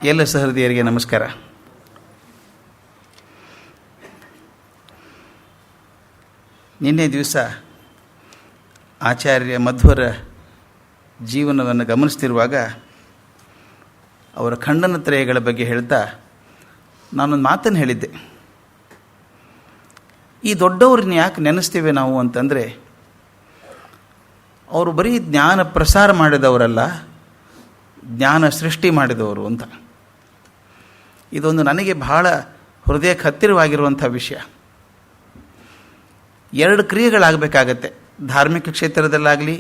ಎಲ್ಲ ಸಹೃದಯರಿಗೆ ನಮಸ್ಕಾರ. ನಿನ್ನೆ ದಿವಸ ಆಚಾರ್ಯ ಮಧ್ವರ ಜೀವನವನ್ನು ಗಮನಿಸ್ತಿರುವಾಗ ಅವರ ಖಂಡನತ್ರಯಗಳ ಬಗ್ಗೆ ಹೇಳ್ತಾ ನಾನೊಂದು ಮಾತನ್ನು ಹೇಳಿದ್ದೆ. ಈ ದೊಡ್ಡವ್ರನ್ನ ಯಾಕೆ ನೆನೆಸ್ತೀವಿ ನಾವು ಅಂತಂದರೆ, ಅವರು ಬರೀ ಜ್ಞಾನ ಪ್ರಸಾರ ಮಾಡಿದವರಲ್ಲ, ಜ್ಞಾನ ಸೃಷ್ಟಿ ಮಾಡಿದವರು ಅಂತ. ಇದೊಂದು ನನಗೆ ಬಹಳ ಹೃದಯಕ್ಕೆ ಹತ್ತಿರವಾಗಿರುವಂಥ ವಿಷಯ. ಎರಡು ಕ್ರಿಯೆಗಳಾಗಬೇಕಾಗತ್ತೆ, ಧಾರ್ಮಿಕ ಕ್ಷೇತ್ರದಲ್ಲಾಗಲಿ,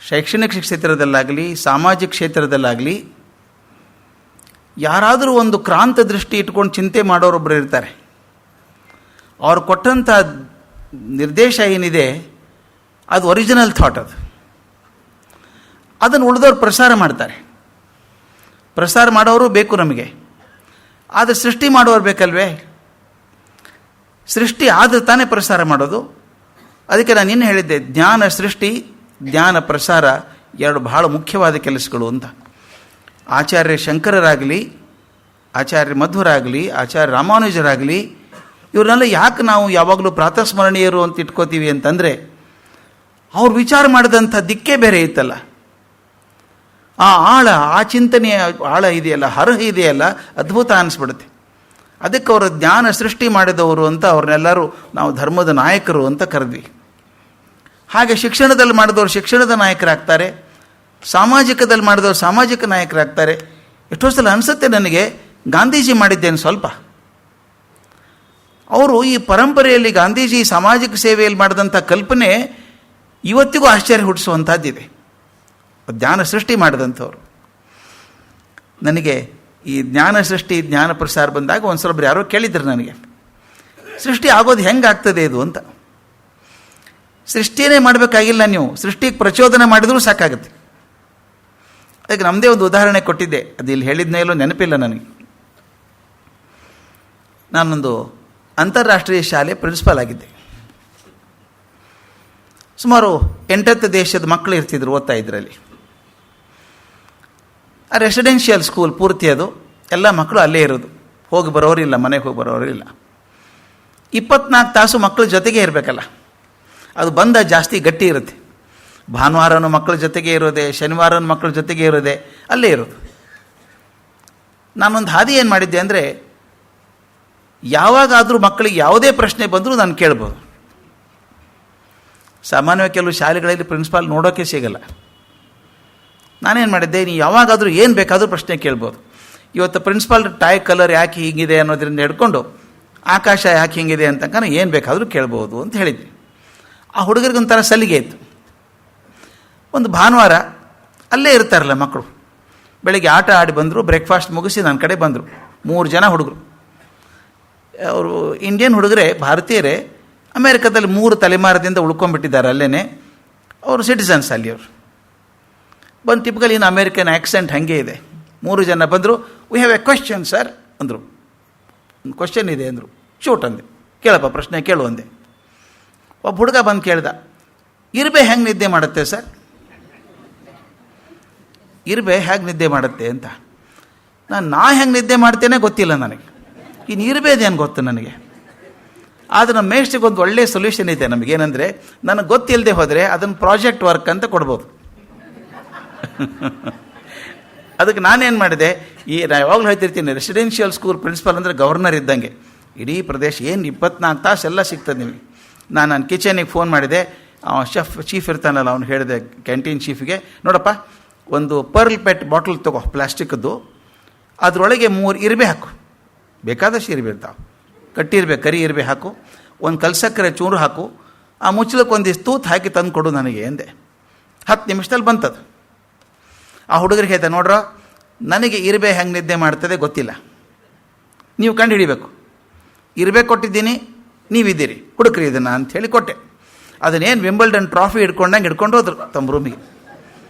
ಶೈಕ್ಷಣಿಕ ಕ್ಷೇತ್ರದಲ್ಲಾಗಲಿ, ಸಾಮಾಜಿಕ ಕ್ಷೇತ್ರದಲ್ಲಾಗಲಿ. ಯಾರಾದರೂ ಒಂದು ಕ್ರಾಂತ ದೃಷ್ಟಿ ಇಟ್ಕೊಂಡು ಚಿಂತೆ ಮಾಡೋರೊಬ್ಬರು ಇರ್ತಾರೆ. ಅವ್ರು ಕೊಟ್ಟಂಥ ನಿರ್ದೇಶ ಏನಿದೆ ಅದು ಒರಿಜಿನಲ್ ಥಾಟ್. ಅದನ್ನು ಉಳಿದವ್ರು ಪ್ರಸಾರ ಮಾಡ್ತಾರೆ. ಪ್ರಸಾರ ಮಾಡೋರು ಬೇಕು ನಮಗೆ, ಆದರೆ ಸೃಷ್ಟಿ ಮಾಡೋರು ಬೇಕಲ್ವೇ? ಸೃಷ್ಟಿ ಆದರೆ ತಾನೇ ಪ್ರಸಾರ ಮಾಡೋದು. ಅದಕ್ಕೆ ನಾನು ಇನ್ನೂ ಹೇಳಿದ್ದೆ, ಜ್ಞಾನ ಸೃಷ್ಟಿ, ಜ್ಞಾನ ಪ್ರಸಾರ ಎರಡು ಬಹಳ ಮುಖ್ಯವಾದ ಕೆಲಸಗಳು ಅಂತ. ಆಚಾರ್ಯ ಶಂಕರರಾಗಲಿ, ಆಚಾರ್ಯ ಮಧ್ವರಾಗಲಿ, ಆಚಾರ್ಯ ರಾಮಾನುಜರಾಗಲಿ, ಇವ್ರನ್ನೆಲ್ಲ ಯಾಕೆ ನಾವು ಯಾವಾಗಲೂ ಪ್ರಾತಸ್ಮರಣೀಯರು ಅಂತ ಇಟ್ಕೋತೀವಿ ಅಂತಂದರೆ, ಅವ್ರು ವಿಚಾರ ಮಾಡಿದಂಥ ದಿಕ್ಕೇ ಬೇರೆ ಇತ್ತಲ್ಲ. ಆ ಆಳ, ಆ ಚಿಂತನೆಯ ಆಳ ಇದೆಯಲ್ಲ, ಹರಹ ಇದೆಯಲ್ಲ, ಅದ್ಭುತ ಅನಿಸ್ಬಿಡುತ್ತೆ. ಅದಕ್ಕೆ ಅವರು ಜ್ಞಾನ ಸೃಷ್ಟಿ ಮಾಡಿದವರು ಅಂತ ಅವ್ರನ್ನೆಲ್ಲರೂ ನಾವು ಧರ್ಮದ ನಾಯಕರು ಅಂತ ಕರೆದ್ವಿ. ಹಾಗೆ ಶಿಕ್ಷಣದಲ್ಲಿ ಮಾಡಿದವರು ಶಿಕ್ಷಣದ ನಾಯಕರಾಗ್ತಾರೆ, ಸಾಮಾಜಿಕದಲ್ಲಿ ಮಾಡಿದವರು ಸಾಮಾಜಿಕ ನಾಯಕರಾಗ್ತಾರೆ. ಎಷ್ಟೋ ಸಲ ಅನಿಸುತ್ತೆ ನನಗೆ, ಗಾಂಧೀಜಿ ಮಾಡಿದ್ದೇನೆ ಸ್ವಲ್ಪ. ಅವರು ಈ ಪರಂಪರೆಯಲ್ಲಿ ಗಾಂಧೀಜಿ ಸಾಮಾಜಿಕ ಸೇವೆಯಲ್ಲಿ ಮಾಡಿದಂಥ ಕಲ್ಪನೆ ಇವತ್ತಿಗೂ ಆಶ್ಚರ್ಯ ಹುಟ್ಟಿಸುವಂಥದ್ದಿದೆ. ಜ್ಞಾನ ಸೃಷ್ಟಿ ಮಾಡಿದಂಥವ್ರು. ನನಗೆ ಈ ಜ್ಞಾನ ಸೃಷ್ಟಿ, ಜ್ಞಾನ ಪ್ರಸಾರ ಬಂದಾಗ ಒಂದು ಸ್ವಲ್ಪ ಯಾರೋ ಕೇಳಿದ್ರು ನನಗೆ, ಸೃಷ್ಟಿ ಆಗೋದು ಹೆಂಗಾಗ್ತದೆ ಇದು ಅಂತ. ಸೃಷ್ಟಿಯೇ ಮಾಡಬೇಕಾಗಿಲ್ಲ, ನೀವು ಸೃಷ್ಟಿಗೆ ಪ್ರಚೋದನೆ ಮಾಡಿದರೂ ಸಾಕಾಗುತ್ತೆ. ಅದಕ್ಕೆ ನಮ್ಮದೇ ಒಂದು ಉದಾಹರಣೆ ಕೊಟ್ಟಿದ್ದೆ, ಅದು ಇಲ್ಲಿ ಹೇಳಿದ್ನೇ ಇಲ್ಲೋ ನೆನಪಿಲ್ಲ ನನಗೆ. ನಾನೊಂದು ಅಂತಾರಾಷ್ಟ್ರೀಯ ಶಾಲೆ ಪ್ರಿನ್ಸಿಪಾಲ್ ಆಗಿದ್ದೆ. ಸುಮಾರು 8 ದೇಶದ ಮಕ್ಕಳು ಇರ್ತಿದ್ರು, ಓದ್ತಾ ಇದ್ರಲ್ಲಿ. ಆ ರೆಸಿಡೆನ್ಷಿಯಲ್ ಸ್ಕೂಲ್ ಪೂರ್ತಿ, ಅದು ಎಲ್ಲ ಮಕ್ಕಳು ಅಲ್ಲೇ ಇರೋದು, ಹೋಗಿ ಬರೋರಿಲ್ಲ, ಮನೆಗೆ ಹೋಗಿ ಬರೋರಿಲ್ಲ. 24 ತಾಸು ಮಕ್ಕಳ ಜೊತೆಗೆ ಇರಬೇಕಲ್ಲ, ಅದು ಬಂದ ಜಾಸ್ತಿ ಗಟ್ಟಿ ಇರುತ್ತೆ. ಭಾನುವಾರನೂ ಮಕ್ಕಳ ಜೊತೆಗೆ ಇರೋದೆ, ಶನಿವಾರನೂ ಮಕ್ಕಳ ಜೊತೆಗೆ ಇರೋದೆ, ಅಲ್ಲೇ ಇರೋದು. ನಾನೊಂದು ಹಾದಿ ಏನು ಮಾಡಿದ್ದೆ ಅಂದರೆ, ಯಾವಾಗಾದರೂ ಮಕ್ಕಳಿಗೆ ಯಾವುದೇ ಪ್ರಶ್ನೆ ಬಂದರೂ ನಾನು ಕೇಳ್ಬೋದು. ಸಾಮಾನ್ಯವಾಗಿ ಕೆಲವು ಶಾಲೆಗಳಲ್ಲಿ ಪ್ರಿನ್ಸಿಪಾಲ್ ನೋಡೋಕ್ಕೆ ಸಿಗಲ್ಲ. ನಾನೇನು ಮಾಡಿದ್ದೆ, ನೀವು ಯಾವಾಗಾದರೂ ಏನು ಬೇಕಾದರೂ ಪ್ರಶ್ನೆ ಕೇಳ್ಬೋದು. ಇವತ್ತು ಪ್ರಿನ್ಸಿಪಾಲ್ ಟೈ ಕಲರ್ ಯಾಕೆ ಹೀಗಿದೆ ಅನ್ನೋದ್ರಿಂದ ಹಿಡ್ಕೊಂಡು ಆಕಾಶ ಯಾಕೆ ಹೀಗಿದೆ ಅಂತಂಕ ಏನು ಬೇಕಾದರೂ ಕೇಳ್ಬೋದು ಅಂತ ಹೇಳಿದ್ವಿ. ಆ ಹುಡುಗರಿಗೊಂಥರ ಸಲಿಗೆ ಇತ್ತು. ಒಂದು ಭಾನುವಾರ ಅಲ್ಲೇ ಇರ್ತಾರಲ್ಲ ಮಕ್ಕಳು, ಬೆಳಗ್ಗೆ ಆಟ ಆಡಿ ಬಂದರು, ಬ್ರೇಕ್ಫಾಸ್ಟ್ ಮುಗಿಸಿ ನನ್ನ ಕಡೆ ಬಂದರು. 3 ಜನ ಹುಡುಗರು. ಅವರು ಇಂಡಿಯನ್ ಹುಡುಗರೇ, ಭಾರತೀಯರೇ, ಅಮೇರಿಕಾದಲ್ಲಿ 3 ತಲೆಮಾರದಿಂದ ಉಳ್ಕೊಂಡ್ಬಿಟ್ಟಿದ್ದಾರೆ ಅಲ್ಲೇ. ಅವರು ಸಿಟಿಸನ್ಸ್ ಅಲ್ಲಿ. ಅವರು ಬಂದು ಟಿಪಿಕಲ್ ಇನ್ನು ಅಮೇರಿಕನ್ ಆ್ಯಕ್ಸೆಂಟ್ ಹಾಗೆ ಇದೆ. 3 ಜನ ಬಂದರು. We have A question sir ಅಂದರು. ಒಂದು ಕ್ವಶನ್ ಇದೆ ಅಂದರು. ಶೂಟ್ ಅಂದೆ, ಕೇಳಪ್ಪ ಪ್ರಶ್ನೆ ಕೇಳು ಅಂದೆ. ಒಬ್ಬ ಹುಡುಗ ಬಂದು ಕೇಳ್ದ, ಇರ್ಬೆ ಹೆಂಗೆ ನಿದ್ದೆ ಮಾಡುತ್ತೆ ಸರ್? ಇರ್ಬೆ ಹೇಗೆ ನಿದ್ದೆ ಮಾಡುತ್ತೆ ಅಂತ. ನಾ ಹೆಂಗೆ ನಿದ್ದೆ ಮಾಡ್ತೇನೆ ಗೊತ್ತಿಲ್ಲ ನನಗೆ, ಇನ್ನು ಇರ್ಬೇದೇನು ಗೊತ್ತು ನನಗೆ. ಆದರೆ ನಮ್ಮ ಮೇಷ್ಟಿಗೆ ಒಂದು ಒಳ್ಳೆಯ ಸೊಲ್ಯೂಷನ್ ಇದೆ ನಮಗೇನೆಂದರೆ, ನನಗೆ ಗೊತ್ತಿಲ್ಲದೆ ಹೋದರೆ ಅದನ್ನು ಪ್ರಾಜೆಕ್ಟ್ ವರ್ಕ್ ಅಂತ ಕೊಡ್ಬೋದು. ಅದಕ್ಕೆ ನಾನೇನು ಮಾಡಿದೆ, ನಾನು ಯಾವಾಗಲೂ ಹೇಳ್ತಿರ್ತೀನಿ, ರೆಸಿಡೆನ್ಷಿಯಲ್ ಸ್ಕೂಲ್ ಪ್ರಿನ್ಸಿಪಾಲ್ ಅಂದರೆ ಗವರ್ನರ್ ಇದ್ದಂಗೆ. ಇಡೀ ಪ್ರದೇಶ ಏನು 24 ತಾಸು ಎಲ್ಲ ಸಿಗ್ತದೆ ನಿಮಗೆ. ನನ್ನ ಕಿಚನಿಗೆ ಫೋನ್ ಮಾಡಿದೆ, ಚೀಫ್ ಇರ್ತಾನಲ್ಲ, ಅವ್ನು ಹೇಳಿದೆ ಕ್ಯಾಂಟೀನ್ ಚೀಫಿಗೆ, ನೋಡಪ್ಪ ಒಂದು ಪರ್ಲ್ ಪೆಟ್ ಬಾಟಲ್ ತಗೋ, ಪ್ಲಾಸ್ಟಿಕ್ದು, ಅದರೊಳಗೆ 3 ಇರ್ಬೆ ಹಾಕು, ಬೇಕಾದಷ್ಟು ಇರ್ಬೆ ಇರ್ತಾವೆ, ಕಟ್ಟಿರ್ಬೆ, ಕರಿ ಇರ್ಬೆ ಹಾಕು, ಒಂದು ಕಲ್ಸಕ್ಕರೆ ಚೂರು ಹಾಕು, ಆ ಮುಚ್ಚಲಕ್ಕೆ ಒಂದಿಷ್ಟು ತೂತು ಹಾಕಿ ತಂದು ಕೊಡು ನನಗೆ ಅಂದೆ. 10 ನಿಮಿಷದಲ್ಲಿ ಬಂತದು. ಆ ಹುಡುಗರಿಗೆ ಹೇಳ್ದೆ, ನೋಡ್ರ ನನಗೆ ಇರ್ಬೆ ಹೆಂಗೆ ನಿದ್ದೆ ಮಾಡ್ತದೆ ಗೊತ್ತಿಲ್ಲ, ನೀವು ಕಂಡು ಹಿಡಿಬೇಕು. ಇರ್ಬೆ ಕೊಟ್ಟಿದ್ದೀನಿ, ನೀವಿದ್ದೀರಿ, ಹುಡುಕ್ರಿ ಇದನ್ನು ಅಂಥೇಳಿ ಕೊಟ್ಟೆ. ಅದನ್ನೇನು ವಿಂಬಲ್ಡನ್ ಟ್ರಾಫಿ ಹಿಡ್ಕೊಂಡಂಗೆ ಹಿಡ್ಕೊಂಡು ಹೋದ್ರು ತಮ್ಮ ರೂಮಿಗೆ.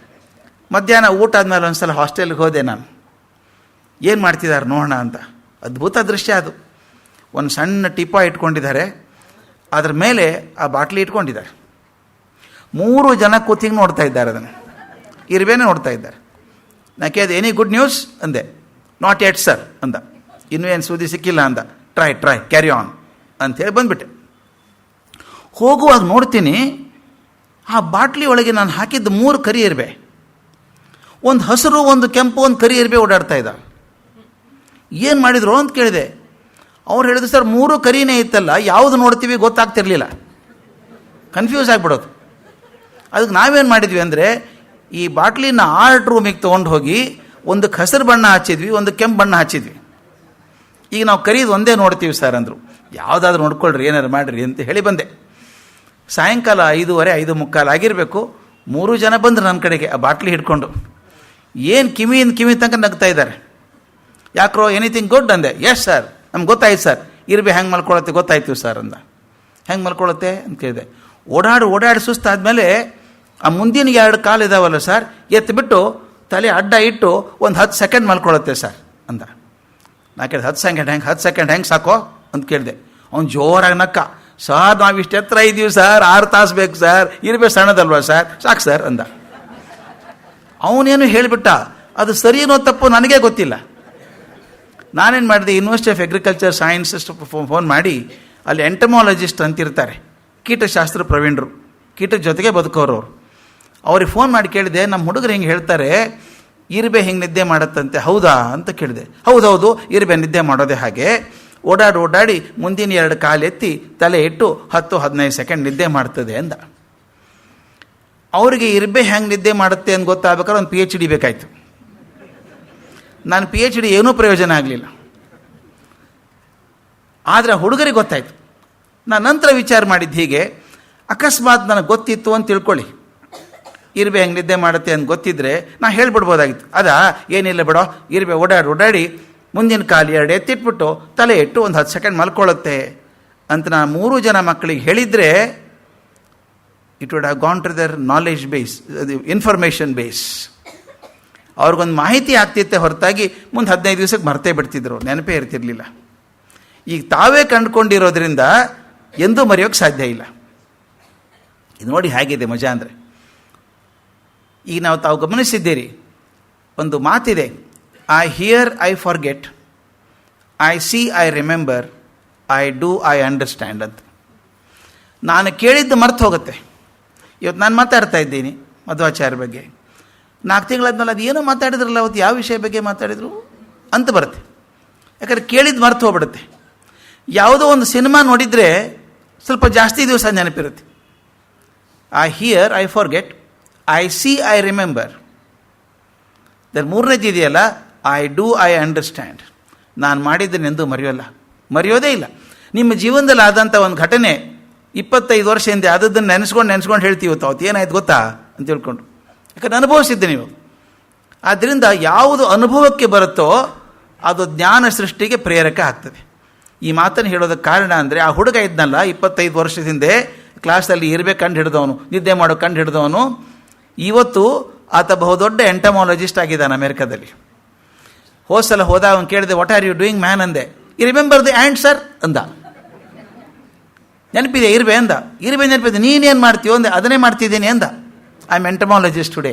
ಮಧ್ಯಾಹ್ನ ಊಟ ಆದಮೇಲೆ ಒಂದು ಸಲ ಹಾಸ್ಟೆಲ್ಗೆ ಹೋದೆ ನಾನು, ಏನು ಮಾಡ್ತಿದ್ದಾರೆ ನೋಡೋಣ ಅಂತ. ಅದ್ಭುತ ದೃಶ್ಯ ಅದು. ಒಂದು ಸಣ್ಣ ಟಿಪ್ಪ ಇಟ್ಕೊಂಡಿದ್ದಾರೆ, ಅದ್ರ ಮೇಲೆ ಆ ಬಾಟ್ಲಿ ಇಟ್ಕೊಂಡಿದ್ದಾರೆ. 3 ಜನ ಕೂತಿಗೆ ನೋಡ್ತಾ ಇದ್ದಾರೆ, ಅದನ್ನು ಇರ್ಬೇನೆ ನೋಡ್ತಾ ಇದ್ದಾರೆ. ನಾ ಕೇಳಿದೆ, ಎನಿ ಗುಡ್ ನ್ಯೂಸ್ ಅಂದೆ. ನಾಟ್ ಯೆಟ್ ಸರ್ ಅಂದ. ಇನ್ನೂ ಏನು ಸುದ್ದಿ ಸಿಕ್ಕಿಲ್ಲ ಅಂದ. ಟ್ರೈ ಕ್ಯಾರಿ ಆನ್ ಅಂಥೇಳಿ ಬಂದ್ಬಿಟ್ಟೆ. ಹೋಗುವಾಗ ನೋಡ್ತೀನಿ, ಆ ಬಾಟ್ಲಿ ಒಳಗೆ ನಾನು ಹಾಕಿದ್ದು 3 ಕರಿ ಇರ್ಬೆ, ಒಂದು ಹಸಿರು, ಒಂದು ಕೆಂಪು, ಒಂದು ಕರಿ ಇರ್ಬೆ ಓಡಾಡ್ತಾ ಇದ್ದ. ಏನು ಮಾಡಿದ್ರು ಅಂತ ಕೇಳಿದೆ. ಅವ್ರು ಹೇಳಿದ್ರು, ಸರ್ 3 ಕರಿನೇ ಇತ್ತಲ್ಲ, ಯಾವುದು ನೋಡ್ತೀವಿ ಗೊತ್ತಾಗ್ತಿರ್ಲಿಲ್ಲ, ಕನ್ಫ್ಯೂಸ್ ಆಗಿಬಿಡೋದು. ಅದಕ್ಕೆ ನಾವೇನು ಮಾಡಿದ್ವಿ ಅಂದರೆ, ಈ ಬಾಟ್ಲಿನ ಆರ್ಟ್ ರೂಮಿಗೆ ತೊಗೊಂಡು ಹೋಗಿ ಒಂದಕ್ಕೆ ಹಸಿರು ಬಣ್ಣ ಹಚ್ಚಿದ್ವಿ, ಒಂದು ಕೆಂಪು ಬಣ್ಣ ಹಚ್ಚಿದ್ವಿ. ಈಗ ನಾವು ಕರೀದು ಒಂದೇ ನೋಡ್ತೀವಿ ಸರ್ ಅಂದರು. ಯಾವುದಾದ್ರೂ ನೋಡ್ಕೊಳ್ರಿ, ಏನಾರು ಮಾಡಿರಿ ಅಂತ ಹೇಳಿ ಬಂದೆ. ಸಾಯಂಕಾಲ 5:15, 5:45 ಆಗಿರಬೇಕು. 3 ಜನ ಬಂದರು ನನ್ನ ಕಡೆಗೆ ಆ ಬಾಟ್ಲಿ ಹಿಡ್ಕೊಂಡು. ಏನು ಕಿವಿ ತನಕ ನಗ್ತಾ ಇದ್ದಾರೆ. ಯಾಕ್ರೋ, ಎನಿಥಿಂಗ್ ಗುಡ್ ಅಂದೆ. ಎಸ್ ಸರ್, ನಮ್ಗೆ ಗೊತ್ತಾಯ್ತು ಸರ್, ಇರ್ಬೆ ಹೆಂಗೆ ಮಲ್ಕೊಳತ್ತೆ ಗೊತ್ತಾಯ್ತು ಸರ್ ಅಂದ. ಹೆಂಗೆ ಮಲ್ಕೊಳತ್ತೆ ಅಂತ ಕೇಳಿದೆ. ಓಡಾಡಿ ಸುಸ್ತಾದ್ಮೇಲೆ ಆ ಮುಂದಿನ 2 ಕಾಲು ಇದಾವಲ್ಲ ಸರ್, ಎತ್ತಿಬಿಟ್ಟು ತಲೆ ಅಡ್ಡ ಇಟ್ಟು ಒಂದು 10 ಸೆಕೆಂಡ್ ಮಲ್ಕೊಳತ್ತೆ ಸರ್ ಅಂದ. ನಾ ಕೇಳಿದೆ, 10 ಸೆಕೆಂಡ್ ಹೆಂಗೆ ಸಾಕೋ ಅಂತ ಕೇಳಿದೆ. ಅವ್ನು ಜೋರಾಗಿ ನಕ್ಕ. ಸರ್ ನಾವು ಇಷ್ಟು ಎತ್ತರ ಇದ್ದೀವಿ ಸರ್, 6 ತಾಸು ಬೇಕು ಸರ್, ಇರ್ಬೇಕು ಸಣ್ಣದಲ್ವಾ ಸರ್, ಸಾಕು ಸರ್ ಅಂದ. ಅವನೇನು ಹೇಳಿಬಿಟ್ಟ. ಅದು ಸರಿನೋ ತಪ್ಪು ನನಗೇ ಗೊತ್ತಿಲ್ಲ. ನಾನೇನು ಮಾಡಿದೆ, university of agriculture sciences phone ಮಾಡಿ, ಅಲ್ಲಿ ಎಂಟಮಾಲಜಿಸ್ಟ್ ಅಂತಿರ್ತಾರೆ, ಕೀಟಶಾಸ್ತ್ರ ಪ್ರವೀಣರು, ಕೀಟದ ಜೊತೆಗೆ ಬದುಕೋರವ್ರು. ಅವ್ರಿಗೆ ಫೋನ್ ಮಾಡಿ ಕೇಳಿದೆ, ನಮ್ಮ ಹುಡುಗರು ಹಿಂಗೆ ಹೇಳ್ತಾರೆ, ಇರ್ಬೆ ಹಿಂಗೆ ನಿದ್ದೆ ಮಾಡುತ್ತಂತೆ, ಹೌದಾ ಅಂತ ಕೇಳಿದೆ. ಹೌದೌದು, ಇರ್ಬೆ ನಿದ್ದೆ ಮಾಡೋದೇ ಹಾಗೆ, ಓಡಾಡಿ ಮುಂದಿನ 2 ಕಾಲು ಎತ್ತಿ ತಲೆ ಇಟ್ಟು 10-15 ಸೆಕೆಂಡ್ ನಿದ್ದೆ ಮಾಡ್ತದೆ ಅಂದ. ಅವರಿಗೆ ಇರ್ಬೆ ಹೆಂಗೆ ನಿದ್ದೆ ಮಾಡುತ್ತೆ ಅಂತ ಗೊತ್ತಾಗಬೇಕಾದ್ರೆ ಒಂದು PhD ಬೇಕಾಯಿತು. ನಾನು PhD ಏನೂ ಪ್ರಯೋಜನ ಆಗಲಿಲ್ಲ. ಆದರೆ ಹುಡುಗರಿಗೆ ಗೊತ್ತಾಯಿತು. ನಾನು ನಂತರ ವಿಚಾರ ಮಾಡಿದ್ದು ಹೀಗೆ, ಅಕಸ್ಮಾತ್ ನನಗೆ ಗೊತ್ತಿತ್ತು ಅಂತ ತಿಳ್ಕೊಳ್ಳಿ, ಇರ್ಬೆ ಹೆಂಗೆ ನಿದ್ದೆ ಮಾಡುತ್ತೆ ಅಂತ ಗೊತ್ತಿದ್ರೆ ನಾ ಹೇಳ್ಬಿಡ್ಬೋದಾಗಿತ್ತು. ಏನಿಲ್ಲ ಬಿಡೋ, ಇರ್ಬೆ ಓಡಾಡಿ ಮುಂದಿನ ಕಾಲು 2 ಎತ್ತಿಟ್ಬಿಟ್ಟು ತಲೆ ಇಟ್ಟು ಒಂದು 10 ಸೆಕೆಂಡ್ ಮಲ್ಕೊಳ್ಳುತ್ತೆ ಅಂತ ನಾನು 3 ಜನ ಮಕ್ಕಳಿಗೆ ಹೇಳಿದರೆ, it would have gone to their knowledge base, information base. ಅವ್ರಿಗೊಂದು ಮಾಹಿತಿ ಆಗ್ತಿತ್ತೆ ಹೊರತಾಗಿ ಮುಂದೆ 15 ದಿವಸಕ್ಕೆ ಮರ್ತೇ ಬಿಡ್ತಿದ್ರು, ನೆನಪೇ ಇರ್ತಿರ್ಲಿಲ್ಲ. ಈಗ ತಾವೇ ಕಂಡುಕೊಂಡಿರೋದ್ರಿಂದ ಎಂದೂ ಮರೆಯೋಕ್ಕೆ ಸಾಧ್ಯ ಇಲ್ಲ. ಇದು ನೋಡಿ ಹೇಗಿದೆ ಮಜಾ ಅಂದರೆ. ಈಗ ತಾವು ಗಮನಿಸಿದ್ದೀರಿ, ಒಂದು ಮಾತಿದೆ, I hear I forget, I see I remember, I do I understand ಅಂತ. ನಾನು ಕೇಳಿದ್ದು ಮರ್ತು ಹೋಗುತ್ತೆ. ಇವತ್ತು ನಾನು ಮಾತಾಡ್ತಾ ಇದ್ದೀನಿ ಮಧ್ವಾಚಾರ್ಯ ಬಗ್ಗೆ, 4 ತಿಂಗಳಾದ್ಮೇಲೆ ಅದು ಏನೋ ಮಾತಾಡಿದ್ರಲ್ಲ, ಅವತ್ತು ಯಾವ ವಿಷಯ ಬಗ್ಗೆ ಮಾತಾಡಿದ್ರು ಅಂತ ಬರುತ್ತೆ. ಯಾಕಂದರೆ ಕೇಳಿದ್ದು ಮರ್ತು ಹೋಗ್ಬಿಡುತ್ತೆ. ಯಾವುದೋ ಒಂದು ಸಿನಿಮಾ ನೋಡಿದರೆ ಸ್ವಲ್ಪ ಜಾಸ್ತಿ ದಿವಸ ನೆನಪಿರುತ್ತೆ. I hear I forget, I see I remember. ಮೂರನೇದು ಇದೆಯಲ್ಲ, ಐ ಡೂ ಐ ಅಂಡರ್ಸ್ಟ್ಯಾಂಡ್. ನಾನು ಮಾಡಿದ್ದನ್ನೆಂದೂ ಮರೆಯೋದೇ ಇಲ್ಲ. ನಿಮ್ಮ ಜೀವನದಲ್ಲಿ ಆದಂಥ ಒಂದು ಘಟನೆ 25 ವರ್ಷ ಹಿಂದೆ ಆದದ್ದನ್ನು ನೆನೆಸ್ಕೊಂಡು ಹೇಳ್ತೀವಿ, ಅವತ್ತು ಏನಾಯ್ತು ಗೊತ್ತಾ ಅಂತ ತಿಳ್ಕೊಂಡು. ಯಾಕಂದ್ರೆ ಅನುಭವಿಸಿದ್ದೆ ನೀವು. ಆದ್ದರಿಂದ ಯಾವುದು ಅನುಭವಕ್ಕೆ ಬರುತ್ತೋ ಅದು ಜ್ಞಾನ ಸೃಷ್ಟಿಗೆ ಪ್ರೇರಕ ಆಗ್ತದೆ. ಈ ಮಾತನ್ನು ಹೇಳೋದಕ್ಕೆ ಕಾರಣ ಅಂದರೆ, ಆ ಹುಡುಗ ಇದ್ನಲ್ಲ 25 ವರ್ಷದ ಹಿಂದೆ ಕ್ಲಾಸಲ್ಲಿ ಇರಬೇಕು ಕಂಡು ಹಿಡಿದವನು, ನಿದ್ದೆ ಮಾಡೋ ಕಂಡು ಹಿಡಿದವನು, ಇವತ್ತು ಆತ ಬಹುದೊಡ್ಡ ಎಂಟಮಾಲಜಿಸ್ಟ್ ಆಗಿದ್ದಾನೆ ಅಮೆರಿಕದಲ್ಲಿ. ಹೋದ ಹೋದ ಅವನು ಕೇಳಿದೆ, what are you doing man ಅಂದೆ. You remember the and sir ಅಂದ. ನೆನಪಿದೆ ಇರ್ಬೆ ಅಂದ. ಇರ್ಬೆ ನೆನಪಿದೆ. ನೀನೇನು ಮಾಡ್ತೀವೋ ಅಂದೆ. ಅದನ್ನೇ ಮಾಡ್ತಿದ್ದೀನಿ ಅಂದ. I am entomologist today.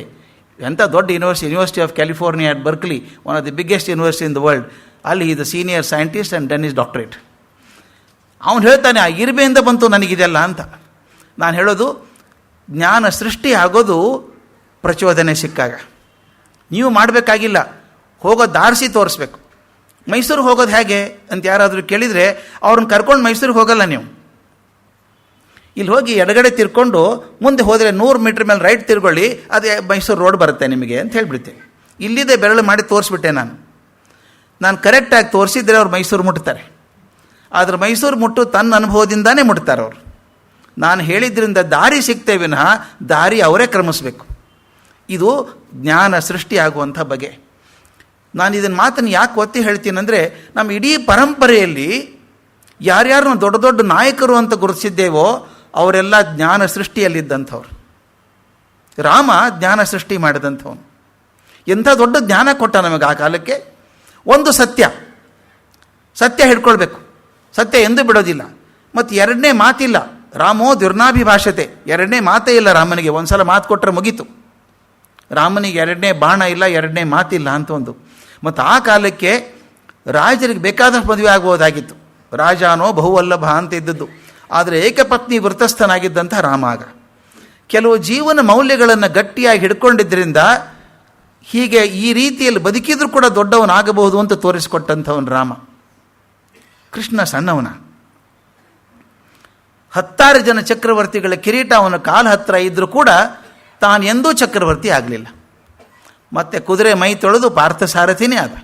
ಎಂಥ ದೊಡ್ಡ university of California at Berkeley, one of the biggest university in the world. ಅಲ್ಲಿ is the senior scientist and done is doctorate. ಅವನು ಹೇಳ್ತಾನೆ, ಆ ಇರ್ಬೆಯಿಂದ ಬಂತು ನನಗಿದೆಲ್ಲ ಅಂತ. ನಾನು ಹೇಳೋದು, ಜ್ಞಾನ ಸೃಷ್ಟಿ ಆಗೋದು ಪ್ರಚೋದನೆ ಸಿಕ್ಕಾಗ. ನೀವು ಮಾಡಬೇಕಾಗಿಲ್ಲ, ಹೋಗೋ ದಾರಿಸಿ ತೋರಿಸ್ಬೇಕು. ಮೈಸೂರಿಗೆ ಹೋಗೋದು ಹೇಗೆ ಅಂತ ಯಾರಾದರೂ ಕೇಳಿದರೆ ಅವ್ರನ್ನ ಕರ್ಕೊಂಡು ಮೈಸೂರಿಗೆ ಹೋಗಲ್ಲ ನೀವು. ಇಲ್ಲಿ ಹೋಗಿ ಎಡಗಡೆ ತಿರ್ಕೊಂಡು ಮುಂದೆ ಹೋದರೆ 100 ಮೀಟ್ರ್ ಮೇಲೆ ರೈಟ್ ತಿರ್ಕೊಳ್ಳಿ, ಅದೇ ಮೈಸೂರು ರೋಡ್ ಬರುತ್ತೆ ನಿಮಗೆ ಅಂತ ಹೇಳಿಬಿಡ್ತೆ. ಇಲ್ಲಿದೆ ಬೆರಳು ಮಾಡಿ ತೋರಿಸ್ಬಿಟ್ಟೆ ನಾನು ಕರೆಕ್ಟಾಗಿ ತೋರಿಸಿದ್ರೆ ಅವ್ರು ಮೈಸೂರು ಮುಟ್ತಾರೆ. ಆದರೆ ಮೈಸೂರು ಮುಟ್ಟು ತನ್ನ ಅನುಭವದಿಂದಾನೇ ಮುಟ್ತಾರೆ ಅವರು. ನಾನು ಹೇಳಿದ್ರಿಂದ ದಾರಿ ಸಿಗ್ತೇ ವಿನಃ ದಾರಿ ಅವರೇ ಕ್ರಮಿಸಬೇಕು. ಇದು ಜ್ಞಾನ ಸೃಷ್ಟಿಯಾಗುವಂಥ ಬಗೆ. ನಾನು ಇದನ್ನು ಮಾತನ್ನು ಯಾಕೆ ಒತ್ತಿ ಹೇಳ್ತೀನಂದರೆ, ನಮ್ಮ ಇಡೀ ಪರಂಪರೆಯಲ್ಲಿ ಯಾರ್ಯಾರು ದೊಡ್ಡ ದೊಡ್ಡ ನಾಯಕರು ಅಂತ ಗುರುತಿಸಿದ್ದೇವೋ ಅವರೆಲ್ಲ ಜ್ಞಾನ ಸೃಷ್ಟಿಯಲ್ಲಿದ್ದಂಥವ್ರು. ರಾಮ ಜ್ಞಾನ ಸೃಷ್ಟಿ ಮಾಡಿದಂಥವನು. ಎಂಥ ದೊಡ್ಡ ಜ್ಞಾನ ಕೊಟ್ಟ ನಮಗೆ ಆ ಕಾಲಕ್ಕೆ. ಒಂದು ಸತ್ಯ ಹಿಡ್ಕೊಳ್ಬೇಕು, ಸತ್ಯ ಎಂದೂ ಬಿಡೋದಿಲ್ಲ. ಮತ್ತು ಎರಡನೇ ಮಾತಿಲ್ಲ. ರಾಮೋ ದುರ್ನಾಭಿಭಾಷತೆ, ಎರಡನೇ ಮಾತೇ ಇಲ್ಲ ರಾಮನಿಗೆ. ಒಂದು ಸಲ ಮಾತು ಕೊಟ್ಟರೆ ಮುಗೀತು. ರಾಮನಿಗೆ ಎರಡನೇ ಬಾಣ ಇಲ್ಲ, ಎರಡನೇ ಮಾತಿಲ್ಲ ಅಂತ ಒಂದು. ಮತ್ತು ಆ ಕಾಲಕ್ಕೆ ರಾಜರಿಗೆ ಬೇಕಾದಷ್ಟು ಮದುವೆ ಆಗ್ಬೋದಾಗಿತ್ತು. ರಾಜಾನೋ ಬಹುವಲ್ಲಭ ಅಂತ ಇದ್ದದ್ದು. ಆದರೆ ಏಕಪತ್ನಿ ವೃತಸ್ಥನಾಗಿದ್ದಂಥ ರಾಮ ಆಗ ಕೆಲವು ಜೀವನ ಮೌಲ್ಯಗಳನ್ನು ಗಟ್ಟಿಯಾಗಿ ಹಿಡ್ಕೊಂಡಿದ್ದರಿಂದ ಹೀಗೆ ಈ ರೀತಿಯಲ್ಲಿ ಬದುಕಿದ್ರೂ ಕೂಡ ದೊಡ್ಡವನಾಗಬಹುದು ಅಂತ ತೋರಿಸಿಕೊಟ್ಟಂಥವನು ರಾಮ. ಕೃಷ್ಣ ಸಣ್ಣವನ. 10 ಜನ ಚಕ್ರವರ್ತಿಗಳ ಕಿರೀಟ ಅವನ ಕಾಲ ಹತ್ತಿರ ಇದ್ದರೂ ಕೂಡ ತಾನು ಎಂದೂ ಚಕ್ರವರ್ತಿ ಆಗಲಿಲ್ಲ. ಮತ್ತು ಕುದುರೆ ಮೈ ತೊಳೆದು ಪಾರ್ಥಸಾರಥಿನೇ ಆದ.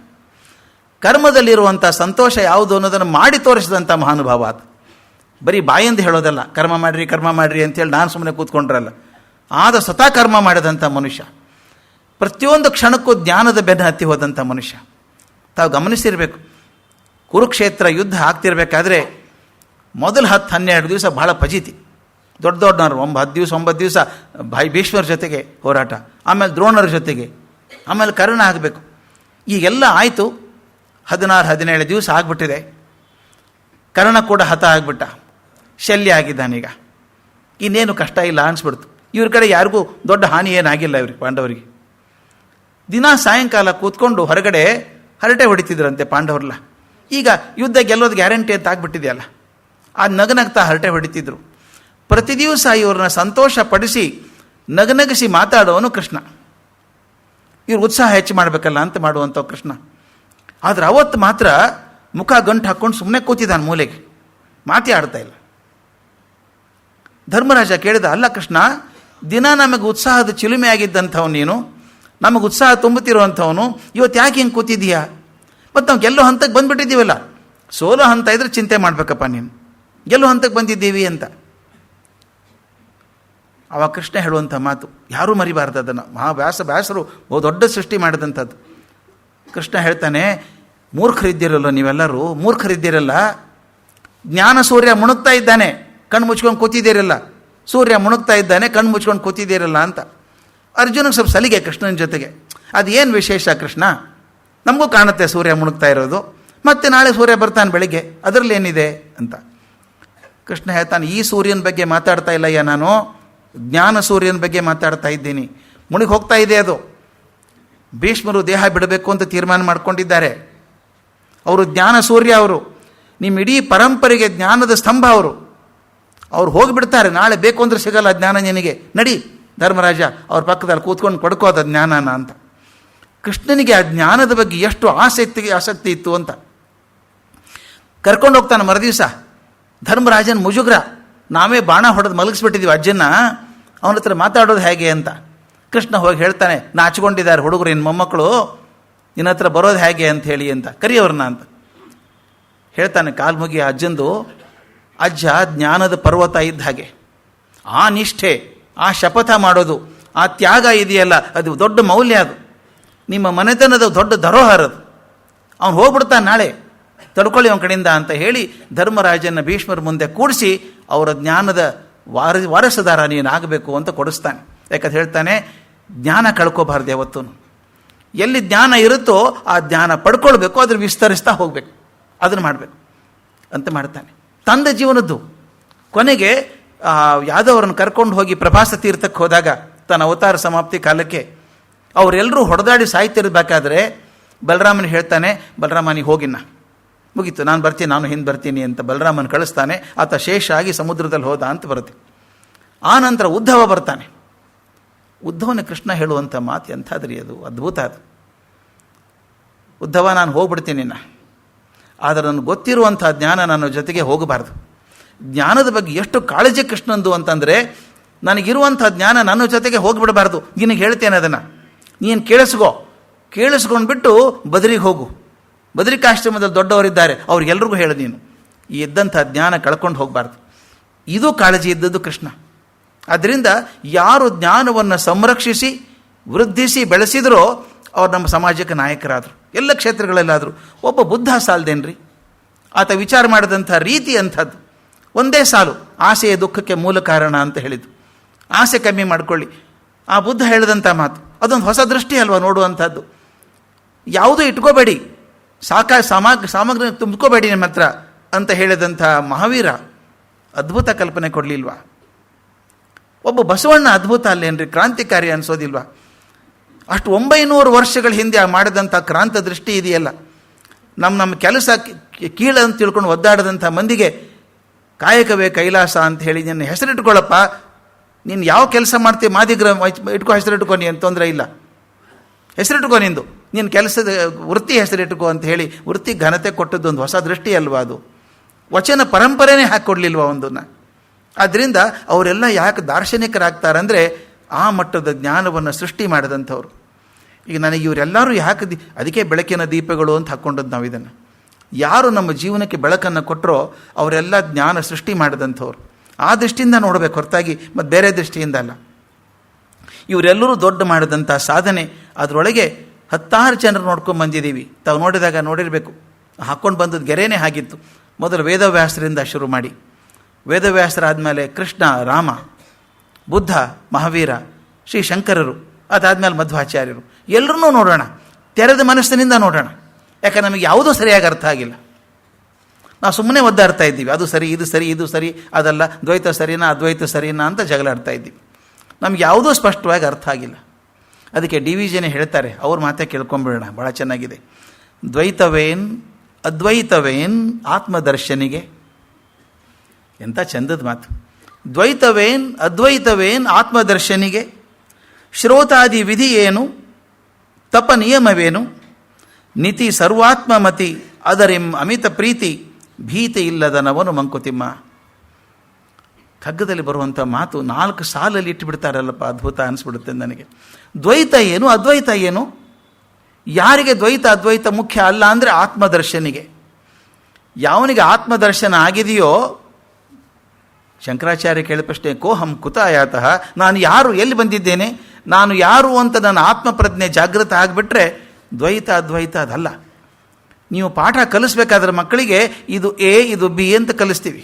ಕರ್ಮದಲ್ಲಿರುವಂಥ ಸಂತೋಷ ಯಾವುದು ಅನ್ನೋದನ್ನು ಮಾಡಿ ತೋರಿಸಿದಂಥ ಮಹಾನುಭಾವ ಅದು. ಬರೀ ಬಾಯಿಂದ ಹೇಳೋದಲ್ಲ, ಕರ್ಮ ಮಾಡಿರಿ ಅಂತೇಳಿ ನಾನು ಸುಮ್ಮನೆ ಕೂತ್ಕೊಂಡ್ರಲ್ಲ. ಆದ ಸ್ವತಃ ಕರ್ಮ ಮಾಡಿದಂಥ ಮನುಷ್ಯ, ಪ್ರತಿಯೊಂದು ಕ್ಷಣಕ್ಕೂ ಜ್ಞಾನದ ಬೆನ್ನು ಹತ್ತಿ ಹೋದಂಥ ಮನುಷ್ಯ. ತಾವು ಗಮನಿಸಿರಬೇಕು, ಕುರುಕ್ಷೇತ್ರ ಯುದ್ಧ ಆಗ್ತಿರ್ಬೇಕಾದ್ರೆ ಮೊದಲು 10-12 ದಿವಸ ಬಹಳ ಫಜೀತಿ. ದೊಡ್ಡವ್ರು 9 ದಿವಸ ಭೀಷ್ಮರ ಜೊತೆಗೆ ಹೋರಾಟ, ಆಮೇಲೆ ದ್ರೋಣರ ಜೊತೆಗೆ, ಆಮೇಲೆ ಕರ್ಣ ಆಗಬೇಕು. ಈಗೆಲ್ಲ ಆಯಿತು. 16-17 ದಿವಸ ಆಗಿಬಿಟ್ಟಿದೆ. ಕರ್ಣ ಕೂಡ ಹತ ಆಗಿಬಿಟ್ಟ, ಶಲ್ಯ ಆಗಿದ್ದಾನೀಗ. ಇನ್ನೇನು ಕಷ್ಟ ಇಲ್ಲ ಅನಿಸ್ಬಿಡ್ತು. ಇವ್ರ ಕಡೆ ಯಾರಿಗೂ ದೊಡ್ಡ ಹಾನಿ ಏನಾಗಿಲ್ಲ ಇವ್ರಿಗೆ, ಪಾಂಡವರಿಗೆ. ದಿನ ಸಾಯಂಕಾಲ ಕೂತ್ಕೊಂಡು ಹೊರಗಡೆ ಹರಟೆ ಹೊಡಿತಿದ್ರಂತೆ ಪಾಂಡವರಲ್ಲ. ಈಗ ಯುದ್ಧ ಗೆಲ್ಲೋದು ಗ್ಯಾರಂಟಿ ಅಂತ ಆಗಿಬಿಟ್ಟಿದೆಯಲ್ಲ, ಆ ನಗನಗ್ತಾ ಹರಟೆ ಹೊಡಿತಿದ್ರು. ಪ್ರತಿ ದಿವಸ ಇವ್ರನ್ನ ಸಂತೋಷ ಪಡಿಸಿ ನಗನಗಿಸಿ ಮಾತಾಡೋನು ಕೃಷ್ಣ. ಇವ್ರು ಉತ್ಸಾಹ ಹೆಚ್ಚು ಮಾಡಬೇಕಲ್ಲ ಅಂತ ಮಾಡುವಂಥ ಕೃಷ್ಣ. ಆದರೆ ಅವತ್ತು ಮಾತ್ರ ಮುಖ ಗಂಟು ಹಾಕ್ಕೊಂಡು ಸುಮ್ಮನೆ ಕೂತಿದ್ದಾನೆ ಮೂಲೆಗೆ, ಮಾತೇ ಆಡ್ತಾ ಇಲ್ಲ. ಧರ್ಮರಾಜ ಕೇಳಿದ, ಅಲ್ಲ ಕೃಷ್ಣ, ದಿನ ನಮಗೆ ಉತ್ಸಾಹದ ಚಿಲುಮೆ ಆಗಿದ್ದಂಥವ್ನು ನೀನು, ನಮಗೆ ಉತ್ಸಾಹ ತುಂಬುತ್ತಿರುವಂಥವನು, ಇವತ್ತು ಯಾಕೆ ಹಿಂಗೆ ಕೂತಿದ್ದೀಯಾ? ಮತ್ತು ನಾವು ಗೆಲ್ಲೋ ಹಂತಕ್ಕೆ ಬಂದುಬಿಟ್ಟಿದ್ದೀವಲ್ಲ, ಸೋಲೋ ಹಂತ ಇದ್ರೆ ಚಿಂತೆ ಮಾಡಬೇಕಪ್ಪ ನೀನು, ಗೆಲ್ಲೋ ಹಂತಕ್ಕೆ ಬಂದಿದ್ದೀವಿ ಅಂತ. ಅವಾಗ ಕೃಷ್ಣ ಹೇಳುವಂಥ ಮಾತು ಯಾರೂ ಮರಿಬಾರ್ದು ಅದನ್ನು. ವ್ಯಾಸರು ಬಹು ದೊಡ್ಡ ಸೃಷ್ಟಿ ಮಾಡಿದಂಥದ್ದು. ಕೃಷ್ಣ ಹೇಳ್ತಾನೆ, ಮೂರ್ಖರಿದ್ದೀರಲ್ಲ ನೀವೆಲ್ಲರೂ, ಮೂರ್ಖರಿದ್ದೀರಲ್ಲ. ಜ್ಞಾನ ಸೂರ್ಯ ಮುಣುಗ್ತಾ ಇದ್ದಾನೆ, ಕಣ್ಣು ಮುಚ್ಕೊಂಡು ಕೂತಿದ್ದೀರಲ್ಲ. ಸೂರ್ಯ ಮುಣುಗ್ತಾ ಇದ್ದಾನೆ, ಕಣ್ಣು ಮುಚ್ಕೊಂಡು ಕೂತಿದ್ದೀರಲ್ಲ ಅಂತ. ಅರ್ಜುನಿಗೆ ಸ್ವಲ್ಪ ಸಲಿಗೆ ಕೃಷ್ಣನ ಜೊತೆಗೆ. ಅದು ಏನು ವಿಶೇಷ ಕೃಷ್ಣ? ನಮಗೂ ಕಾಣುತ್ತೆ ಸೂರ್ಯ ಮುಣುಗ್ತಾ ಇರೋದು, ಮತ್ತು ನಾಳೆ ಸೂರ್ಯ ಬರ್ತಾನೆ ಬೆಳಿಗ್ಗೆ, ಅದರಲ್ಲಿ ಏನಿದೆ ಅಂತ. ಕೃಷ್ಣ ಹೇಳ್ತಾನೆ, ಈ ಸೂರ್ಯನ ಬಗ್ಗೆ ಮಾತಾಡ್ತಾ ಇಲ್ಲಯ್ಯ ನಾನು, ಜ್ಞಾನ ಸೂರ್ಯನ ಬಗ್ಗೆ ಮಾತಾಡ್ತಾ ಇದ್ದೀನಿ. ಮುಳುಗಿ ಹೋಗ್ತಾ ಇದೆ ಅದು. ಭೀಷ್ಮರು ದೇಹ ಬಿಡಬೇಕು ಅಂತ ತೀರ್ಮಾನ ಮಾಡ್ಕೊಂಡಿದ್ದಾರೆ. ಅವರು ಜ್ಞಾನ ಸೂರ್ಯ, ಅವರು ನಿಮ್ಮ ಇಡೀ ಪರಂಪರೆಗೆ ಜ್ಞಾನದ ಸ್ತಂಭ ಅವರು. ಅವ್ರು ಹೋಗಿಬಿಡ್ತಾರೆ, ನಾಳೆ ಬೇಕು ಅಂದರೆ ಸಿಗಲ್ಲ ಜ್ಞಾನ ನಿನಗೆ, ನಡಿ ಧರ್ಮರಾಜ ಅವ್ರ ಪಕ್ಕದಲ್ಲಿ ಕೂತ್ಕೊಂಡು ಪಡ್ಕೋದ ಜ್ಞಾನನ ಅಂತ. ಕೃಷ್ಣನಿಗೆ ಆ ಜ್ಞಾನದ ಬಗ್ಗೆ ಎಷ್ಟು ಆಸಕ್ತಿ ಇತ್ತು ಅಂತ ಕರ್ಕೊಂಡು ಹೋಗ್ತಾನೆ. ಮರುದಿವಸ ಧರ್ಮರಾಜನ ಮುಜುಗ್ರ, ನಾವೇ ಬಾಣ ಹೊಡೆದು ಮಲಗಿಸ್ಬಿಟ್ಟಿದ್ದೀವಿ ಅಜ್ಜನ್ನ, ಅವನ ಹತ್ರ ಮಾತಾಡೋದು ಹೇಗೆ ಅಂತ. ಕೃಷ್ಣ ಹೋಗಿ ಹೇಳ್ತಾನೆ, ನಾಚಿಕೊಂಡಿದ್ದಾರೆ ಹುಡುಗರು, ನಿನ್ನ ಮೊಮ್ಮಕ್ಕಳು, ನಿನ್ನ ಹತ್ರ ಬರೋದು ಹೇಗೆ ಅಂತ ಹೇಳಿ ಅಂತ, ಕರಿಯವ್ರನ್ನ ಅಂತ ಹೇಳ್ತಾನೆ. ಕಾಲ್ಮುಗಿ ಅಜ್ಜಂದು, ಅಜ್ಜ ಜ್ಞಾನದ ಪರ್ವತ ಇದ್ದ ಹಾಗೆ. ಆ ನಿಷ್ಠೆ, ಆ ಶಪಥ ಮಾಡೋದು, ಆ ತ್ಯಾಗ ಇದೆಯಲ್ಲ, ಅದು ದೊಡ್ಡ ಮೌಲ್ಯ. ಅದು ನಿಮ್ಮ ಮನೆತನದ ದೊಡ್ಡ ಧರೋಹರ ಅದು. ಅವನು ಹೋಗ್ಬಿಡ್ತಾನೆ ನಾಳೆ, ತಡ್ಕೊಳ್ಳಿ ಅವನ ಕಡೆಯಿಂದ ಅಂತ ಹೇಳಿ ಧರ್ಮರಾಜನ ಭೀಷ್ಮರ ಮುಂದೆ ಕೂಡಿಸಿ ಅವರ ಜ್ಞಾನದ ವಾರಸದಾರ ನೀನಾಗಬೇಕು ಅಂತ ಕೊಡಿಸ್ತಾನೆ. ಯಾಕಂತ ಹೇಳ್ತಾನೆ, ಜ್ಞಾನ ಕಳ್ಕೋಬಾರ್ದು ಯಾವತ್ತೂ. ಎಲ್ಲಿ ಜ್ಞಾನ ಇರುತ್ತೋ ಆ ಜ್ಞಾನ ಪಡ್ಕೊಳ್ಬೇಕು, ಅದ್ರ ವಿಸ್ತರಿಸ್ತಾ ಹೋಗಬೇಕು, ಅದನ್ನು ಮಾಡಬೇಕು ಅಂತ ಮಾಡ್ತಾನೆ. ತಂದ ಜೀವನದ್ದು ಕೊನೆಗೆ ಯಾದವರನ್ನು ಕರ್ಕೊಂಡು ಹೋಗಿ ಪ್ರಭಾಸ ತೀರ್ಥಕ್ಕೆ ಹೋದಾಗ, ತನ್ನ ಅವತಾರ ಸಮಾಪ್ತಿ ಕಾಲಕ್ಕೆ ಅವರೆಲ್ಲರೂ ಹೊಡೆದಾಡಿ ಸಾಯ್ತಿರ್ಬೇಕಾದ್ರೆ ಬಲರಾಮನ ಹೇಳ್ತಾನೆ, ಬಲರಾಮನಿಗೆ ಹೋಗಿನ್ನ ಮುಗೀತು, ನಾನು ಬರ್ತೀನಿ, ನಾನು ಹಿಂದೆ ಬರ್ತೀನಿ ಅಂತ ಬಲರಾಮನ ಕಳಿಸ್ತಾನೆ. ಆತ ಶೇಷ ಆಗಿ ಸಮುದ್ರದಲ್ಲಿ ಹೋದ ಅಂತ ಬರುತ್ತೆ. ಆ ನಂತರ ಉದ್ಧವ ಬರ್ತಾನೆ. ಉದ್ಧವನ ಕೃಷ್ಣ ಹೇಳುವಂಥ ಮಾತು ಎಂಥದ್ರಿ, ಅದು ಅದ್ಭುತ. ಅದು ಉದ್ಧವ, ನಾನು ಹೋಗ್ಬಿಡ್ತೀನಿ ಆದರೆ ನನಗೆ ಗೊತ್ತಿರುವಂಥ ಜ್ಞಾನ ನನ್ನ ಜೊತೆಗೆ ಹೋಗಬಾರ್ದು. ಜ್ಞಾನದ ಬಗ್ಗೆ ಎಷ್ಟು ಕಾಳಜಿ ಕೃಷ್ಣಂದು ಅಂತಂದರೆ, ನನಗಿರುವಂಥ ಜ್ಞಾನ ನನ್ನ ಜೊತೆಗೆ ಹೋಗಿಬಿಡಬಾರ್ದು. ನಿನಗೆ ಹೇಳ್ತೇನೆ ಅದನ್ನು, ನೀನು ಕೇಳಿಸ್ಕೊಂಡ್ಬಿಟ್ಟು ಬದರಿಗೆ ಹೋಗು. ಬದರಿಕಾಶ್ರಮದಲ್ಲಿ ದೊಡ್ಡವರಿದ್ದಾರೆ, ಅವ್ರಿಗೆಲ್ರಿಗೂ ಹೇಳು ನೀನು, ಈ ಇದ್ದಂಥ ಜ್ಞಾನ ಕಳ್ಕೊಂಡು ಹೋಗಬಾರ್ದು. ಇದು ಕಾಳಜಿ ಇದ್ದದ್ದು ಕೃಷ್ಣ. ಆದ್ದರಿಂದ ಯಾರು ಜ್ಞಾನವನ್ನು ಸಂರಕ್ಷಿಸಿ ವೃದ್ಧಿಸಿ ಬೆಳೆಸಿದರೋ ಅವ್ರು ನಮ್ಮ ಸಮಾಜಕ್ಕೆ ನಾಯಕರಾದರು, ಎಲ್ಲ ಕ್ಷೇತ್ರಗಳಲ್ಲಾದರು. ಒಬ್ಬ ಬುದ್ಧ ಸಾಲದೇನ್ರಿ, ಆತ ವಿಚಾರ ಮಾಡಿದಂಥ ರೀತಿ ಅಂಥದ್ದು. ಒಂದೇ ಸಾಲು, ಆಸೆಯ ದುಃಖಕ್ಕೆ ಮೂಲ ಕಾರಣ ಅಂತ ಹೇಳಿದ್ದು. ಆಸೆ ಕಮ್ಮಿ ಮಾಡಿಕೊಳ್ಳಿ, ಆ ಬುದ್ಧ ಹೇಳಿದಂಥ ಮಾತು ಅದೊಂದು ಹೊಸ ದೃಷ್ಟಿ ಅಲ್ವಾ ನೋಡುವಂಥದ್ದು. ಯಾವುದೂ ಇಟ್ಕೋಬೇಡಿ, ಸಾಮಗ್ರಿ ತುಂಬ್ಕೋಬೇಡಿ ನಿಮ್ಮ ಹತ್ರ ಅಂತ ಹೇಳಿದಂಥ ಮಹಾವೀರ ಅದ್ಭುತ ಕಲ್ಪನೆ ಕೊಡಲಿಲ್ವಾ? ಒಬ್ಬ ಬಸವಣ್ಣ ಅದ್ಭುತ ಅಲ್ಲೇನ್ರಿ, ಕ್ರಾಂತಿಕಾರಿ ಅನಿಸೋದಿಲ್ವಾ? ಅಷ್ಟು 900 ವರ್ಷಗಳ ಹಿಂದೆ ಮಾಡಿದಂಥ ಕ್ರಾಂತ ದೃಷ್ಟಿ ಇದೆಯಲ್ಲ, ನಮ್ಮ ಕೆಲಸ ಕೀಳಂತ ತಿಳ್ಕೊಂಡು ಒದ್ದಾಡದಂಥ ಮಂದಿಗೆ ಕಾಯಕವೇ ಕೈಲಾಸ ಅಂತ ಹೇಳಿ ನಿನ್ನ ಹೆಸರಿಟ್ಕೊಳ್ಳಪ್ಪ, ನೀನು ಯಾವ ಕೆಲಸ ಮಾಡ್ತೀವಿ ಮಾದಿಗ್ರ ಇಟ್ಕೋ, ಹೆಸರಿಟ್ಕೊ, ನೀನು ತೊಂದರೆ ಇಲ್ಲ, ಹೆಸರಿಟ್ಕೋ, ನಿಂದು ನೀನು ಕೆಲಸದ ವೃತ್ತಿ ಹೆಸರಿಟ್ಕೋ ಅಂತ ಹೇಳಿ ವೃತ್ತಿ ಘನತೆ ಕೊಟ್ಟದ್ದು ಒಂದು ಹೊಸ ದೃಷ್ಟಿ ಅಲ್ವಾ ಅದು? ವಚನ ಪರಂಪರೆನೇ ಹಾಕಿಕೊಡ್ಲಿಲ್ವ ಒಂದನ್ನು? ಆದ್ದರಿಂದ ಅವರೆಲ್ಲ ಯಾಕೆ ದಾರ್ಶನಿಕರಾಗ್ತಾರಂದರೆ ಆ ಮಟ್ಟದ ಜ್ಞಾನವನ್ನು ಸೃಷ್ಟಿ ಮಾಡಿದಂಥವ್ರು. ಈಗ ನನಗೆ ಇವರೆಲ್ಲರೂ ಯಾಕೆ ಅದಕ್ಕೆ ಬೆಳಕಿನ ದೀಪಗಳು ಅಂತ ಹಾಕ್ಕೊಂಡದ್ದು ನಾವು ಇದನ್ನು. ಯಾರು ನಮ್ಮ ಜೀವನಕ್ಕೆ ಬೆಳಕನ್ನು ಕೊಟ್ಟರೋ ಅವರೆಲ್ಲ ಜ್ಞಾನ ಸೃಷ್ಟಿ ಮಾಡಿದಂಥವ್ರು. ಆ ದೃಷ್ಟಿಯಿಂದ ನೋಡಬೇಕು ಹೊರತಾಗಿ ಮತ್ತು ಬೇರೆ ದೃಷ್ಟಿಯಿಂದ ಅಲ್ಲ. ಇವರೆಲ್ಲರೂ ದೊಡ್ಡ ಮಾಡಿದಂಥ ಸಾಧನೆ, ಅದರೊಳಗೆ 10 ಜನರು ನೋಡ್ಕೊಂಡು ಬಂದಿದ್ದೀವಿ. ತಾವು ನೋಡಿದಾಗ ನೋಡಿರಬೇಕು, ಹಾಕ್ಕೊಂಡು ಬಂದದ್ದು ಗೆರೆನೇ ಆಗಿತ್ತು. ಮೊದಲು ವೇದವ್ಯಾಸರಿಂದ ಶುರು ಮಾಡಿ, ವೇದವ್ಯಾಸರಾದಮೇಲೆ ಕೃಷ್ಣ, ರಾಮ, ಬುದ್ಧ, ಮಹಾವೀರ, ಶ್ರೀ ಶಂಕರರು, ಅದಾದಮೇಲೆ ಮಧ್ವಾಚಾರ್ಯರು. ಎಲ್ಲರನ್ನೂ ನೋಡೋಣ, ತೆರೆದ ಮನಸ್ಸಿನಿಂದ ನೋಡೋಣ. ಯಾಕೆ ನಮಗೆ ಯಾವುದೂ ಸರಿಯಾಗಿ ಅರ್ಥ ಆಗಿಲ್ಲ. ನಾವು ಸುಮ್ಮನೆ ಒದ್ದಾಡ್ತಾ ಇದ್ದೀವಿ, ಅದು ಸರಿ, ಇದು ಸರಿ, ಇದು ಸರಿ, ಅದಲ್ಲ, ದ್ವೈತ ಸರಿನಾ ಅದ್ವೈತ ಸರಿನಾ ಅಂತ ಜಗಳಾಡ್ತಾ ಇದ್ದೀವಿ. ನಮ್ಗೆ ಯಾವುದೂ ಸ್ಪಷ್ಟವಾಗಿ ಅರ್ಥ ಆಗಿಲ್ಲ. ಅದಕ್ಕೆ ಡಿವಿಜನ್ ಹೇಳ್ತಾರೆ, ಅವ್ರ ಮಾತೇ ಕೇಳ್ಕೊಂಬಿಡೋಣ, ಭಾಳ ಚೆನ್ನಾಗಿದೆ. ದ್ವೈತವೇನ್ ಅದ್ವೈತವೇನ್ ಆತ್ಮದರ್ಶನಿಗೆ. ಎಂಥ ಚಂದದ ಮಾತು. ದ್ವೈತವೇನ್ ಅದ್ವೈತವೇನ್ ಆತ್ಮದರ್ಶನಿಗೆ, ಶ್ರೋತಾದಿ ವಿಧಿ ಏನು, ತಪ ನಿಯಮವೇನು, ನಿತಿ ಸರ್ವಾತ್ಮಮತಿ ಅದರಿಂ ಅಮಿತ ಪ್ರೀತಿ, ಭೀತಿ ಇಲ್ಲದನವನು ಮಂಕುತಿಮ್ಮ. ಕಗ್ಗದಲ್ಲಿ ಬರುವಂಥ ಮಾತು 4 ಸಾಲಲ್ಲಿ ಇಟ್ಟುಬಿಡ್ತಾರಲ್ಲಪ್ಪ, ಅದ್ಭುತ ಅನಿಸ್ಬಿಡುತ್ತೆ ನನಗೆ. ದ್ವೈತ ಏನು ಅದ್ವೈತ ಏನು? ಯಾರಿಗೆ ದ್ವೈತ ಅದ್ವೈತ ಮುಖ್ಯ ಅಲ್ಲ ಅಂದರೆ ಆತ್ಮದರ್ಶನಿಗೆ. ಯಾವನಿಗೆ ಆತ್ಮದರ್ಶನ ಆಗಿದೆಯೋ, ಶಂಕರಾಚಾರ್ಯ ಕೇಳಿದ ಪ್ರಶ್ನೆ, ಕೋಹಂ ಕುತಾಯಾತಃ, ನಾನು ಯಾರು, ಎಲ್ಲಿ ಬಂದಿದ್ದೇನೆ, ನಾನು ಯಾರು ಅಂತ ನನ್ನ ಆತ್ಮಪ್ರಜ್ಞೆ ಜಾಗೃತ ಆಗಿಬಿಟ್ರೆ ದ್ವೈತ ಅದ್ವೈತ ಅದಲ್ಲ. ನೀವು ಪಾಠ ಕಲಿಸ್ಬೇಕಾದ್ರೆ ಮಕ್ಕಳಿಗೆ ಇದು ಎ ಇದು ಬಿ ಅಂತ ಕಲಿಸ್ತೀವಿ.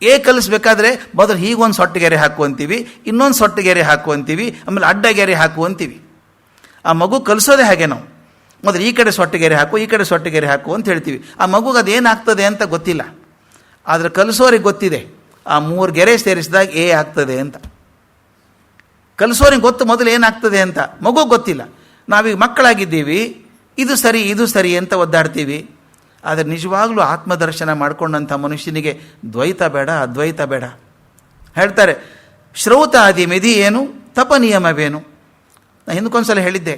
ಎ ಕಲಿಸ್ಬೇಕಾದ್ರೆ ಮೊದಲು ಹೀಗೊಂದು ಸೊಟ್ಟಗೆರೆ ಹಾಕುವಂತೀವಿ, ಇನ್ನೊಂದು ಸೊಟ್ಟಗೆರೆ ಹಾಕುವಂತೀವಿ, ಆಮೇಲೆ ಅಡ್ಡಗೆರೆ ಹಾಕುವಂತೀವಿ. ಆ ಮಗು ಕಲಿಸೋದೇ ಹಾಗೆ. ನಾವು ಮೊದಲು ಈ ಕಡೆ ಸೊಟ್ಟಗೆರೆ ಹಾಕು, ಈ ಕಡೆ ಸೊಟ್ಟಗೆರೆ ಹಾಕು ಅಂತ ಹೇಳ್ತೀವಿ. ಆ ಮಗುಗೆ ಅದೇನಾಗ್ತದೆ ಅಂತ ಗೊತ್ತಿಲ್ಲ, ಆದರೆ ಕಲಿಸೋರಿಗೆ ಗೊತ್ತಿದೆ. ಆ 3 ಗೆರೆ ಸೇರಿಸಿದಾಗ ಎ ಆಗ್ತದೆ ಅಂತ. ಕಲಿಸೋರಿಗೆ ಗೊತ್ತು ಮೊದಲು ಏನಾಗ್ತದೆ ಅಂತ, ಮಗುಗೆ ಗೊತ್ತಿಲ್ಲ. ನಾವೀಗ ಮಕ್ಕಳಾಗಿದ್ದೀವಿ, ಇದು ಸರಿ ಇದು ಸರಿ ಅಂತ ಒದ್ದಾಡ್ತೀವಿ. ಆದರೆ ನಿಜವಾಗ್ಲೂ ಆತ್ಮದರ್ಶನ ಮಾಡಿಕೊಂಡಂಥ ಮನುಷ್ಯನಿಗೆ ದ್ವೈತ ಬೇಡ ಅದ್ವೈತ ಬೇಡ. ಹೇಳ್ತಾರೆ, ಶ್ರೌತಾದಿ ಮಿಧಿ ಏನು, ತಪ ನಿಯಮವೇನು. ನಾನು ಹಿಂದಕ್ಕೊಂದ್ಸಲ ಹೇಳಿದ್ದೆ,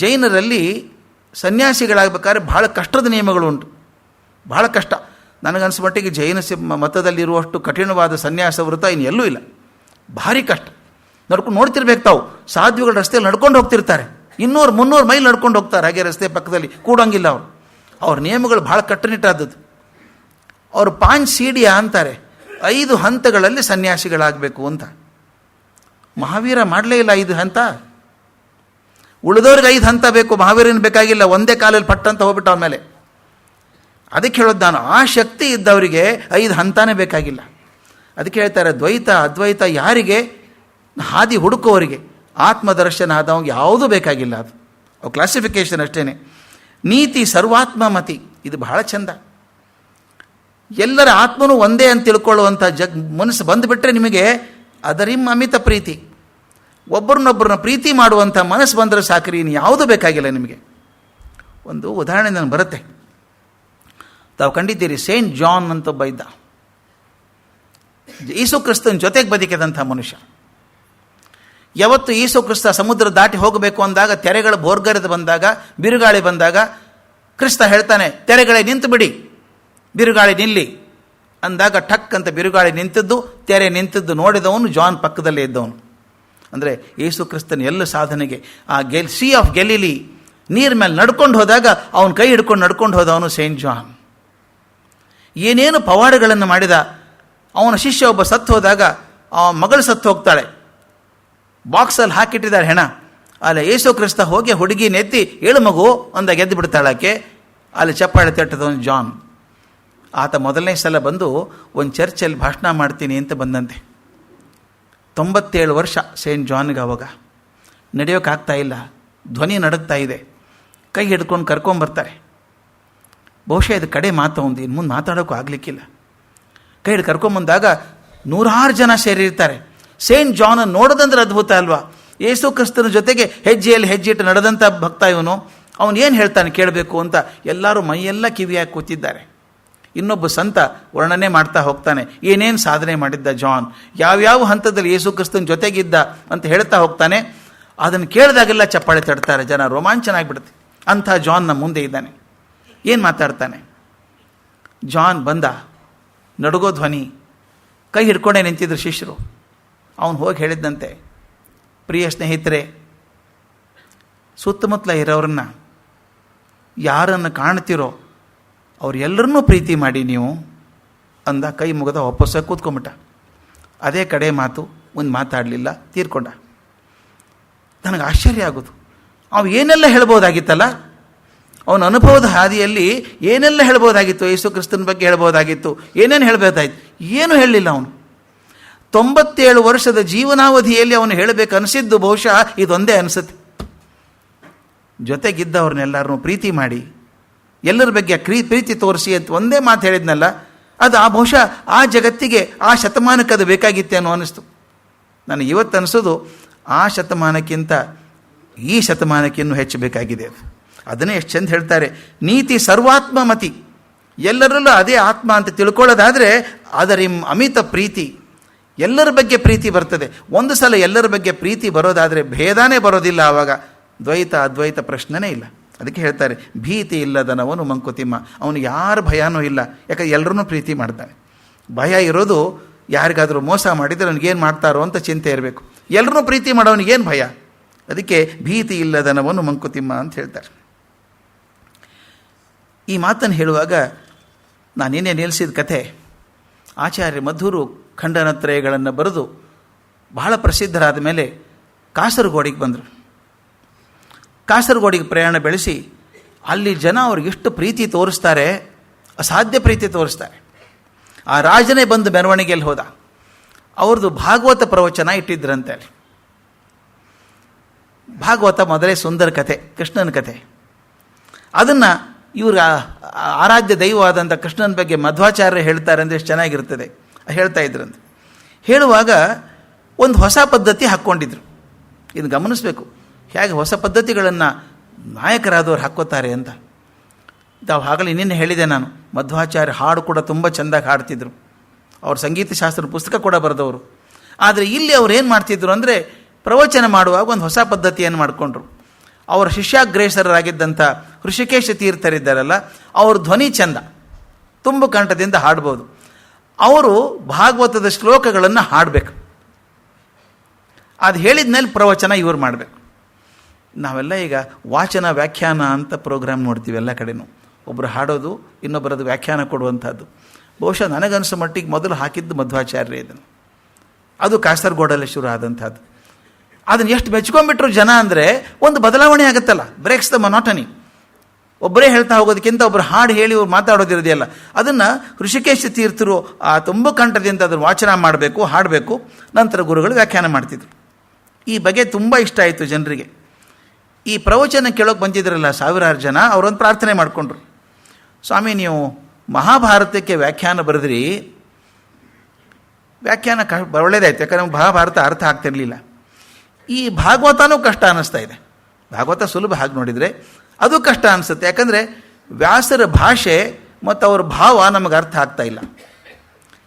ಜೈನರಲ್ಲಿ ಸನ್ಯಾಸಿಗಳಾಗಬೇಕಾದ್ರೆ ಭಾಳ ಕಷ್ಟದ ನಿಯಮಗಳು ಉಂಟು, ಭಾಳ ಕಷ್ಟ. ನನಗನ್ಸ ಮಟ್ಟಿಗೆ ಜೈನ ಮತದಲ್ಲಿರುವಷ್ಟು ಕಠಿಣವಾದ ಸನ್ಯಾಸ ವೃತ ಇನ್ನು ಎಲ್ಲೂ ಇಲ್ಲ. ಭಾರಿ ಕಷ್ಟ. ನೋಡ್ತಿರ್ಬೇಕು ತಾವು, ಸಾಧ್ವಿಗಳು ರಸ್ತೆಯಲ್ಲಿ ನಡ್ಕೊಂಡು ಹೋಗ್ತಿರ್ತಾರೆ, 200-300 ಮೈಲ್ ನಡ್ಕೊಂಡು ಹೋಗ್ತಾರೆ, ಹಾಗೆ ರಸ್ತೆ ಪಕ್ಕದಲ್ಲಿ ಕೂಡೋಂಗಿಲ್ಲ ಅವರು. ಅವ್ರ ನಿಯಮಗಳು ಭಾಳ ಕಟ್ಟುನಿಟ್ಟಾದದ್ದು. ಅವರು 5 ಸೀಡಿಯಾ ಅಂತಾರೆ, 5 ಹಂತಗಳಲ್ಲಿ ಸನ್ಯಾಸಿಗಳಾಗಬೇಕು ಅಂತ. ಮಹಾವೀರ ಮಾಡಲೇ ಇಲ್ಲ 5 ಹಂತ. ಉಳಿದವ್ರಿಗೆ 5 ಹಂತ ಬೇಕು, ಮಹಾವೀರನ ಬೇಕಾಗಿಲ್ಲ, ಒಂದೇ ಕಾಲಲ್ಲಿ ಪಟ್ಟಂತ ಹೋಗ್ಬಿಟ್ಟು ಅವನ ಮೇಲೆ. ಅದಕ್ಕೆ ಹೇಳೋದು ನಾನು, ಆ ಶಕ್ತಿ ಇದ್ದವರಿಗೆ 5 ಹಂತನೇ ಬೇಕಾಗಿಲ್ಲ. ಅದಕ್ಕೆ ಹೇಳ್ತಾರೆ, ದ್ವೈತ ಅದ್ವೈತ ಯಾರಿಗೆ, ಹಾದಿ ಹುಡುಕೋವರಿಗೆ, ಆತ್ಮದರ್ಶನ ಆದವಂಗೆ ಯಾವುದೂ ಬೇಕಾಗಿಲ್ಲ. ಅದು ಅವು ಕ್ಲಾಸಿಫಿಕೇಶನ್ ಅಷ್ಟೇ. ನೀತಿ ಸರ್ವಾತ್ಮಮತಿ, ಇದು ಬಹಳ ಚಂದ. ಎಲ್ಲರ ಆತ್ಮನೂ ಒಂದೇ ಅಂತ ತಿಳ್ಕೊಳ್ಳುವಂಥ ಮನಸ್ಸು ಬಂದುಬಿಟ್ರೆ ನಿಮಗೆ ಅದರಿಂ ಅಮಿತ ಪ್ರೀತಿ, ಒಬ್ಬರನ್ನೊಬ್ಬರನ್ನ ಪ್ರೀತಿ ಮಾಡುವಂಥ ಮನಸ್ಸು ಬಂದರೆ ಸಾಕ್ರಿ, ಇನ್ನು ಯಾವುದೂ ಬೇಕಾಗಿಲ್ಲ ನಿಮಗೆ. ಒಂದು ಉದಾಹರಣೆ ನನಗೆ ಬರುತ್ತೆ, ತಾವು ಕಂಡಿದ್ದೀರಿ. ಸೇಂಟ್ ಜಾನ್ ಅಂತ ಒಬ್ಬ ಇದ್ದ, ಯೇಸು ಕ್ರಿಸ್ತನ ಜೊತೆಗೆ ಬದುಕಿದಂಥ ಮನುಷ್ಯ. ಯಾವತ್ತು ಯೇಸು ಕ್ರಿಸ್ತ ಸಮುದ್ರ ದಾಟಿ ಹೋಗಬೇಕು ಅಂದಾಗ, ತೆರೆಗಳು ಬೋರ್ಗರೆದು ಬಂದಾಗ, ಬಿರುಗಾಳಿ ಬಂದಾಗ ಕ್ರಿಸ್ತ ಹೇಳ್ತಾನೆ, ತೆರೆಗಳೇ ನಿಂತು ಬಿಡಿ, ಬಿರುಗಾಳಿ ನಿಲ್ಲಿ ಅಂದಾಗ ಠಕ್ ಅಂತ ಬಿರುಗಾಳಿ ನಿಂತಿದ್ದು, ತೆರೆ ನಿಂತಿದ್ದು ನೋಡಿದವನು ಜಾನ್ ಪಕ್ಕದಲ್ಲೇ ಇದ್ದವನು. ಅಂದರೆ ಯೇಸು ಕ್ರಿಸ್ತನ ಎಲ್ಲ ಸಾಧನೆಗೆ ಆ ಸಿ ಆಫ್ ಗೆಲಿಲಿ ನೀರ ಮೇಲೆ ನಡ್ಕೊಂಡು ಹೋದಾಗ ಅವನ ಕೈ ಹಿಡ್ಕೊಂಡು ನಡ್ಕೊಂಡು ಹೋದವನು ಸೇಂಟ್ ಜಾನ್. ಏನೇನು ಪವಾಡಗಳನ್ನು ಮಾಡಿದ. ಅವನ ಶಿಷ್ಯ ಒಬ್ಬ ಸತ್ತು ಹೋದಾಗ ಅವನ ಮಗಳು ಸತ್ತು ಹೋಗ್ತಾಳೆ, ಬಾಕ್ಸಲ್ಲಿ ಹಾಕಿಟ್ಟಿದ್ದಾರೆ ಹೆಣ. ಅಲ್ಲಿ ಯೇಸು ಕ್ರಿಸ್ತ ಹೋಗಿ ಹುಡುಗಿ ನೆತ್ತಿ ಏಳು ಮಗು ಅಂದಾಗ ಎದ್ದು ಬಿಡ್ತಾಳಕ್ಕೆ. ಅಲ್ಲಿ ಚಪ್ಪಾಳೆ ತಟ್ಟದವನು ಜಾನ್. ಆತ ಮೊದಲನೇ ಸಲ ಬಂದು ಒಂದು ಚರ್ಚಲ್ಲಿ ಭಾಷಣ ಮಾಡ್ತೀನಿ ಅಂತ ಬಂದಂತೆ. 97 ವರ್ಷ ಸೇಂಟ್ ಜಾನ್ಗೆ. ಅವಾಗ ನಡೆಯೋಕ್ಕಾಗ್ತಾ ಇಲ್ಲ, ಧ್ವನಿ ನಡುಗ್ತಾ ಇದೆ. ಕೈ ಹಿಡ್ಕೊಂಡು ಕರ್ಕೊಂಬರ್ತಾರೆ. ಬಹುಶಃ ಇದು ಕಡೆ ಮಾತು ಒಂದು, ಇನ್ನು ಮುಂದೆ ಮಾತಾಡೋಕ್ಕೂ ಆಗಲಿಕ್ಕಿಲ್ಲ. ಕೈ ಹಿಡ್ದು ಕರ್ಕೊಂಬಂದಾಗ 100 ಜನ ಸೇರಿರ್ತಾರೆ. ಸೇಂಟ್ ಜಾನ್ ನೋಡೋದಂದ್ರೆ ಅದ್ಭುತ ಅಲ್ವಾ. ಯೇಸು ಕ್ರಿಸ್ತನ ಜೊತೆಗೆ ಹೆಜ್ಜೆಯಲ್ಲಿ ಹೆಜ್ಜೆಯಿಟ್ಟು ನಡೆದಂಥ ಭಕ್ತ ಇವನು. ಅವನು ಏನು ಹೇಳ್ತಾನೆ ಕೇಳಬೇಕು ಅಂತ ಎಲ್ಲರೂ ಮೈಯೆಲ್ಲ ಕಿವಿಯಾಗಿ ಕೂತಿದ್ದಾರೆ. ಇನ್ನೊಬ್ಬ ಸಂತ ವರ್ಣನೆ ಮಾಡ್ತಾ ಹೋಗ್ತಾನೆ, ಏನೇನು ಸಾಧನೆ ಮಾಡಿದ್ದ ಜಾನ್, ಯಾವ್ಯಾವ ಹಂತದಲ್ಲಿ ಯೇಸು ಕ್ರಿಸ್ತನ ಜೊತೆಗಿದ್ದ ಅಂತ ಹೇಳ್ತಾ ಹೋಗ್ತಾನೆ. ಅದನ್ನು ಕೇಳಿದಾಗೆಲ್ಲ ಚಪ್ಪಾಳೆ ತಡ್ತಾರೆ ಜನ, ರೋಮಾಂಚನ ಆಗಿಬಿಡುತ್ತೆ. ಅಂಥ ಜಾನ್ ನಮ್ಮ ಮುಂದೆ ಇದ್ದಾನೆ. ಏನು ಮಾತಾಡ್ತಾನೆ? ಜಾನ್ ಬಂದ, ನಡುಗೋ ಧ್ವನಿ, ಕೈ ಹಿಡ್ಕೊಂಡೇ ನಿಂತಿದ್ರು ಶಿಷ್ಯರು. ಅವನು ಹೋಗಿ ಹೇಳಿದ್ದಂತೆ, ಪ್ರಿಯ ಸ್ನೇಹಿತರೆ, ಸುತ್ತಮುತ್ತಲ ಇರೋರನ್ನ ಯಾರನ್ನು ಕಾಣ್ತಿರೋ ಅವ್ರೆಲ್ಲರನ್ನೂ ಪ್ರೀತಿ ಮಾಡಿ ನೀವು ಅಂದ. ಕೈ ಮುಗದ ವಾಪಸ್ಸ ಕೂತ್ಕೊಂಬಿಟ್ಟ. ಅದೇ ಕಡೆ ಮಾತು, ಮುಂದೆ ಮಾತಾಡಲಿಲ್ಲ, ತೀರ್ಕೊಂಡ. ನನಗೆ ಆಶ್ಚರ್ಯ ಆಗೋದು, ಅವು ಏನೆಲ್ಲ ಹೇಳ್ಬೋದಾಗಿತ್ತಲ್ಲ, ಅವನ ಅನುಭವದ ಹಾದಿಯಲ್ಲಿ ಏನೆಲ್ಲ ಹೇಳ್ಬೋದಾಗಿತ್ತು, ಯೇಸು ಕ್ರಿಸ್ತನ ಬಗ್ಗೆ ಹೇಳ್ಬೋದಾಗಿತ್ತು, ಏನೇನು ಹೇಳಬೇಕಾಯ್ತು, ಏನೂ ಹೇಳಲಿಲ್ಲ ಅವನು. 97 ವರ್ಷದ ಜೀವನಾವಧಿಯಲ್ಲಿ ಅವನು ಹೇಳಬೇಕು ಅನಿಸಿದ್ದು ಬಹುಶಃ ಇದೊಂದೇ ಅನಿಸುತ್ತೆ. ಜೊತೆಗಿದ್ದವ್ರನ್ನೆಲ್ಲರನ್ನೂ ಪ್ರೀತಿ ಮಾಡಿ, ಎಲ್ಲರ ಬಗ್ಗೆ ಪ್ರೀತಿ ತೋರಿಸಿ ಅಂತ ಒಂದೇ ಮಾತು ಹೇಳಿದ್ನಲ್ಲ, ಅದು ಬಹುಶಃ ಆ ಜಗತ್ತಿಗೆ ಆ ಶತಮಾನಕ್ಕೆ ಅದು ಬೇಕಾಗಿತ್ತೆ ಅನ್ನೋ ಅನ್ನಿಸ್ತು. ನನಗೆ ಇವತ್ತು ಅನಿಸೋದು ಆ ಶತಮಾನಕ್ಕಿಂತ ಈ ಶತಮಾನಕ್ಕೆ ಇನ್ನೂ ಹೆಚ್ಚು ಬೇಕಾಗಿದೆ. ಅದನ್ನೇ ಎಷ್ಟು ಚಂದ ಹೇಳ್ತಾರೆ, ನೀತಿ ಸರ್ವಾತ್ಮ ಮತಿ, ಎಲ್ಲರಲ್ಲೂ ಅದೇ ಆತ್ಮ ಅಂತ ತಿಳ್ಕೊಳ್ಳೋದಾದರೆ ಅದರ ಅಮಿತ ಪ್ರೀತಿ, ಎಲ್ಲರ ಬಗ್ಗೆ ಪ್ರೀತಿ ಬರ್ತದೆ. ಒಂದು ಸಲ ಎಲ್ಲರ ಬಗ್ಗೆ ಪ್ರೀತಿ ಬರೋದಾದರೆ ಭೇದನೇ ಬರೋದಿಲ್ಲ. ಆವಾಗ ದ್ವೈತ ಅದ್ವೈತ ಪ್ರಶ್ನೆನೇ ಇಲ್ಲ. ಅದಕ್ಕೆ ಹೇಳ್ತಾರೆ, ಭೀತಿ ಇಲ್ಲದನವನು ಮಂಕುತಿಮ್ಮ, ಅವನು ಯಾರ ಭಯನೂ ಇಲ್ಲ, ಯಾಕಂದ್ರೆ ಎಲ್ಲರನ್ನೂ ಪ್ರೀತಿ ಮಾಡ್ತಾನೆ. ಭಯ ಇರೋದು ಯಾರಿಗಾದರೂ ಮೋಸ ಮಾಡಿದರೆ ನನಗೇನು ಮಾಡ್ತಾರೋ ಅಂತ ಚಿಂತೆ ಇರಬೇಕು. ಎಲ್ಲರನ್ನೂ ಪ್ರೀತಿ ಮಾಡೋನಿಗೇನು ಭಯ? ಅದಕ್ಕೆ ಭೀತಿ ಇಲ್ಲದನವನು ಮಂಕುತಿಮ್ಮ ಅಂತ ಹೇಳ್ತಾರೆ. ಈ ಮಾತನ್ನು ಹೇಳುವಾಗ ನಾನೇನೇ ನಿಲ್ಲಿಸಿದ ಕಥೆ, ಆಚಾರ್ಯ ಮಧ್ವರು ಖಂಡನತ್ರಯಗಳನ್ನು ಬರೆದು ಬಹಳ ಪ್ರಸಿದ್ಧರಾದ ಮೇಲೆ ಕಾಸರಗೋಡಿಗೆ ಬಂದರು. ಕಾಸರಗೋಡಿಗೆ ಪ್ರಯಾಣ ಬೆಳೆಸಿ ಅಲ್ಲಿ ಜನ ಅವ್ರಿಗೆ ಎಷ್ಟು ಪ್ರೀತಿ ತೋರಿಸ್ತಾರೆ, ಅಸಾಧ್ಯ ಪ್ರೀತಿ ತೋರಿಸ್ತಾರೆ. ಆ ರಾಜನೇ ಬಂದು ಮೆರವಣಿಗೆಯಲ್ಲಿ ಹೋದ. ಅವ್ರದ್ದು ಭಾಗವತ ಪ್ರವಚನ ಇಟ್ಟಿದ್ರಂತೆ ಅಲ್ಲಿ. ಭಾಗವತ ಮೊದಲೇ ಸುಂದರ ಕಥೆ, ಕೃಷ್ಣನ ಕಥೆ. ಅದನ್ನು ಇವ್ರ ಆರಾಧ್ಯ ದೈವವಾದಂಥ ಕೃಷ್ಣನ ಬಗ್ಗೆ ಮಧ್ವಾಚಾರ್ಯ ಹೇಳ್ತಾರೆ ಅಂದರೆ ಎಷ್ಟು ಚೆನ್ನಾಗಿರ್ತದೆ. ಹೇಳ್ತಾ ಇದ್ರಂತೆ. ಹೇಳುವಾಗ ಒಂದು ಹೊಸ ಪದ್ಧತಿ ಹಾಕ್ಕೊಂಡಿದ್ರು. ಇದನ್ನು ಗಮನಿಸಬೇಕು, ಹೇಗೆ ಹೊಸ ಪದ್ಧತಿಗಳನ್ನು ನಾಯಕರಾದವ್ರು ಹಾಕ್ಕೋತಾರೆ ಅಂತ. ನಾವು ಆಗಲೇ ನಿನ್ನೆ ಹೇಳಿದೆ ನಾನು, ಮಧ್ವಾಚಾರ್ಯ ಹಾಡು ಕೂಡ ತುಂಬ ಚೆಂದಾಗಿ ಹಾಡ್ತಿದ್ರು. ಅವ್ರ ಸಂಗೀತ ಶಾಸ್ತ್ರದ ಪುಸ್ತಕ ಕೂಡ ಬರೆದವರು. ಆದರೆ ಇಲ್ಲಿ ಅವ್ರು ಏನು ಮಾಡ್ತಿದ್ರು ಅಂದರೆ, ಪ್ರವಚನ ಮಾಡುವಾಗ ಒಂದು ಹೊಸ ಪದ್ಧತಿಯನ್ನು ಮಾಡಿಕೊಂಡ್ರು. ಅವರ ಶಿಷ್ಯಾಗ್ರೇಸರಾಗಿದ್ದಂಥ ಋಷಿಕೇಶ ತೀರ್ಥರಿದ್ದಾರಲ್ಲ, ಅವ್ರ ಧ್ವನಿ ಚಂದ, ತುಂಬ ಕಂಠದಿಂದ ಹಾಡ್ಬೋದು. ಅವರು ಭಾಗವತದ ಶ್ಲೋಕಗಳನ್ನು ಹಾಡಬೇಕು. ಅದು ಹೇಳಿದ ಮೇಲೆ ಪ್ರವಚನ ಇವ್ರು ಮಾಡಬೇಕು. ನಾವೆಲ್ಲ ಈಗ ವಾಚನ ವ್ಯಾಖ್ಯಾನ ಅಂತ ಪ್ರೋಗ್ರಾಮ್ ನೋಡ್ತೀವಿ ಎಲ್ಲ ಕಡೆನೂ. ಒಬ್ಬರು ಹಾಡೋದು, ಇನ್ನೊಬ್ಬರದು ವ್ಯಾಖ್ಯಾನ ಕೊಡುವಂಥದ್ದು. ಬಹುಶಃ ನನಗನ್ಸೋ ಮಟ್ಟಿಗೆ ಮೊದಲು ಹಾಕಿದ್ದು ಮಧ್ವಾಚಾರ್ಯ ಇದನ್ನು. ಅದು ಕಾಸರಗೋಡಲ್ಲಿ ಶುರು ಆದಂಥದ್ದು. ಅದನ್ನು ಎಷ್ಟು ಮೆಚ್ಕೊಂಡ್ಬಿಟ್ರು ಜನ ಅಂದರೆ, ಒಂದು ಬದಲಾವಣೆ ಆಗುತ್ತಲ್ಲ, ಬ್ರೇಕ್ಸ್ ದ ಮೊನಾಟನಿ. ಒಬ್ಬರೇ ಹೇಳ್ತಾ ಹೋಗೋದಕ್ಕಿಂತ ಒಬ್ಬರು ಹಾಡು ಹೇಳಿ ಅವ್ರು ಮಾತಾಡೋದಿರೋದಿಲ್ಲ. ಅದನ್ನು ಋಷಿಕೇಶ ತೀರ್ಥರು ಆ ತುಂಬ ಕಂಠದಿಂದ ಅದನ್ನು ವಾಚನ ಮಾಡಬೇಕು, ಹಾಡಬೇಕು. ನಂತರ ಗುರುಗಳು ವ್ಯಾಖ್ಯಾನ ಮಾಡ್ತಿದ್ರು. ಈ ಬಗ್ಗೆ ತುಂಬ ಇಷ್ಟ ಆಯಿತು ಜನರಿಗೆ. ಈ ಪ್ರವಚನ ಕೇಳೋಕೆ ಬಂದಿದ್ರಲ್ಲ ಸಾವಿರಾರು ಜನ, ಅವರೊಂದು ಪ್ರಾರ್ಥನೆ ಮಾಡಿಕೊಂಡ್ರು. ಸ್ವಾಮಿ, ನೀವು ಮಹಾಭಾರತಕ್ಕೆ ವ್ಯಾಖ್ಯಾನ ಬರೆದ್ರಿ, ವ್ಯಾಖ್ಯಾನ ಒಳ್ಳೇದಾಯ್ತು, ಯಾಕಂದರೆ ನಮ್ಗೆ ಮಹಾಭಾರತ ಅರ್ಥ ಆಗ್ತಿರಲಿಲ್ಲ. ಈ ಭಾಗವತನೂ ಕಷ್ಟ ಅನ್ನಿಸ್ತಾ ಇದೆ. ಭಾಗವತ ಸುಲಭ ಹಾಗೆ ನೋಡಿದರೆ, ಅದು ಕಷ್ಟ ಅನಿಸುತ್ತೆ. ಯಾಕಂದರೆ ವ್ಯಾಸರ ಭಾಷೆ ಮತ್ತು ಅವ್ರ ಭಾವ ನಮಗೆ ಅರ್ಥ ಆಗ್ತಾ ಇಲ್ಲ.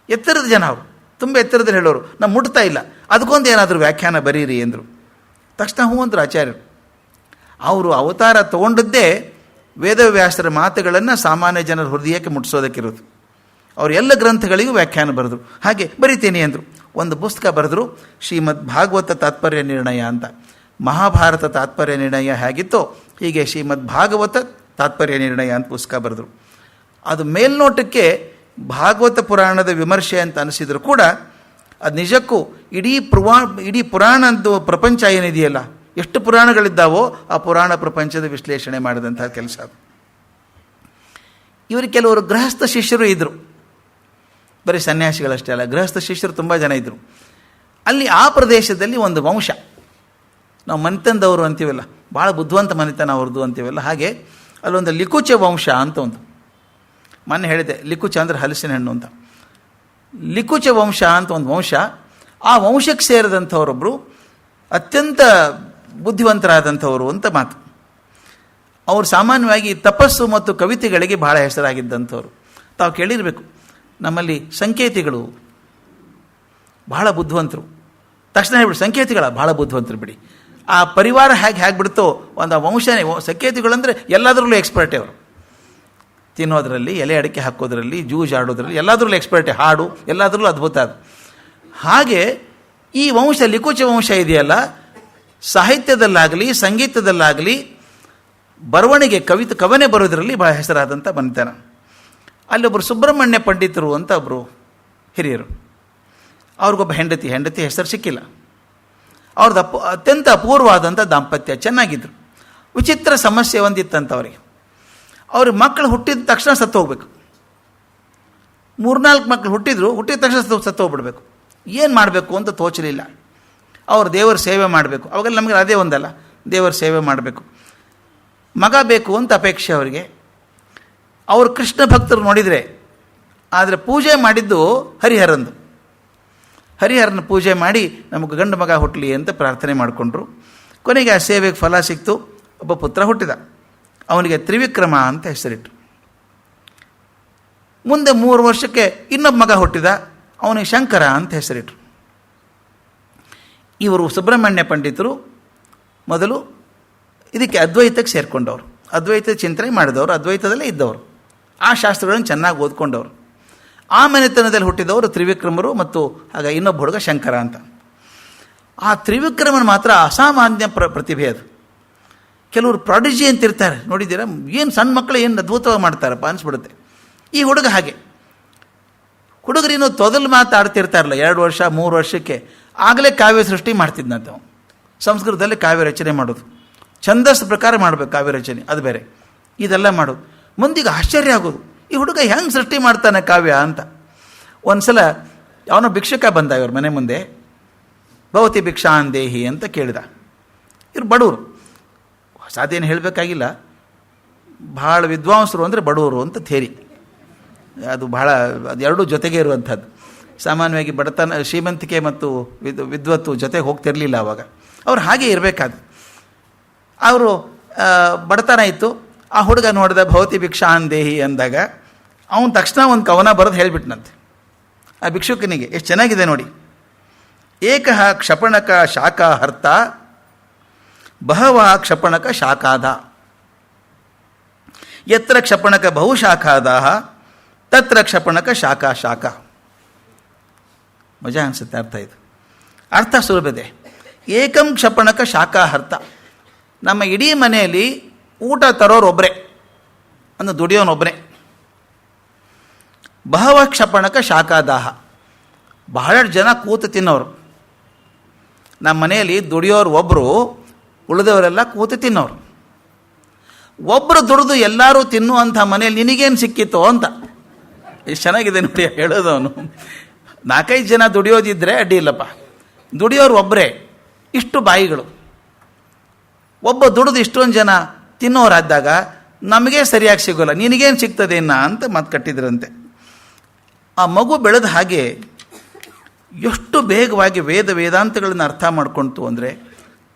ಎತ್ತರದ ಜನ ಅವರು, ತುಂಬ ಎತ್ತರದಲ್ಲಿ ಹೇಳೋರು, ನಾವು ಮುಟ್ತಾ ಇಲ್ಲ. ಅದಕ್ಕೊಂದು ಏನಾದರೂ ವ್ಯಾಖ್ಯಾನ ಬರೀರಿ ಎಂದರು. ತಕ್ಷಣ ಹ್ಞೂ ಅಂದರು ಆಚಾರ್ಯರು. ಅವರು ಅವತಾರ ತೊಗೊಂಡದ್ದೇ ವೇದವ್ಯಾಸರ ಮಾತುಗಳನ್ನು ಸಾಮಾನ್ಯ ಜನರ ಹೃದಯಕ್ಕೆ ಮುಟ್ಟಿಸೋದಕ್ಕಿರೋದು. ಅವರು ಎಲ್ಲ ಗ್ರಂಥಗಳಿಗೂ ವ್ಯಾಖ್ಯಾನ ಬರೆದರು. ಹಾಗೆ ಬರಿತೀನಿ ಅಂದರು. ಒಂದು ಪುಸ್ತಕ ಬರೆದರು, ಶ್ರೀಮದ್ ಭಾಗವತ ತಾತ್ಪರ್ಯ ನಿರ್ಣಯ ಅಂತ. ಮಹಾಭಾರತ ತಾತ್ಪರ್ಯ ನಿರ್ಣಯ ಹೇಗಿತ್ತೋ ಹೀಗೆ ಶ್ರೀಮದ್ ಭಾಗವತ ತಾತ್ಪರ್ಯ ನಿರ್ಣಯ ಅಂತ ಪುಸ್ತಕ ಬರೆದರು. ಅದು ಮೇಲ್ನೋಟಕ್ಕೆ ಭಾಗವತ ಪುರಾಣದ ವಿಮರ್ಶೆ ಅಂತ ಅನಿಸಿದ್ರು ಕೂಡ ಅದು ನಿಜಕ್ಕೂ ಇಡೀ ಪುರಾಣದ್ದು ಪ್ರಪಂಚ ಏನಿದೆಯಲ್ಲ, ಎಷ್ಟು ಪುರಾಣಗಳಿದ್ದಾವೋ ಆ ಪುರಾಣ ಪ್ರಪಂಚದ ವಿಶ್ಲೇಷಣೆ ಮಾಡಿದಂಥ ಕೆಲಸ ಅದು. ಇವರು ಕೆಲವರು ಗೃಹಸ್ಥ ಶಿಷ್ಯರು ಇದ್ದರು, ಬರೀ ಸನ್ಯಾಸಿಗಳಷ್ಟೇ ಅಲ್ಲ, ಗೃಹಸ್ಥ ಶಿಷ್ಯರು ತುಂಬ ಜನ ಇದ್ದರು. ಅಲ್ಲಿ ಆ ಪ್ರದೇಶದಲ್ಲಿ ಒಂದು ವಂಶ, ನಾವು ಮನೆತನದವರು ಅಂತೀವಲ್ಲ, ಭಾಳ ಬುದ್ಧಿವಂತ ಮನೆತನ ಅವ್ರದ್ದು ಅಂತೀವಲ್ಲ, ಹಾಗೆ ಅಲ್ಲೊಂದು ಲಿಕುಚ ವಂಶ ಅಂತ ಒಂದು, ಮೊನ್ನೆ ಹೇಳಿದೆ, ಲಿಕುಚ ಅಂದರೆ ಹಲಸಿನ ಹಣ್ಣು ಅಂತ. ಲಿಕುಚ ವಂಶ ಅಂತ ಒಂದು ವಂಶ. ಆ ವಂಶಕ್ಕೆ ಸೇರಿದಂಥವರೊಬ್ಬರು ಅತ್ಯಂತ ಬುದ್ಧಿವಂತರಾದಂಥವರು ಅಂತ ಮಾತು. ಅವರು ಸಾಮಾನ್ಯವಾಗಿ ತಪಸ್ಸು ಮತ್ತು ಕವಿತೆಗಳಿಗೆ ಬಹಳ ಹೆಸರಾಗಿದ್ದಂಥವ್ರು. ತಾವು ಕೇಳಿರಬೇಕು, ನಮ್ಮಲ್ಲಿ ಸಂಕೇತಿಗಳು ಬಹಳ ಬುದ್ಧಿವಂತರು. ತಕ್ಷಣ ಹೇಳ್ಬಿಡಿ, ಸಂಕೇತಿಗಳ ಬಹಳ ಬುದ್ಧಿವಂತರು ಬಿಡಿ. ಆ ಪರಿವಾರ ಹೇಗೆ ಬಿಡ್ತೋ ಒಂದು ವಂಶನೇ. ಸಂಕೇತಿಗಳು ಅಂದರೆ ಎಲ್ಲದರಲ್ಲೂ ಎಕ್ಸ್ಪರ್ಟೇ ಅವರು. ತಿನ್ನೋದ್ರಲ್ಲಿ, ಎಲೆ ಅಡಿಕೆ ಹಾಕೋದ್ರಲ್ಲಿ, ಜೂಜಾಡೋದ್ರಲ್ಲಿ ಎಲ್ಲದರಲ್ಲೂ ಎಕ್ಸ್ಪರ್ಟೇ. ಹಾಡು ಎಲ್ಲದರಲ್ಲೂ ಅದ್ಭುತ ಅದು. ಹಾಗೆ ಈ ವಂಶ, ಲಿಕುಚ ವಂಶ ಇದೆಯಲ್ಲ, ಸಾಹಿತ್ಯದಲ್ಲಾಗಲಿ ಸಂಗೀತದಲ್ಲಾಗಲಿ ಬರವಣಿಗೆ ಕವನೆ ಬರೋದರಲ್ಲಿ ಬಹಳ ಹೆಸರಾದಂಥ ಮನೆತನ. ಅಲ್ಲೊಬ್ಬರು ಸುಬ್ರಹ್ಮಣ್ಯ ಪಂಡಿತರು ಅಂತ ಒಬ್ಬರು ಹಿರಿಯರು. ಅವ್ರಿಗೊಬ್ಬ ಹೆಂಡತಿ ಹೆಸರು ಸಿಕ್ಕಿಲ್ಲ. ಅವ್ರದ್ದು ಅತ್ಯಂತ ಅಪೂರ್ವವಾದಂಥ ದಾಂಪತ್ಯ, ಚೆನ್ನಾಗಿದ್ರು. ವಿಚಿತ್ರ ಸಮಸ್ಯೆ ಒಂದಿತ್ತಂತ ಅವರಿಗೆ. ಅವ್ರಿಗೆ ಮಕ್ಕಳು ಹುಟ್ಟಿದ ತಕ್ಷಣ ಸತ್ತು ಹೋಗ್ಬೇಕು. 3-4 ಮಕ್ಕಳು ಹುಟ್ಟಿದ ತಕ್ಷಣ ಸತ್ತು ಹೋಗ್ಬಿಡ್ಬೇಕು. ಏನು ಮಾಡಬೇಕು ಅಂತ ತೋಚಲಿಲ್ಲ. ಅವ್ರು ದೇವರ ಸೇವೆ ಮಾಡಬೇಕು. ಅವಾಗೆಲ್ಲ ನಮಗೆ ಅದೇ ಒಂದಲ್ಲ, ದೇವರ ಸೇವೆ ಮಾಡಬೇಕು. ಮಗ ಬೇಕು ಅಂತ ಅಪೇಕ್ಷೆ ಅವರಿಗೆ. ಅವರು ಕೃಷ್ಣ ಭಕ್ತರು ನೋಡಿದರೆ, ಆದರೆ ಪೂಜೆ ಮಾಡಿದ್ದು ಹರಿಹರನ ಪೂಜೆ ಮಾಡಿ ನಮಗೆ ಗಂಡು ಮಗ ಹುಟ್ಟಲಿ ಅಂತ ಪ್ರಾರ್ಥನೆ ಮಾಡಿಕೊಂಡ್ರು. ಕೊನೆಗೆ ಆ ಸೇವೆಗೆ ಫಲ ಸಿಕ್ತು. ಒಬ್ಬ ಪುತ್ರ ಹುಟ್ಟಿದ. ಅವನಿಗೆ ತ್ರಿವಿಕ್ರಮ ಅಂತ ಹೆಸರಿಟ್ಟರು. ಮುಂದೆ 3 ವರ್ಷಕ್ಕೆ ಇನ್ನೊಬ್ಬ ಮಗ ಹುಟ್ಟಿದ. ಅವನಿಗೆ ಶಂಕರ ಅಂತ ಹೆಸರಿಟ್ಟರು. ಇವರು ಸುಬ್ರಹ್ಮಣ್ಯ ಪಂಡಿತರು ಮೊದಲು ಇದಕ್ಕೆ ಅದ್ವೈತಕ್ಕೆ ಸೇರಿಕೊಂಡವರು. ಅದ್ವೈತ ಚಿಂತನೆ ಮಾಡಿದವರು, ಅದ್ವೈತದಲ್ಲೇ ಇದ್ದವರು, ಆ ಶಾಸ್ತ್ರಗಳನ್ನು ಚೆನ್ನಾಗಿ ಓದ್ಕೊಂಡವರು. ಆ ಮನೆತನದಲ್ಲಿ ಹುಟ್ಟಿದವರು ತ್ರಿವಿಕ್ರಮರು ಮತ್ತು ಆಗ ಇನ್ನೊಬ್ಬ ಹುಡುಗ ಶಂಕರ ಅಂತ. ಆ ತ್ರಿವಿಕ್ರಮನ ಮಾತ್ರ ಅಸಾಮಾನ್ಯ ಪ್ರತಿಭೆ ಅದು. ಕೆಲವರು ಪ್ರಾಡಿಜಿ ಅಂತಿರ್ತಾರೆ, ನೋಡಿದ್ದೀರಾ? ಏನು ಸಣ್ಣ ಮಕ್ಕಳು ಏನು ಅದ್ಭುತವಾಗಿ ಮಾಡ್ತಾರಪ್ಪ ಅನಿಸ್ಬಿಡುತ್ತೆ. ಈ ಹುಡುಗ ಹಾಗೆ. ಹುಡುಗರೇನು ತೊದಲು ಮಾತಾಡ್ತಿರ್ತಾರಲ್ಲ 2 ವರ್ಷ 3 ವರ್ಷಕ್ಕೆ, ಆಗಲೇ ಕಾವ್ಯ ಸೃಷ್ಟಿ ಮಾಡ್ತಿದ್ದಂತೆ. ಅವನು ಸಂಸ್ಕೃತದಲ್ಲಿ ಕಾವ್ಯ ರಚನೆ ಮಾಡೋದು, ಛಂದಸ್ಸು ಪ್ರಕಾರ ಮಾಡಬೇಕು ಕಾವ್ಯ ರಚನೆ, ಅದು ಬೇರೆ, ಇದೆಲ್ಲ ಮಾಡೋದು. ಮುಂದಿಗೆ ಆಶ್ಚರ್ಯ ಆಗೋದು, ಈ ಹುಡುಗ ಹೆಂಗೆ ಸೃಷ್ಟಿ ಮಾಡ್ತಾನೆ ಕಾವ್ಯ ಅಂತ. ಒಂದು ಸಲ ಅವನ ಭಿಕ್ಷುಕ ಬಂದ ಇವ್ರ ಮನೆ ಮುಂದೆ. ಭವತಿ ಭಿಕ್ಷಾಂದೇಹಿ ಅಂತ ಕೇಳಿದ. ಇವ್ರು ಬಡವರು, ಸಾಧ್ಯೇನು ಹೇಳಬೇಕಾಗಿಲ್ಲ. ಭಾಳ ವಿದ್ವಾಂಸರು ಅಂದರೆ ಬಡವರು ಅಂತ ಥೇರಿ. ಅದು ಎರಡೂ ಜೊತೆಗೆ ಇರುವಂಥದ್ದು. ಸಾಮಾನ್ಯವಾಗಿ ಬಡತನ, ಶ್ರೀಮಂತಿಕೆ ಮತ್ತು ವಿದ್ವತ್ತು ಜೊತೆಗೆ ಹೋಗ್ತಿರಲಿಲ್ಲ ಅವಾಗ. ಅವ್ರು ಹಾಗೆ ಇರಬೇಕಾದ್ರು. ಅವರು ಬಡತನ ಇತ್ತು. ಆ ಹುಡುಗ ನೋಡಿದ ಭವತಿ ಭಿಕ್ಷಾಂದೇಹಿ ಅಂದಾಗ ಅವನು ತಕ್ಷಣ ಒಂದು ಕವನ ಬರೆದು ಹೇಳಿಬಿಟ್ನಂತೆ ಆ ಭಿಕ್ಷುಕನಿಗೆ. ಎಷ್ಟು ಚೆನ್ನಾಗಿದೆ ನೋಡಿ. ಏಕಃ ಕ್ಷಪಣಕ ಶಾಖಾಹರ್ತ ಬಹವಃ ಕ್ಷಪಣಕ ಶಾಖಾದ ಯತ್ರ ಕ್ಷಪಣಕ ಬಹುಶಾಖಾದಾಹ ತತ್ರ ಕ್ಷಪಣಕ ಶಾಖ. ಮಜಾ ಅನಿಸುತ್ತೆ ಅರ್ಥ. ಇದು ಅರ್ಥ ಸುಲಭದೆ. ಏಕಂ ಕ್ಷಪಣಕ ಶಾಖಾಹರ್ತ, ನಮ್ಮ ಇಡೀ ಮನೆಯಲ್ಲಿ ಊಟ ತರೋರು ಒಬ್ಬರೇ, ಅಂದ್ರೆ ದುಡಿಯೋನೊಬ್ಬರೇ. ಬಹವ ಕ್ಷಪಣಕ ಶಾಖಾದಾಹ, ಬಹಳಷ್ಟು ಜನ ಕೂತು ತಿನ್ನೋರು. ನಮ್ಮ ಮನೆಯಲ್ಲಿ ದುಡಿಯೋರು ಒಬ್ಬರು, ಉಳಿದವರೆಲ್ಲ ಕೂತು ತಿನ್ನೋರು. ಒಬ್ಬರು ದುಡಿದು ಎಲ್ಲರೂ ತಿನ್ನುವಂಥ ಮನೆಯಲ್ಲಿ ನಿನಗೇನು ಸಿಕ್ಕಿತ್ತು ಅಂತ. ಎಷ್ಟು ಚೆನ್ನಾಗಿದೆ ನೋಡಿ ಹೇಳೋದವನು. 4-5 ಜನ ದುಡಿಯೋದಿದ್ದರೆ ಅಡ್ಡಿ ಇಲ್ಲಪ್ಪ, ದುಡಿಯೋರು ಒಬ್ಬರೇ, ಇಷ್ಟು ಬಾಯಿಗಳು. ಒಬ್ಬ ದುಡಿದು ಇಷ್ಟೊಂದು ಜನ ತಿನ್ನೋರಾದಾಗ ನಮಗೇ ಸರಿಯಾಗಿ ಸಿಗೋಲ್ಲ, ನಿನಗೇನು ಸಿಗ್ತದೆ ಅಂತ ಮಾತು ಕಟ್ಟಿದ್ರಂತೆ. ಆ ಮಗು ಬೆಳೆದ ಹಾಗೆ ಎಷ್ಟು ಬೇಗವಾಗಿ ವೇದಾಂತಗಳನ್ನು ಅರ್ಥ ಮಾಡ್ಕೊಳ್ತು ಅಂದರೆ,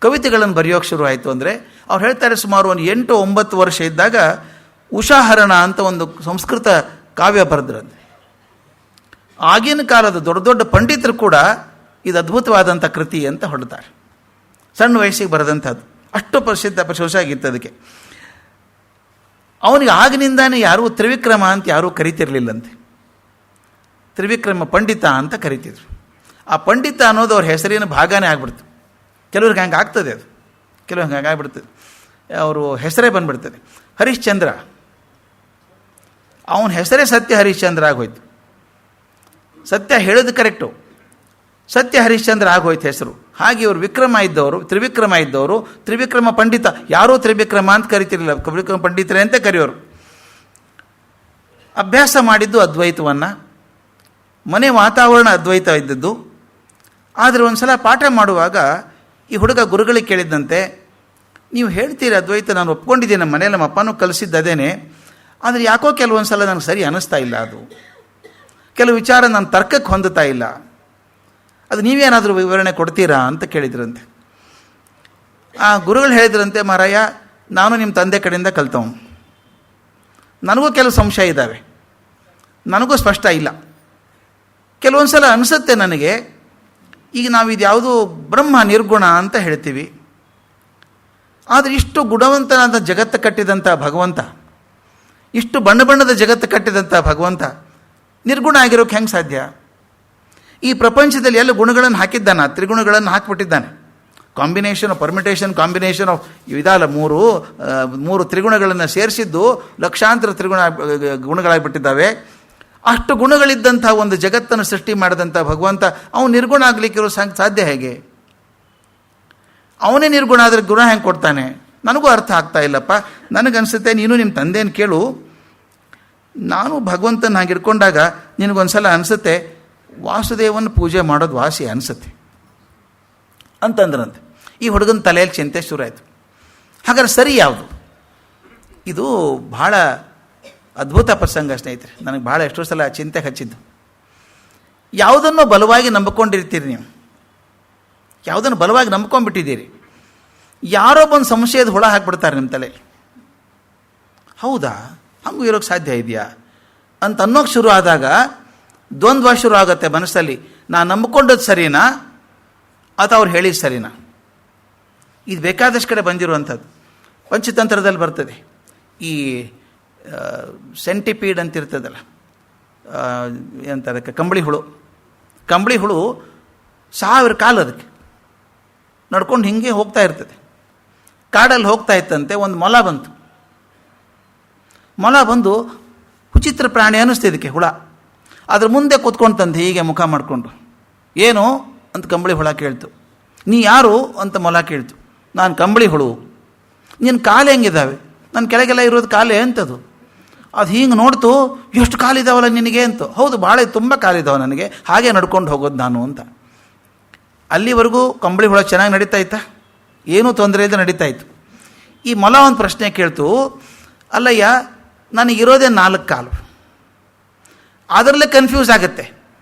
ಕವಿತೆಗಳನ್ನು ಬರೆಯೋಕ್ಕೆ ಶುರು ಆಯಿತು ಅಂದರೆ. ಅವ್ರು ಹೇಳ್ತಾರೆ, ಸುಮಾರು ಒಂದು 8-9 ವರ್ಷ ಇದ್ದಾಗ ಉಷಾಹರಣ ಅಂತ ಒಂದು ಸಂಸ್ಕೃತ ಕಾವ್ಯ ಬರೆದ್ರಂತೆ. ಆಗಿನ ಕಾಲದ ದೊಡ್ಡ ದೊಡ್ಡ ಪಂಡಿತರು ಕೂಡ ಇದು ಅದ್ಭುತವಾದಂಥ ಕೃತಿ ಅಂತ ಹೊಡ್ತಾರೆ. ಸಣ್ಣ ವಯಸ್ಸಿಗೆ ಬರೆದಂಥದ್ದು, ಅಷ್ಟು ಪ್ರಶಂಸೆ ಆಗಿತ್ತು ಅದಕ್ಕೆ. ಅವನಿಗೆ ಆಗಿನಿಂದಾನೇ ಯಾರೂ ತ್ರಿವಿಕ್ರಮ ಅಂತ ಯಾರೂ ಕರಿತಿರ್ಲಿಲ್ಲಂತೆ. ತ್ರಿವಿಕ್ರಮ ಪಂಡಿತ ಅಂತ ಕರಿತಿದ್ರು. ಆ ಪಂಡಿತ ಅನ್ನೋದು ಅವ್ರ ಹೆಸರಿನ ಭಾಗನೇ ಆಗ್ಬಿಡ್ತು. ಕೆಲವ್ರಿಗೆ ಹಂಗೆ ಆಗ್ತದೆ, ಅದು ಕೆಲವ್ರಿಗೆ ಹಂಗೆ ಆಗ್ಬಿಡ್ತದೆ, ಅವರು ಹೆಸರೇ ಬಂದ್ಬಿಡ್ತದೆ. ಹರಿಶ್ಚಂದ್ರ, ಅವನ ಹೆಸರೇ ಸತ್ಯ ಹರಿಶ್ಚಂದ್ರ ಆಗೋಯ್ತು. ಸತ್ಯ ಹೇಳೋದು ಕರೆಕ್ಟು, ಸತ್ಯ ಹರಿಶ್ಚಂದ್ರ ಆಗೋಯ್ತು ಹೆಸರು. ಹಾಗೆ ಇವರು ತ್ರಿವಿಕ್ರಮ ಇದ್ದವರು ತ್ರಿವಿಕ್ರಮ ಪಂಡಿತ. ಯಾರೂ ತ್ರಿವಿಕ್ರಮ ಅಂತ ಕರಿತಿರಲಿಲ್ಲ, ತ್ರಿವಿಕ್ರಮ ಪಂಡಿತರೇ ಅಂತ ಕರೆಯೋರು. ಅಭ್ಯಾಸ ಮಾಡಿದ್ದು ಅದ್ವೈತವನ್ನು, ಮನೆ ವಾತಾವರಣ ಅದ್ವೈತ ಇದ್ದದ್ದು. ಆದರೆ ಒಂದು ಸಲ ಪಾಠ ಮಾಡುವಾಗ ಈ ಹುಡುಗ ಗುರುಗಳಿಗೆ ಕೇಳಿದ್ದಂತೆ, ನೀವು ಹೇಳ್ತೀರಿ ಅದ್ವೈತ, ನಾನು ಒಪ್ಕೊಂಡಿದ್ದೀನಿ, ನಮ್ಮ ಮನೇಲಿ ನಮ್ಮ ಅಪ್ಪನೂ ಕಲಿಸಿದ್ದು ಅದೇನೆ, ಆದರೆ ಯಾಕೋ ಕೆಲವೊಂದು ಸಲ ನನಗೆ ಸರಿ ಅನ್ನಿಸ್ತಾ ಇಲ್ಲ, ಅದು ಕೆಲವು ವಿಚಾರ ನಾನು ತರ್ಕಕ್ಕೆ ಹೊಂದುತ್ತಾ ಇಲ್ಲ, ಅದು ನೀವೇನಾದರೂ ವಿವರಣೆ ಕೊಡ್ತೀರಾ ಅಂತ ಕೇಳಿದ್ರಂತೆ. ಆ ಗುರುಗಳು ಹೇಳಿದ್ರಂತೆ, ಮಾರಾಯ ನಾನು ನಿಮ್ಮ ತಂದೆ ಕಡೆಯಿಂದ ಕಲ್ತವನು, ನನಗೂ ಕೆಲವು ಸಂಶಯ ಇದ್ದಾವೆ, ನನಗೂ ಸ್ಪಷ್ಟ ಇಲ್ಲ. ಕೆಲವೊಂದು ಸಲ ಅನಿಸುತ್ತೆ ನನಗೆ, ಈಗ ನಾವು ಇದು ಯಾವುದು ಬ್ರಹ್ಮ ನಿರ್ಗುಣ ಅಂತ ಹೇಳ್ತೀವಿ, ಆದರೆ ಇಷ್ಟು ಗುಣವಂತನಾದ ಜಗತ್ತು ಕಟ್ಟಿದಂಥ ಭಗವಂತ, ಇಷ್ಟು ಬಣ್ಣ ಬಣ್ಣದ ಜಗತ್ತು ಕಟ್ಟಿದಂಥ ಭಗವಂತ ನಿರ್ಗುಣ ಆಗಿರೋಕ್ಕೆ ಹೆಂಗೆ ಸಾಧ್ಯ? ಈ ಪ್ರಪಂಚದಲ್ಲಿ ಎಲ್ಲ ಗುಣಗಳನ್ನು ಹಾಕಿದ್ದಾನೆ, ತ್ರಿಗುಣಗಳನ್ನು ಹಾಕಿಬಿಟ್ಟಿದ್ದಾನೆ. Combination of permutation, combination of ಇದಲ್ಲ, ಮೂರು ತ್ರಿಗುಣಗಳನ್ನು ಸೇರಿಸಿದ್ದು ಲಕ್ಷಾಂತರ ಗುಣಗಳಾಗಿಬಿಟ್ಟಿದ್ದಾವೆ. ಅಷ್ಟು ಗುಣಗಳಿದ್ದಂಥ ಒಂದು ಜಗತ್ತನ್ನು ಸೃಷ್ಟಿ ಮಾಡಿದಂಥ ಭಗವಂತ ಅವನು ನಿರ್ಗುಣ ಆಗಲಿಕ್ಕಿರೋ ಸಾಧ್ಯ ಹೇಗೆ? ಅವನೇ ನಿರ್ಗುಣ ಆದರೆ ಗುಣ ಹೆಂಗೆ ಕೊಡ್ತಾನೆ? ನನಗೂ ಅರ್ಥ ಆಗ್ತಾ ಇಲ್ಲಪ್ಪ. ನನಗನ್ಸುತ್ತೆ ನೀನು ನಿಮ್ಮ ತಂದೆಯನ್ನು ಕೇಳು. ನಾನು ಭಗವಂತನ ಹಾಗೆ ಇಟ್ಕೊಂಡಾಗ ನಿನಗೊಂದು ಸಲ ಅನಿಸುತ್ತೆ ವಾಸುದೇವನ ಪೂಜೆ ಮಾಡೋದು ವಾಸಿ ಅನಿಸುತ್ತೆ ಅಂತಂದ್ರಂತೆ. ಈ ಹುಡುಗನ ತಲೆಯಲ್ಲಿ ಚಿಂತೆ ಶುರು ಆಯಿತು. ಹಾಗಾದ್ರೆ ಸರಿ ಯಾವುದು? ಇದು ಭಾಳ ಅದ್ಭುತ ಪ್ರಸಂಗ ಸ್ನೇಹಿತರೆ. ನನಗೆ ಭಾಳ ಎಷ್ಟೋ ಸಲ ಚಿಂತೆ ಹಚ್ಚಿದ್ದು. ಯಾವುದನ್ನು ಬಲವಾಗಿ ನಂಬಿಕೊಂಡಿರ್ತೀರಿ ನೀವು, ಯಾವುದನ್ನು ಬಲವಾಗಿ ನಂಬ್ಕೊಂಡ್ಬಿಟ್ಟಿದ್ದೀರಿ, ಯಾರೋ ಬಂದು ಸಂಶಯದ ಹುಳ ಹಾಕಿಬಿಡ್ತಾರೆ ನಿಮ್ಮ ತಲೆಯಲ್ಲಿ. ಹೌದಾ, ಹಂಗೂ ಇರೋಕ್ಕೆ ಸಾಧ್ಯ ಇದೆಯಾ ಅಂತ ಅನ್ನೋಕ್ಕೆ ಶುರು ಆದಾಗ ದ್ವಂದ್ವ ಶುರು ಆಗುತ್ತೆ ಮನಸ್ಸಲ್ಲಿ. ನಾನು ನಂಬಿಕೊಂಡದ್ದು ಸರಿನಾ ಅಥವಾ ಅವ್ರು ಹೇಳಿದ್ದು ಸರಿನಾ? ಇದು ಬೇಕಾದಷ್ಟು ಕಡೆ ಬಂದಿರುವಂಥದ್ದು. ಪಂಚತಂತ್ರದಲ್ಲಿ ಬರ್ತದೆ. ಈ ಸೆಂಟಿಪೀಡ್ ಅಂತಿರ್ತದಲ್ಲ, ಏನಂತಾರೆ, ಕಂಬಳಿ ಹುಳು. 1000 ಕಾಲು ಅದಕ್ಕೆ ನಡ್ಕೊಂಡು ಹಿಂಗೆ ಹೋಗ್ತಾ ಇರ್ತದೆ. ಕಾಡಲ್ಲಿ ಹೋಗ್ತಾ ಇತ್ತಂತೆ, ಒಂದು ಮೊಲ ಬಂತು. ಮೊಲ ಬಂದು ವಿಚಿತ್ರ ಪ್ರಾಣಿ ಅನ್ನಿಸ್ತು ಇದಕ್ಕೆ, ಹುಳ. ಅದ್ರ ಮುಂದೆ ಕೂತ್ಕೊಂತಂತೆ ಹೀಗೆ ಮುಖ ಮಾಡಿಕೊಂಡು. ಏನು ಅಂತ ಕಂಬಳಿ ಹುಳ ಕೇಳ್ತು. ನೀ ಯಾರು ಅಂತ ಮೊಲ ಕೇಳ್ತು. ನಾನು ಕಂಬಳಿ ಹುಳು. ನಿನ್ನ ಕಾಲು ಹೆಂಗಿದ್ದಾವೆ? ನನ್ನ ಕೆಳಗೆಲ್ಲ ಇರೋದು ಕಾಲೇ ಅಂತದು. ಅದು ಹಿಂಗೆ ನೋಡ್ತು, ಎಷ್ಟು ಕಾಲಿದ್ದಾವಲ್ಲ ನಿನಗೆ ಅಂತ. ಹೌದು, ಭಾಳ ತುಂಬ ಕಾಲಿದ್ದಾವೆ ನನಗೆ, ಹಾಗೆ ನಡ್ಕೊಂಡು ಹೋಗೋದು ನಾನು ಅಂತ. ಅಲ್ಲಿವರೆಗೂ ಕಂಬಳಿ ಹುಳ ಚೆನ್ನಾಗಿ ನಡೀತಾ ಇತ್ತಾ? ಏನೂ ತೊಂದರೆ ಇಲ್ಲದೆ ನಡೀತಾ ಇತ್ತು. ಈ ಮೊಲ ಒಂದು ಪ್ರಶ್ನೆ ಕೇಳ್ತು, ಅಲ್ಲಯ್ಯ ನನಗಿರೋದೇ 4 ಕಾಲು, ಅದರಲ್ಲೇ ಕನ್ಫ್ಯೂಸ್ ಆಗುತ್ತೆ,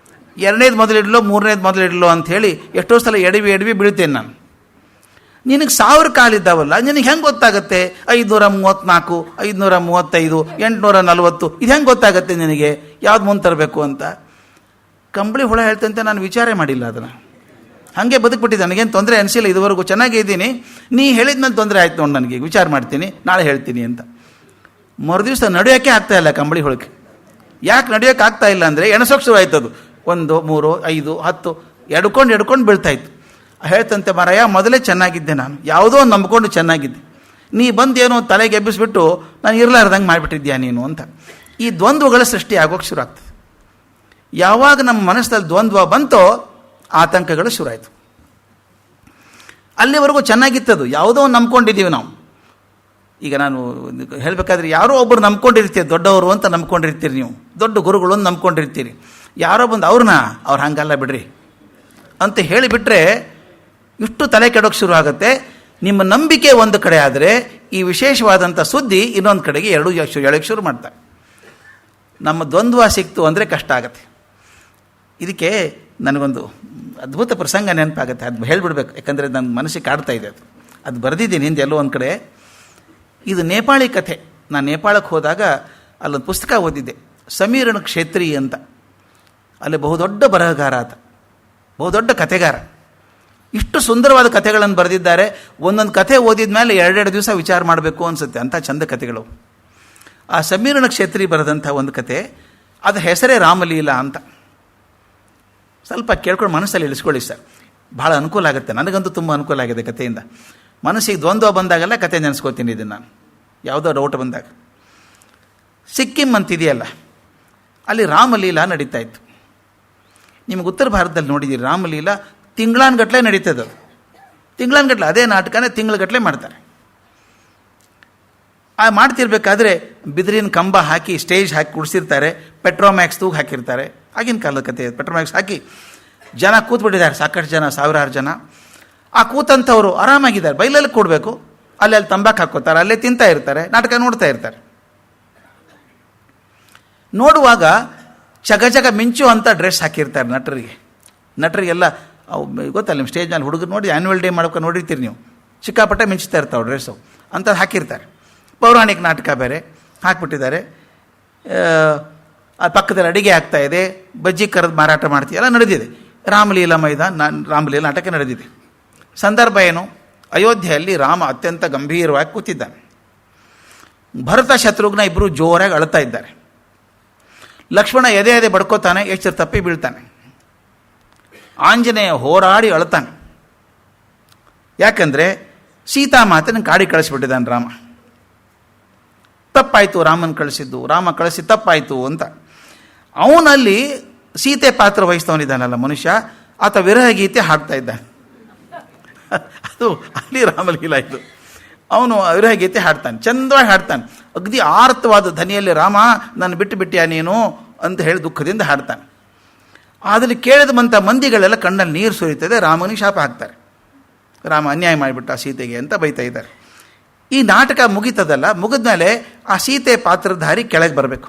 2ನೇದು ಮೊದಲಿಡಲೋ 3ನೇದು ಮೊದಲಿಡಲೋ ಅಂಥೇಳಿ ಎಷ್ಟೋ ಸಲ ಎಡವಿ ಬೀಳ್ತೇನೆ ನಾನು. ನಿನಗೆ 1000 ಕಾಲಿದ್ದಾವಲ್ಲ, ನಿನಗೆ ಹೆಂಗೆ ಗೊತ್ತಾಗುತ್ತೆ 534, 535, 840 ಇದು ಹೆಂಗೆ ಗೊತ್ತಾಗುತ್ತೆ ನಿನಗೆ ಯಾವ್ದು ಮುಂದೆ ತರಬೇಕು ಅಂತ? ಕಂಬಳಿ ಹುಳ ಹೇಳ್ತಂತೆ, ನಾನು ವಿಚಾರ ಮಾಡಿಲ್ಲ ಅದನ್ನು, ಹಾಗೆ ಬದುಕ್ಬಿಟ್ಟಿದ್ದೆ, ನನಗೇನು ತೊಂದರೆ ಅನಿಸಿಲ್ಲ, ಇದುವರೆಗೂ ಚೆನ್ನಾಗೇ ಇದ್ದೀನಿ. ನೀ ಹೇಳಿದ್ಮೇಲೆ ತೊಂದರೆ ಆಯ್ತು ನೋಡಿ, ನನಗೆ ವಿಚಾರ ಮಾಡ್ತೀನಿ, ನಾಳೆ ಹೇಳ್ತೀನಿ ಅಂತ. ಮರುದಿವಸ ನಡೆಯೋಕ್ಕೆ ಆಗ್ತಾಯಿಲ್ಲ ಕಂಬಳಿ ಹುಳಕ್ಕೆ. ಯಾಕೆ ನಡೆಯೋಕ್ಕೆ ಆಗ್ತಾ ಇಲ್ಲ ಅಂದರೆ ಎಣಸೋಕೆ ಶುರು ಆಯ್ತದು. 1, 3, 5, 10 ಎಡ್ಕೊಂಡು ಬೀಳ್ತಾಯಿತ್ತು. ಹೇಳ್ತಂತೆ, ಮಾರಾಯ ಮೊದಲೇ ಚೆನ್ನಾಗಿದ್ದೆ, ನಾನು ಯಾವುದೋ ಒಂದು ನಂಬ್ಕೊಂಡು ಚೆನ್ನಾಗಿದ್ದೆ, ನೀ ಬಂದೇನೋ ತಲೆಗೆ ಎಬ್ಬಿಸ್ಬಿಟ್ಟು ನಾನು ಇರಲಾರ್ದಂಗೆ ಮಾಡಿಬಿಟ್ಟಿದ್ಯಾ ನೀನು ಅಂತ. ಈ ದ್ವಂದ್ವಗಳ ಸೃಷ್ಟಿ ಆಗೋಕ್ಕೆ ಶುರು ಆಗ್ತದೆ. ಯಾವಾಗ ನಮ್ಮ ಮನಸ್ಸಲ್ಲಿ ದ್ವಂದ್ವ ಬಂತೋ ಆತಂಕಗಳು ಶುರುವಾಯಿತು. ಅಲ್ಲಿವರೆಗೂ ಚೆನ್ನಾಗಿತ್ತದು, ಯಾವುದೋ ಒಂದು ನಂಬ್ಕೊಂಡಿದ್ದೀವಿ ನಾವು. ಈಗ ನಾನು ಹೇಳಬೇಕಾದ್ರೆ ಯಾರೋ ಒಬ್ಬರು ನಂಬ್ಕೊಂಡಿರ್ತೀರಿ, ದೊಡ್ಡವರು ಅಂತ ನಂಬ್ಕೊಂಡಿರ್ತೀರಿ, ನೀವು ದೊಡ್ಡ ಗುರುಗಳು ಅಂತ ನಂಬ್ಕೊಂಡಿರ್ತೀರಿ. ಯಾರೋ ಬಂದು ಅವ್ರು ಹಂಗಲ್ಲ ಬಿಡ್ರಿ ಅಂತ ಹೇಳಿಬಿಟ್ರೆ ಇಷ್ಟು ತಲೆ ಕೆಡೋಕ್ಕೆ ಶುರು ಆಗುತ್ತೆ. ನಿಮ್ಮ ನಂಬಿಕೆ ಒಂದು ಕಡೆ ಆದರೆ ಈ ವಿಶೇಷವಾದಂಥ ಸುದ್ದಿ ಇನ್ನೊಂದು ಕಡೆಗೆ ಎಳಕ್ಕೆ ಶುರು ಮಾಡ್ತಾರೆ. ನಮ್ಮ ದ್ವಂದ್ವ ಸಿಕ್ತು ಅಂದರೆ ಕಷ್ಟ ಆಗುತ್ತೆ. ಇದಕ್ಕೆ ನನಗೊಂದು ಅದ್ಭುತ ಪ್ರಸಂಗ ನೆನಪಾಗುತ್ತೆ, ಅದು ಹೇಳಿಬಿಡ್ಬೇಕು, ಯಾಕಂದರೆ ನನ್ನ ಮನಸ್ಸಿಗೆ ಕಾಡ್ತಾ ಇದೆ. ಅದು ಬರೆದಿದ್ದೀನಿ ಹಿಂದೆ ಎಲ್ಲೋ ಒಂದು ಕಡೆ. ಇದು ನೇಪಾಳಿ ಕಥೆ. ನಾನು ನೇಪಾಳಕ್ಕೆ ಹೋದಾಗ ಅಲ್ಲೊಂದು ಪುಸ್ತಕ ಓದಿದ್ದೆ, ಸಮೀರನ್ ಕ್ಷೇತ್ರಿ ಅಂತ. ಅಲ್ಲಿ ಬಹುದೊಡ್ಡ ಬರಹಗಾರ ಆತ, ಬಹುದೊಡ್ಡ ಕಥೆಗಾರ. ಇಷ್ಟು ಸುಂದರವಾದ ಕಥೆಗಳನ್ನು ಬರೆದಿದ್ದಾರೆ. ಒಂದೊಂದು ಕಥೆ ಓದಿದ ಮೇಲೆ 2 ದಿವಸ ವಿಚಾರ ಮಾಡಬೇಕು ಅನಿಸುತ್ತೆ, ಅಂಥ ಚಂದ ಕಥೆಗಳು. ಆ ಸಮೀರನ ಕ್ಷೇತ್ರಿ ಬರೆದಂಥ ಒಂದು ಕತೆ, ಅದರ ಹೆಸರೇ ರಾಮಲೀಲಾ ಅಂತ. ಸ್ವಲ್ಪ ಕೇಳ್ಕೊಂಡು ಮನಸ್ಸಲ್ಲಿ ಇಳಿಸ್ಕೊಳ್ಳಿ ಸರ್, ಭಾಳ ಅನುಕೂಲ ಆಗುತ್ತೆ. ನನಗಂತೂ ತುಂಬ ಅನುಕೂಲ ಆಗಿದೆ ಕಥೆಯಿಂದ. ಮನಸ್ಸಿಗೆ ದ್ವಂದ್ವ ಬಂದಾಗೆಲ್ಲ ಕತೆ ನೆನೆಸ್ಕೋತೀನಿ ಇದನ್ನು ನಾನು, ಯಾವುದೋ ಡೌಟ್ ಬಂದಾಗ. ಸಿಕ್ಕಿಂ ಅಂತಿದೆಯಲ್ಲ, ಅಲ್ಲಿ ರಾಮಲೀಲಾ ನಡೀತಾ ಇತ್ತು. ನಿಮಗೆ ಉತ್ತರ ಭಾರತದಲ್ಲಿ ನೋಡಿದ್ದೀರಿ, ರಾಮಲೀಲಾ ತಿಂಗಳಾನ್ಗಟ್ಟಲೆ ನಡೀತದೆ. ಅದು ತಿಂಗಳಾನ್ಗಟ್ಟಲೆ, ಅದೇ ನಾಟಕನೇ ತಿಂಗಳಗಟ್ಟಲೆ ಮಾಡ್ತಾರೆ. ಮಾಡ್ತಿರ್ಬೇಕಾದ್ರೆ ಬಿದಿರಿನ ಕಂಬ ಹಾಕಿ ಸ್ಟೇಜ್ ಹಾಕಿ ಕುಡಿಸಿರ್ತಾರೆ, ಪೆಟ್ರೋಮ್ಯಾಕ್ಸ್ ತೂಗು ಹಾಕಿರ್ತಾರೆ. ಆಗಿನ ಕಾಲದ ಕತೆ, ಪೆಟ್ರೋಮ್ಯಾಕ್ಸ್ ಹಾಕಿ ಜನ ಕೂತ್ಬಿಟ್ಟಿದ್ದಾರೆ, ಸಾಕಷ್ಟು ಜನ, 1000 ಜನ. ಆ ಕೂತಂಥವ್ರು ಆರಾಮಾಗಿದ್ದಾರೆ, ಬೈಲಲ್ಲಿ ಕೂಡಬೇಕು, ಅಲ್ಲಿ ತಂಬಾಕು ಹಾಕ್ಕೋತಾರೆ, ಅಲ್ಲೇ ತಿಂತಾ ಇರ್ತಾರೆ, ನಾಟಕ ನೋಡ್ತಾ ಇರ್ತಾರೆ. ನೋಡುವಾಗ ಚಗ ಮಿಂಚು ಅಂತ ಡ್ರೆಸ್ ಹಾಕಿರ್ತಾರೆ ನಟರಿಗೆಲ್ಲ. ಗೊತ್ತಲ್ಲ ನಿಮ್ಮ ಸ್ಟೇಜ್ ಮೇಲೆ ಹುಡುಗರು ನೋಡಿ ಆ್ಯನ್ಯುವಲ್ ಡೇ ಮಾಡೋಕೆ ನೋಡಿರ್ತೀರಿ ನೀವು, ಸಿಕ್ಕಾಪಟ್ಟೆ ಮಿಂಚ್ತಾ ಇರ್ತಾವೆ ಡ್ರೆಸ್ಸು ಅಂಥದ್ದು ಹಾಕಿರ್ತಾರೆ. ಪೌರಾಣಿಕ ನಾಟಕ ಬೇರೆ ಹಾಕ್ಬಿಟ್ಟಿದ್ದಾರೆ. ಆ ಪಕ್ಕದಲ್ಲಿ ಅಡಿಗೆ ಆಗ್ತಾ ಇದೆ, ಬಜ್ಜಿ ಕರೆದು ಮಾರಾಟ ಮಾಡ್ತೀಯಲ್ಲ, ನಡೆದಿದೆ. ರಾಮಲೀಲಾ ರಾಮಲೀಲಾ ನಾಟಕ ನಡೆದಿದೆ. ಸಂದರ್ಭ ಏನು? ಅಯೋಧ್ಯೆಯಲ್ಲಿ ರಾಮ ಅತ್ಯಂತ ಗಂಭೀರವಾಗಿ ಕೂತಿದ್ದಾನೆ. ಭರತ ಶತ್ರುಘ್ನ ಇಬ್ಬರು ಜೋರಾಗಿ ಅಳ್ತಾ ಇದ್ದಾರೆ. ಲಕ್ಷ್ಮಣ ಎದೆ ಬಡ್ಕೋತಾನೆ, ಎಚ್ಚರ ತಪ್ಪಿ ಬೀಳ್ತಾನೆ. ಆಂಜನೇಯ ಹೋರಾಡಿ ಅಳ್ತಾನೆ. ಯಾಕಂದರೆ ಸೀತಾಮಾತನ ಕಾಡಿ ಕಳಿಸ್ಬಿಟ್ಟಿದ್ದಾನೆ ರಾಮ. ತಪ್ಪಾಯಿತು ರಾಮನ ಕಳಿಸಿದ್ದು, ರಾಮ ಕಳಿಸಿ ತಪ್ಪಾಯಿತು ಅಂತ. ಅವನಲ್ಲಿ ಸೀತೆ ಪಾತ್ರ ವಹಿಸ್ತವನಿದ್ದಾನಲ್ಲ ಮನುಷ್ಯ, ಆತ ವಿರಹ ಗೀತೆ ಹಾಡ್ತಾ ಇದ್ದಾನೆ. ಅದು ಅಲ್ಲಿ ರಾಮಲೀಲಾ ಇದು. ಅವನು ವಿರಹ ಗೀತೆ ಹಾಡ್ತಾನೆ, ಚಂದವಾಗಿ ಹಾಡ್ತಾನೆ. ಅಗದಿ ಆರ್ತವಾದ ಧ್ವನಿಯಲ್ಲಿ ರಾಮ ನಾನು ಬಿಟ್ಟಿಯಾ ನೀನು ಅಂತ ಹೇಳಿ ದುಃಖದಿಂದ ಹಾಡ್ತಾನೆ. ಅದರಲ್ಲಿ ಕೇಳಿದ ಮಂದಿಗಳೆಲ್ಲ ಕಣ್ಣಲ್ಲಿ ನೀರು ಸುರಿತದೆ, ರಾಮನಿಗೆ ಶಾಪ ಹಾಕ್ತಾರೆ. ರಾಮ ಅನ್ಯಾಯ ಮಾಡಿಬಿಟ್ಟ ಸೀತೆಗೆ ಅಂತ ಬೈತಾ ಇದ್ದಾರೆ. ಈ ನಾಟಕ ಮುಗಿತದಲ್ಲ, ಮುಗಿದ್ಮೇಲೆ ಆ ಸೀತೆ ಪಾತ್ರಧಾರಿ ಕೆಳಗೆ ಬರಬೇಕು.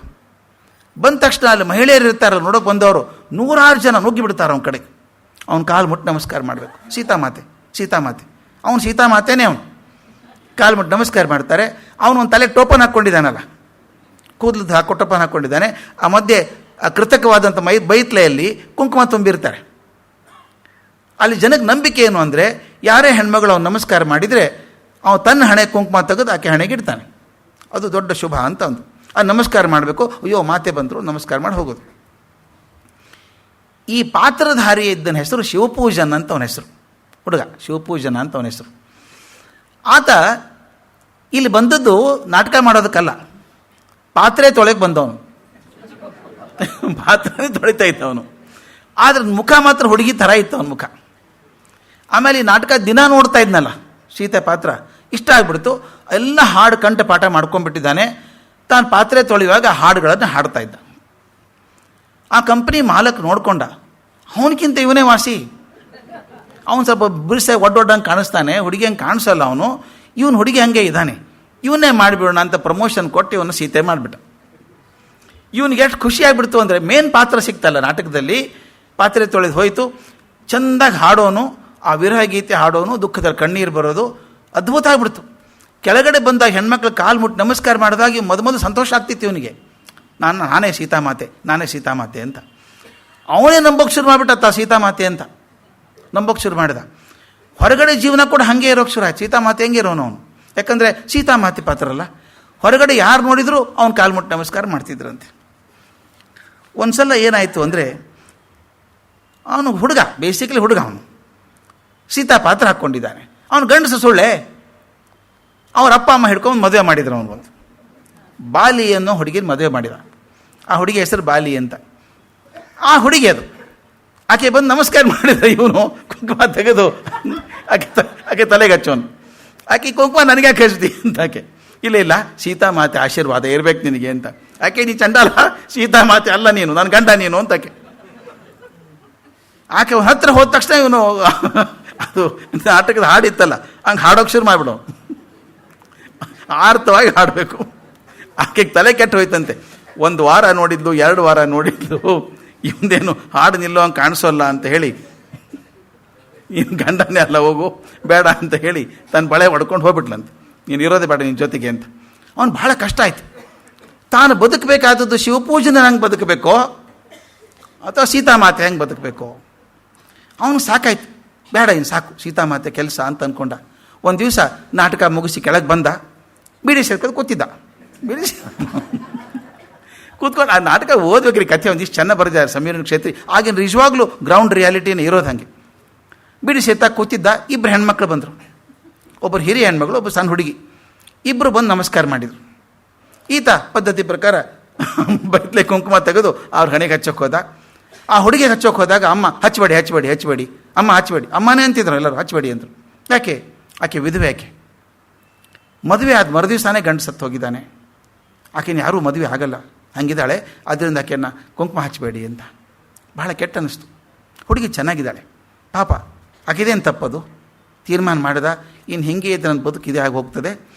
ಬಂದ ತಕ್ಷಣ ಅಲ್ಲಿ ಮಹಿಳೆಯರು ಇರ್ತಾರಲ್ಲ, ನೋಡೋಕೆ ಬಂದವರು 100 ಜನ ನುಗ್ಗಿಬಿಡ್ತಾರೆ ಅವನ ಕಡೆಗೆ. ಅವ್ನ ಕಾಲು ಮುಟ್ಟು ನಮಸ್ಕಾರ ಮಾಡಬೇಕು. ಸೀತಾಮಾತೆ ಅವನು ಸೀತಾಮಾತೆನೇ, ಅವನು ಕಾಲು ಮುಟ್ಟು ನಮಸ್ಕಾರ ಮಾಡ್ತಾರೆ. ಅವನು ಒಂದು ತಲೆ ಟೋಪನ್ ಹಾಕ್ಕೊಂಡಿದ್ದಾನಲ್ಲ, ಕೂದಲದ್ದು ಟೋಪನ್ ಹಾಕ್ಕೊಂಡಿದ್ದಾನೆ. ಆ ಮಧ್ಯೆ ಆ ಕೃತಕವಾದಂಥ ಬೈತ್ಲೆಯಲ್ಲಿ ಕುಂಕುಮ ತುಂಬಿರ್ತಾರೆ. ಅಲ್ಲಿ ಜನಕ್ಕೆ ನಂಬಿಕೆ ಏನು ಅಂದರೆ, ಯಾರೇ ಹೆಣ್ಮಗಳು ಅವ್ನು ನಮಸ್ಕಾರ ಮಾಡಿದರೆ ಅವನು ತನ್ನ ಹಣೆ ಕುಂಕುಮ ತೆಗೆದು ಆಕೆ ಹಣೆಗೆ ಇಡ್ತಾನೆ. ಅದು ದೊಡ್ಡ ಶುಭ ಅಂತ ಒಂದು. ಅದು ನಮಸ್ಕಾರ ಮಾಡಬೇಕು. ಅಯ್ಯೋ ಮಾತೆ ಬಂದರು, ನಮಸ್ಕಾರ ಮಾಡಿ ಹೋಗೋದು. ಈ ಪಾತ್ರಧಾರಿ ಇದ್ದನ ಹೆಸರು ಶಿವಪೂಜನ್ ಅಂತ ಅವನ ಹೆಸರು. ಹುಡುಗ ಶಿವಪೂಜನ ಅಂತ ಅವನ ಹೆಸರು. ಆತ ಇಲ್ಲಿ ಬಂದದ್ದು ನಾಟಕ ಮಾಡೋದಕ್ಕಲ್ಲ, ಪಾತ್ರೆ ತೊಳೆಗೆ ಬಂದವನು. ಪಾತ್ರೆ ತೊಳಿತಾ ಇತ್ತು ಅವನು. ಆದರೆ ಮುಖ ಮಾತ್ರ ಹುಡುಗಿ ಥರ ಇತ್ತು ಅವನ ಮುಖ. ಆಮೇಲೆ ಈ ನಾಟಕ ದಿನ ನೋಡ್ತಾ ಇದ್ನಲ್ಲ, ಸೀತೆ ಪಾತ್ರ ಇಷ್ಟ ಆಗಿಬಿಡ್ತು. ಎಲ್ಲ ಹಾಡು ಕಂಠಪಾಠ ಮಾಡ್ಕೊಂಡ್ಬಿಟ್ಟಿದ್ದಾನೆ. ತಾನು ಪಾತ್ರೆ ತೊಳೆಯುವಾಗ ಹಾಡುಗಳನ್ನು ಹಾಡ್ತಾ ಇದ್ದ. ಆ ಕಂಪ್ನಿ ಮಾಲಕ್ ನೋಡ್ಕೊಂಡ, ಅವನಕ್ಕಿಂತ ಇವನೇ ವಾಸಿ. ಅವನು ಸ್ವಲ್ಪ ಬಿರ್ಸೆ ಒಡ್ಡೊಡ್ಡಂಗೆ ಕಾಣಿಸ್ತಾನೆ, ಹುಡುಗಿ ಹಂಗೆ ಕಾಣಿಸಲ್ಲ ಅವನು. ಇವನು ಹುಡುಗಿ ಹಂಗೆ ಇದ್ದಾನೆ, ಇವನ್ನೇ ಮಾಡಿಬಿಡೋಣ ಅಂತ ಪ್ರಮೋಷನ್ ಕೊಟ್ಟು ಇವನು ಸೀತೆ ಮಾಡಿಬಿಟ್ಟ. ಇವನಿಗೆ ಎಷ್ಟು ಖುಷಿ ಆಗಿಬಿಡ್ತು ಅಂದರೆ, ಮೇನ್ ಪಾತ್ರ ಸಿಕ್ತಲ್ಲ ನಾಟಕದಲ್ಲಿ, ಪಾತ್ರೆ ತೊಳೆದು ಹೋಯಿತು. ಚೆಂದಾಗಿ ಹಾಡೋನು, ಆ ವಿರಹ ಗೀತೆ ಹಾಡೋನು, ದುಃಖದಲ್ಲಿ ಕಣ್ಣೀರು ಬರೋದು ಅದ್ಭುತ ಆಗಿಬಿಡ್ತು. ಕೆಳಗಡೆ ಬಂದಾಗ ಹೆಣ್ಮಕ್ಳು ಕಾಲು ಮುಟ್ಟು ನಮಸ್ಕಾರ ಮಾಡಿದಾಗ ಮೊದಲು ಸಂತೋಷ ಆಗ್ತಿತ್ತು ಇವನಿಗೆ. ನಾನೇ ಸೀತಾಮಾತೆ ಅಂತ. ಅವನೇ ನಂಬೋಕ್ಕೆ ಶುರು ಮಾಡಿಬಿಟ್ಟ ಸೀತಾಮಾತೆ ಅಂತ ನಂಬೋಕ್ಕೆ ಶುರು ಮಾಡಿದ. ಹೊರಗಡೆ ಜೀವನ ಕೂಡ ಹಾಗೆ ಇರೋಕ್ಕೆ ಶುರು ಆಯ್ತು. ಸೀತಾಮಾತೆ ಹೆಂಗೆ ಇರೋನು ಅವನು, ಯಾಕಂದರೆ ಸೀತಾಮಾತೆ ಪಾತ್ರ ಅಲ್ಲ. ಹೊರಗಡೆ ಯಾರು ನೋಡಿದ್ರು ಅವ್ನು ಕಾಲು ಮುಟ್ಟು ನಮಸ್ಕಾರ ಮಾಡ್ತಿದ್ರಂತೆ. ಒಂದು ಸಲ ಏನಾಯಿತು ಅಂದರೆ, ಅವನು ಹುಡುಗ, ಬೇಸಿಕಲಿ ಹುಡುಗ, ಅವನು ಸೀತಾ ಪಾತ್ರ ಹಾಕ್ಕೊಂಡಿದ್ದಾನೆ. ಅವನು ಗಂಡಸು ಸುಳ್ಳೆ. ಅವ್ರ ಅಪ್ಪ ಅಮ್ಮ ಹಿಡ್ಕೊಂಡು ಮದುವೆ ಮಾಡಿದ್ರು. ಅವನು ಬಂದು ಬಾಲಿ ಅನ್ನೋ ಹುಡುಗಿನ ಮದುವೆ ಮಾಡಿದ. ಆ ಹುಡುಗಿ ಹೆಸರು ಬಾಲಿ ಅಂತ. ಆ ಹುಡುಗಿ ಅದು. ಆಕೆ ಬಂದು ನಮಸ್ಕಾರ ಮಾಡಿದ. ಇವನು ಕುಂಕುಮ ತೆಗೆದು ಆಕೆ ತಲೆಗೆ ಹಚ್ಚೋನು. ಆಕೆ ಕುಂಕುಮ ನನಗೆ ಯಾಕೆ ಹಚ್ತಿ ಅಂತ ಆಕೆ. ಇಲ್ಲ ಸೀತಾಮಾತೆ ಆಶೀರ್ವಾದ ಇರಬೇಕು ನಿನಗೆ ಅಂತ. ಆಕೆ ನೀ ಚಂಡಾಲ, ಸೀತಾಮಾತೆ ಅಲ್ಲ ನೀನು, ನನ್ನ ಗಂಡ ನೀನು ಅಂತ ಆಕೆ ಹತ್ರ ಹೋದ ತಕ್ಷಣ ಇವನು ಅದು ನಾಟಕದ ಹಾಡಿತ್ತಲ್ಲ, ಹಂಗೆ ಹಾಡೋಕೆ ಶುರು ಮಾಡಿಬಿಡೋ. ಆರ್ತವಾಗಿ ಹಾಡಬೇಕು. ಆಕೆಗೆ ತಲೆ ಕೆಟ್ಟು ಹೋಯ್ತಂತೆ. 1 ವಾರ ನೋಡಿದ್ಲು, 2 ವಾರ ನೋಡಿದ್ಲು, ಇವಂದೇನು ಹಾಡು ನಿಲ್ಲೋ ಹಂಗೆ ಕಾಣಿಸೋಲ್ಲ ಅಂತ ಹೇಳಿ, ಇನ್ನು ಗಂಡನೇ ಅಲ್ಲ ಹೋಗು ಬೇಡ ಅಂತ ಹೇಳಿ ತನ್ನ ಬಳೆ ಹೊಡ್ಕೊಂಡು ಹೋಗ್ಬಿಟ್ಲಂತೆ. ನೀನು ಇರೋದೇ ಬೇಡ ನಿನ್ನ ಜೊತೆಗೆ ಅಂತ. ಅವನು ಭಾಳ ಕಷ್ಟ ಆಯ್ತು. ತಾನು ಬದುಕಬೇಕಾದದ್ದು ಶಿವಪೂಜನ ಹೆಂಗೆ ಬದುಕಬೇಕೋ ಅಥವಾ ಸೀತಾಮಾತೆ ಹೆಂಗೆ ಬದುಕಬೇಕೋ ಅವನು ಸಾಕಾಯ್ತು. ಬೇಡ ಇನ್ನು ಸಾಕು ಸೀತಾಮಾತೆ ಕೆಲಸ ಅಂತ ಅಂದ್ಕೊಂಡ. ಒಂದು ದಿವಸ ನಾಟಕ ಮುಗಿಸಿ ಕೆಳಗೆ ಬಂದ, ಬೀಡಿ ಸೇರ್ಕೊಂಡು ಕೂತಿದ್ದ. ಕೂತ್ಕೊಂಡು ಆ ನಾಟಕ ಓದ್ಬೇಕ್ರಿ, ಕಥೆ ಒಂದಿಷ್ಟು ಚೆನ್ನಾಗಿ ಬರೆದಿದ್ದಾರೆ ಸಮೀರನ್ ಕ್ಷೇತ್ರಿ. ಆಗಿನ ನಿಜವಾಗ್ಲೂ ಗ್ರೌಂಡ್ ರಿಯಾಲಿಟಿನ ಇರೋದು ಹಾಗೆ. ಬೀಡಿ ಸೇರ್ತಾ ಕೂತಿದ್ದ. 2 ಹೆಣ್ಮಕ್ಳು ಬಂದರು. ಒಬ್ಬರು ಹಿರಿಯ ಹೆಣ್ಮಗಳು, ಒಬ್ಬರು ಸಣ್ಣ ಹುಡುಗಿ. ಇಬ್ಬರು ಬಂದು ನಮಸ್ಕಾರ ಮಾಡಿದರು. ಈತ ಪದ್ಧತಿ ಪ್ರಕಾರ ಬೈತ್ಲೆ ಕುಂಕುಮ ತೆಗೆದು ಅವ್ರ ಹಣೆಗೆ ಹಚ್ಚೋಕೆ ಹೋದ. ಆ ಹುಡುಗಿಗೆ ಹಚ್ಚೋಕೆ ಹೋದಾಗ ಅಮ್ಮ ಹಚ್ಚಬೇಡಿ ಅಮ್ಮ ಹಚ್ಚಬೇಡಿ, ಅಮ್ಮನೇ ಅಂತಿದ್ರು ಎಲ್ಲರೂ, ಹಚ್ಚಬೇಡಿ ಅಂದರು. ಯಾಕೆ? ಆಕೆ ವಿಧವೆ. ಆಕೆ ಮದುವೆ ಆದ ಮರುದಿವಸನೇ ಗಂಡು ಸತ್ತು ಹೋಗಿದ್ದಾನೆ. ಆಕೆನ ಯಾರೂ ಮದುವೆ ಆಗಲ್ಲ, ಹಂಗಿದ್ದಾಳೆ. ಅದರಿಂದ ಆಕೆಯನ್ನು ಕುಂಕುಮ ಹಚ್ಚಬೇಡಿ ಅಂತ ಭಾಳ ಕೆಟ್ಟ ಅನ್ನಿಸ್ತು. ಹುಡುಗಿ ಚೆನ್ನಾಗಿದ್ದಾಳೆ ಪಾಪ, ಆಕೆದೇನು ತಪ್ಪದು. ತೀರ್ಮಾನ ಮಾಡಿದ, ಇನ್ನು ಹಿಂಗೆ ಇದ್ದರೆ ನನ್ನ ಬದುಕು ಇದೇ ಆಗಿ ಹೋಗ್ತದೆ,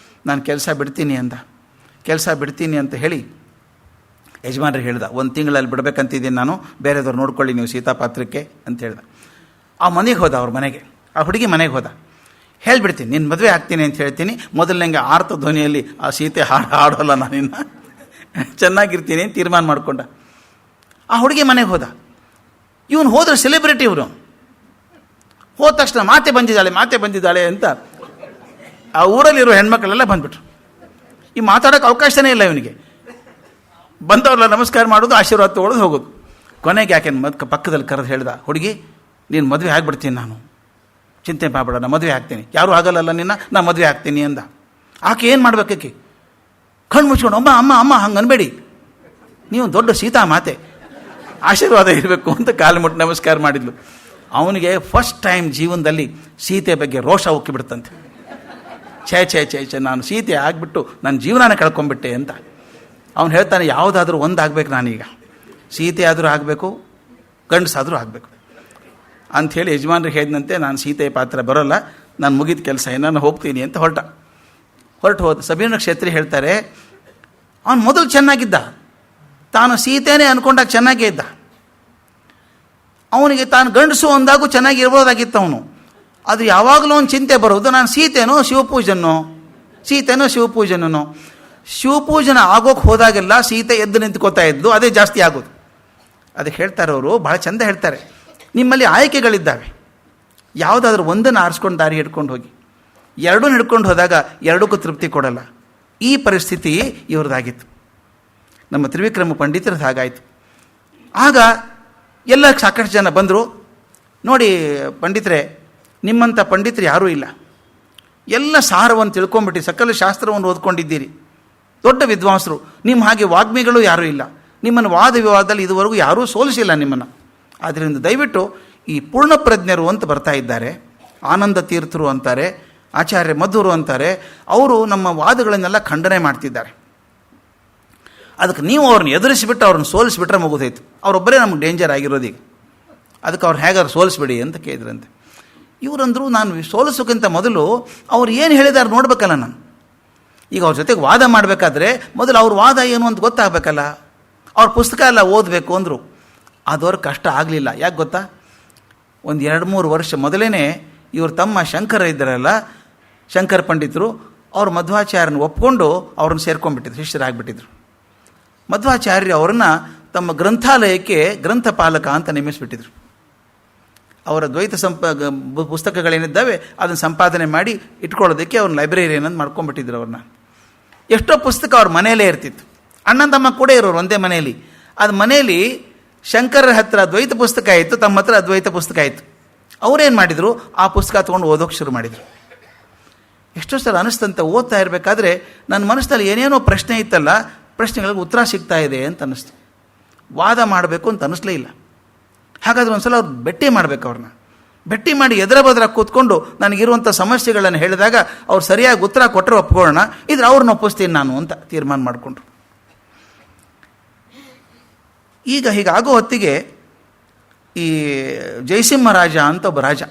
ನಾನು ಕೆಲಸ ಬಿಡ್ತೀನಿ ಅಂತ ಹೇಳಿ ಯಜಮಾನ್ರಿಗೆ ಹೇಳ್ದ. 1 ತಿಂಗಳಲ್ಲಿ ಬಿಡಬೇಕಂತಿದ್ದೀನಿ ನಾನು, ಬೇರೆದವ್ರು ನೋಡ್ಕೊಳ್ಳಿ ನೀವು ಸೀತಾಪಾತ್ರಕ್ಕೆ ಅಂತ ಹೇಳ್ದ. ಆ ಮನೆಗೆ ಹೋದ, ಅವ್ರ ಮನೆಗೆ, ಆ ಹುಡುಗಿ ಮನೆಗೆ ಹೋದ. ಹೇಳಿಬಿಡ್ತೀನಿ, ನಿನ್ನ ಮದುವೆ ಆಗ್ತೀನಿ ಅಂತ ಹೇಳ್ತೀನಿ. ಮೊದಲನೇ ಆರ್ತ ಧ್ವನಿಯಲ್ಲಿ ಆ ಸೀತೆ ಹಾಡೋಲ್ಲ, ನಾನಿನ್ನ ಚೆನ್ನಾಗಿರ್ತೀನಿ ಅಂತ ತೀರ್ಮಾನ ಮಾಡಿಕೊಂಡ. ಆ ಹುಡುಗಿ ಮನೆಗೆ ಹೋದ. ಇವನು ಹೋದ್ರೆ ಸೆಲೆಬ್ರಿಟಿ. ಇವರು ಹೋದ ತಕ್ಷಣ ಮಾತೆ ಬಂದಿದ್ದಾಳೆ ಅಂತ ಆ ಊರಲ್ಲಿರೋ ಹೆಣ್ಮಕ್ಳೆಲ್ಲ ಬಂದ್ಬಿಟ್ರು. ಈ ಮಾತಾಡೋಕ್ಕೆ ಅವಕಾಶನೇ ಇಲ್ಲ ಇವನಿಗೆ. ಬಂದವ್ರಲ್ಲ ನಮಸ್ಕಾರ ಮಾಡೋದು, ಆಶೀರ್ವಾದ ತೊಗೊಳೋದು, ಹೋಗೋದು. ಕೊನೆಗೆ ಯಾಕೆ ಪಕ್ಕದಲ್ಲಿ ಕರೆದು ಹೇಳ್ದ, ಹುಡುಗಿ ನೀನು ಮದುವೆ ಆಗ್ಬಿಡ್ತೀನಿ, ನಾನು ಚಿಂತೆ ಮಾಡಬೇಡ, ನಾನು ಮದುವೆ ಆಗ್ತೀನಿ. ಯಾರೂ ಆಗಲ್ಲಲ್ಲ ನಿನ್ನ, ನಾನು ಮದುವೆ ಆಗ್ತೀನಿ ಅಂದ. ಆಕೆ ಏನು ಮಾಡ್ಬೇಕಕ್ಕೆ ಕಣ್ಣು ಮುಚ್ಕೊಂಡು, ಅಮ್ಮ ಹಂಗೆ ಅನ್ಬೇಡಿ, ನೀವು ದೊಡ್ಡ ಸೀತಾ ಮಾತೆ, ಆಶೀರ್ವಾದ ಇರಬೇಕು ಅಂತ ಕಾಲು ಮುಟ್ಟು ನಮಸ್ಕಾರ ಮಾಡಿದ್ಲು. ಅವನಿಗೆ ಫಸ್ಟ್ ಟೈಮ್ ಜೀವನದಲ್ಲಿ ಸೀತೆ ಬಗ್ಗೆ ರೋಷ ಉಕ್ಕಿಬಿಡ್ತಂತೆ. ಛೇ ನಾನು ಸೀತೆ ಆಗಿಬಿಟ್ಟು ನನ್ನ ಜೀವನನ ಕಳ್ಕೊಂಡ್ಬಿಟ್ಟೆ ಅಂತ. ಅವನು ಹೇಳ್ತಾನೆ, ಯಾವುದಾದ್ರೂ ಒಂದಾಗಬೇಕು ನಾನೀಗ, ಸೀತೆ ಆದರೂ ಆಗಬೇಕು, ಗಂಡಸಾದರೂ ಆಗಬೇಕು ಅಂಥೇಳಿ ಯಜಮಾನ್ರಿಗೆ ಹೇಳಿದಂತೆ, ನಾನು ಸೀತೆಯ ಪಾತ್ರ ಬರೋಲ್ಲ, ನಾನು ಮುಗಿದ ಕೆಲಸ ನಾನು ಹೋಗ್ತೀನಿ ಅಂತ ಹೊರಟು ಹೋದ. ಸಬೀನ ಕ್ಷೇತ್ರಿ ಹೇಳ್ತಾರೆ, ಅವನು ಮೊದಲು ಚೆನ್ನಾಗಿದ್ದ, ತಾನು ಸೀತೆನೇ ಅಂದ್ಕೊಂಡಾಗ ಚೆನ್ನಾಗೇ ಇದ್ದ. ಅವನಿಗೆ ತಾನು ಗಂಡಸು ಅಂದಾಗೂ ಚೆನ್ನಾಗಿ ಇರ್ಬೋದಾಗಿತ್ತು. ಅವನು ಅದು ಯಾವಾಗಲೂ ಒಂದು ಚಿಂತೆ ಬರೋದು, ನಾನು ಸೀತೆನೋ ಶಿವಪೂಜನೋ. ಶಿವಪೂಜನ ಆಗೋಕ್ಕೆ ಹೋದಾಗೆಲ್ಲ ಸೀತೆ ಎದ್ದು ನಿಂತ್ಕೋತಾ ಇದ್ಲು, ಅದೇ ಜಾಸ್ತಿ ಆಗೋದು. ಅದಕ್ಕೆ ಹೇಳ್ತಾರೆ ಅವರು, ಭಾಳ ಚಂದ ಹೇಳ್ತಾರೆ, ನಿಮ್ಮಲ್ಲಿ ಆಯ್ಕೆಗಳಿದ್ದಾವೆ, ಯಾವುದಾದ್ರೂ ಒಂದನ್ನು ಆರಿಸ್ಕೊಂಡು ದಾರಿ ಹಿಡ್ಕೊಂಡು ಹೋಗಿ. ಎರಡೂ ಹಿಡ್ಕೊಂಡು ಹೋದಾಗ ಎರಡಕ್ಕೂ ತೃಪ್ತಿ ಕೊಡಲ್ಲ. ಈ ಪರಿಸ್ಥಿತಿ ಇವ್ರದ್ದಾಗಿತ್ತು. ನಮ್ಮ ತ್ರಿವಿಕ್ರಮ ಪಂಡಿತರದ್ದು ಹಾಗಾಯಿತು. ಆಗ ಎಲ್ಲ ಸಾಕಷ್ಟು ಜನ ಬಂದರು. ನೋಡಿ ಪಂಡಿತರೇ, ನಿಮ್ಮಂಥ ಪಂಡಿತರು ಯಾರೂ ಇಲ್ಲ, ಎಲ್ಲ ಸಾರವನ್ನು ತಿಳ್ಕೊಂಬಿಟ್ಟು ಸಕಲ ಶಾಸ್ತ್ರವನ್ನು ಓದ್ಕೊಂಡಿದ್ದೀರಿ, ದೊಡ್ಡ ವಿದ್ವಾಂಸರು. ನಿಮ್ಮ ಹಾಗೆ ವಾಗ್ಮಿಗಳು ಯಾರೂ ಇಲ್ಲ, ನಿಮ್ಮನ್ನು ವಾದ ವಿವಾದದಲ್ಲಿ ಇದುವರೆಗೂ ಯಾರೂ ಸೋಲಿಸಿಲ್ಲ ನಿಮ್ಮನ್ನು. ಆದ್ದರಿಂದ ದಯವಿಟ್ಟು ಈ ಪೂರ್ಣಪ್ರಜ್ಞರು ಅಂತ ಬರ್ತಾ ಇದ್ದಾರೆ, ಆನಂದ ತೀರ್ಥರು ಅಂತಾರೆ, ಆಚಾರ್ಯ ಮಧ್ವರು ಅಂತಾರೆ, ಅವರು ನಮ್ಮ ವಾದಗಳನ್ನೆಲ್ಲ ಖಂಡನೆ ಮಾಡ್ತಿದ್ದಾರೆ. ಅದಕ್ಕೆ ನೀವು ಅವ್ರನ್ನ ಎದುರಿಸಿಬಿಟ್ಟು ಅವ್ರನ್ನ ಸೋಲಿಸಿಬಿಟ್ರೆ ಮುಗಿದೋಯ್ತು. ಅವರೊಬ್ಬರೇ ನಮ್ಗೆ ಡೇಂಜರ್ ಆಗಿರೋದೀಗ, ಅದಕ್ಕೆ ಅವ್ರು ಹೇಗಾದ್ರು ಸೋಲಿಸ್ಬಿಡಿ ಅಂತ ಕೇಳಿದ್ರಂತೆ. ಇವರಂದರು, ನಾನು ಸೋಲಿಸೋಕ್ಕಿಂತ ಮೊದಲು ಅವ್ರು ಏನು ಹೇಳಿದಾರೆ ನೋಡ್ಬೇಕಲ್ಲ ನಾನು. ಈಗ ಅವ್ರ ಜೊತೆಗೆ ವಾದ ಮಾಡಬೇಕಾದ್ರೆ ಮೊದಲು ಅವ್ರ ವಾದ ಏನು ಅಂತ ಗೊತ್ತಾಗಬೇಕಲ್ಲ, ಅವ್ರ ಪುಸ್ತಕ ಎಲ್ಲ ಓದಬೇಕು ಅಂದರು. ಅದವ್ರ ಕಷ್ಟ ಆಗಲಿಲ್ಲ. ಯಾಕೆ ಗೊತ್ತಾ, ಒಂದು 2-3 ವರ್ಷ ಮೊದಲೇ ಇವ್ರ ತಮ್ಮ ಶಂಕರ ಇದ್ದಾರಲ್ಲ, ಶಂಕರ ಪಂಡಿತರು, ಅವ್ರು ಮಧ್ವಾಚಾರ್ಯನ ಒಪ್ಕೊಂಡು ಅವ್ರನ್ನ ಸೇರ್ಕೊಂಡ್ಬಿಟ್ಟಿದ್ರು, ಶಿಷ್ಯರಾಗಿಬಿಟ್ಟಿದ್ರು. ಮಧ್ವಾಚಾರ್ಯ ಅವ್ರನ್ನ ತಮ್ಮ ಗ್ರಂಥಾಲಯಕ್ಕೆ ಗ್ರಂಥಪಾಲಕ ಅಂತ ನೇಮಿಸಿಬಿಟ್ಟಿದ್ರು. ಅವರ ದ್ವೈತ ಪುಸ್ತಕಗಳೇನಿದ್ದಾವೆ ಅದನ್ನು ಸಂಪಾದನೆ ಮಾಡಿ ಇಟ್ಕೊಳ್ಳೋದಕ್ಕೆ ಅವ್ರನ್ನ ಲೈಬ್ರರಿಯನ್ ಅಂತ ಮಾಡ್ಕೊಂಡ್ಬಿಟ್ಟಿದ್ರು ಅವ್ರನ್ನ. ಎಷ್ಟೋ ಪುಸ್ತಕ ಅವ್ರ ಮನೆಯಲ್ಲೇ ಇರ್ತಿತ್ತು. ಅಣ್ಣ ತಮ್ಮ ಕೂಡ ಇರೋರು ಒಂದೇ ಮನೆಯಲ್ಲಿ. ಅದು ಮನೆಯಲ್ಲಿ ಶಂಕರರ ಹತ್ರ ದ್ವೈತ ಪುಸ್ತಕ ಆಯಿತು, ತಮ್ಮ ಹತ್ರ ಅದ್ವೈತ ಪುಸ್ತಕ ಆಯಿತು. ಅವರೇನು ಮಾಡಿದರು, ಆ ಪುಸ್ತಕ ತೊಗೊಂಡು ಓದೋಕ್ಕೆ ಶುರು ಮಾಡಿದರು. ಎಷ್ಟೋ ಸಲ ಅನಿಸ್ತಂತೆ, ಓದ್ತಾ ಇರಬೇಕಾದ್ರೆ ನನ್ನ ಮನಸ್ಸಲ್ಲಿ ಏನೇನೋ ಪ್ರಶ್ನೆ ಇತ್ತಲ್ಲ, ಪ್ರಶ್ನೆಗಳಿಗೆ ಉತ್ತರ ಸಿಗ್ತಾ ಇದೆ ಅಂತ ಅನ್ನಿಸ್ತು. ವಾದ ಮಾಡಬೇಕು ಅಂತ ಅನ್ನಿಸ್ಲೇ ಇಲ್ಲ. ಹಾಗಾದ್ರೆ ಒಂದು ಸಲ ಅವ್ರು ಭೇಟಿ ಮಾಡಬೇಕು. ಅವ್ರನ್ನ ಭೇಟಿ ಮಾಡಿ ಎದುರ ಬದ್ರ ಕೂತ್ಕೊಂಡು ನನಗಿರುವಂಥ ಸಮಸ್ಯೆಗಳನ್ನು ಹೇಳಿದಾಗ ಅವ್ರು ಸರಿಯಾಗಿ ಉತ್ತರ ಕೊಟ್ಟರೆ ಒಪ್ಕೊಳ್ಳೋಣ, ಇದ್ರೆ ಅವ್ರನ್ನ ಒಪ್ಪಿಸ್ತೀನಿ ನಾನು ಅಂತ ತೀರ್ಮಾನ ಮಾಡಿಕೊಂಡ್ರು. ಈಗ ಹೀಗಾಗೋ ಹೊತ್ತಿಗೆ ಈ ಜಯಸಿಂಹರಾಜ ಅಂತ ಒಬ್ಬ ರಾಜ,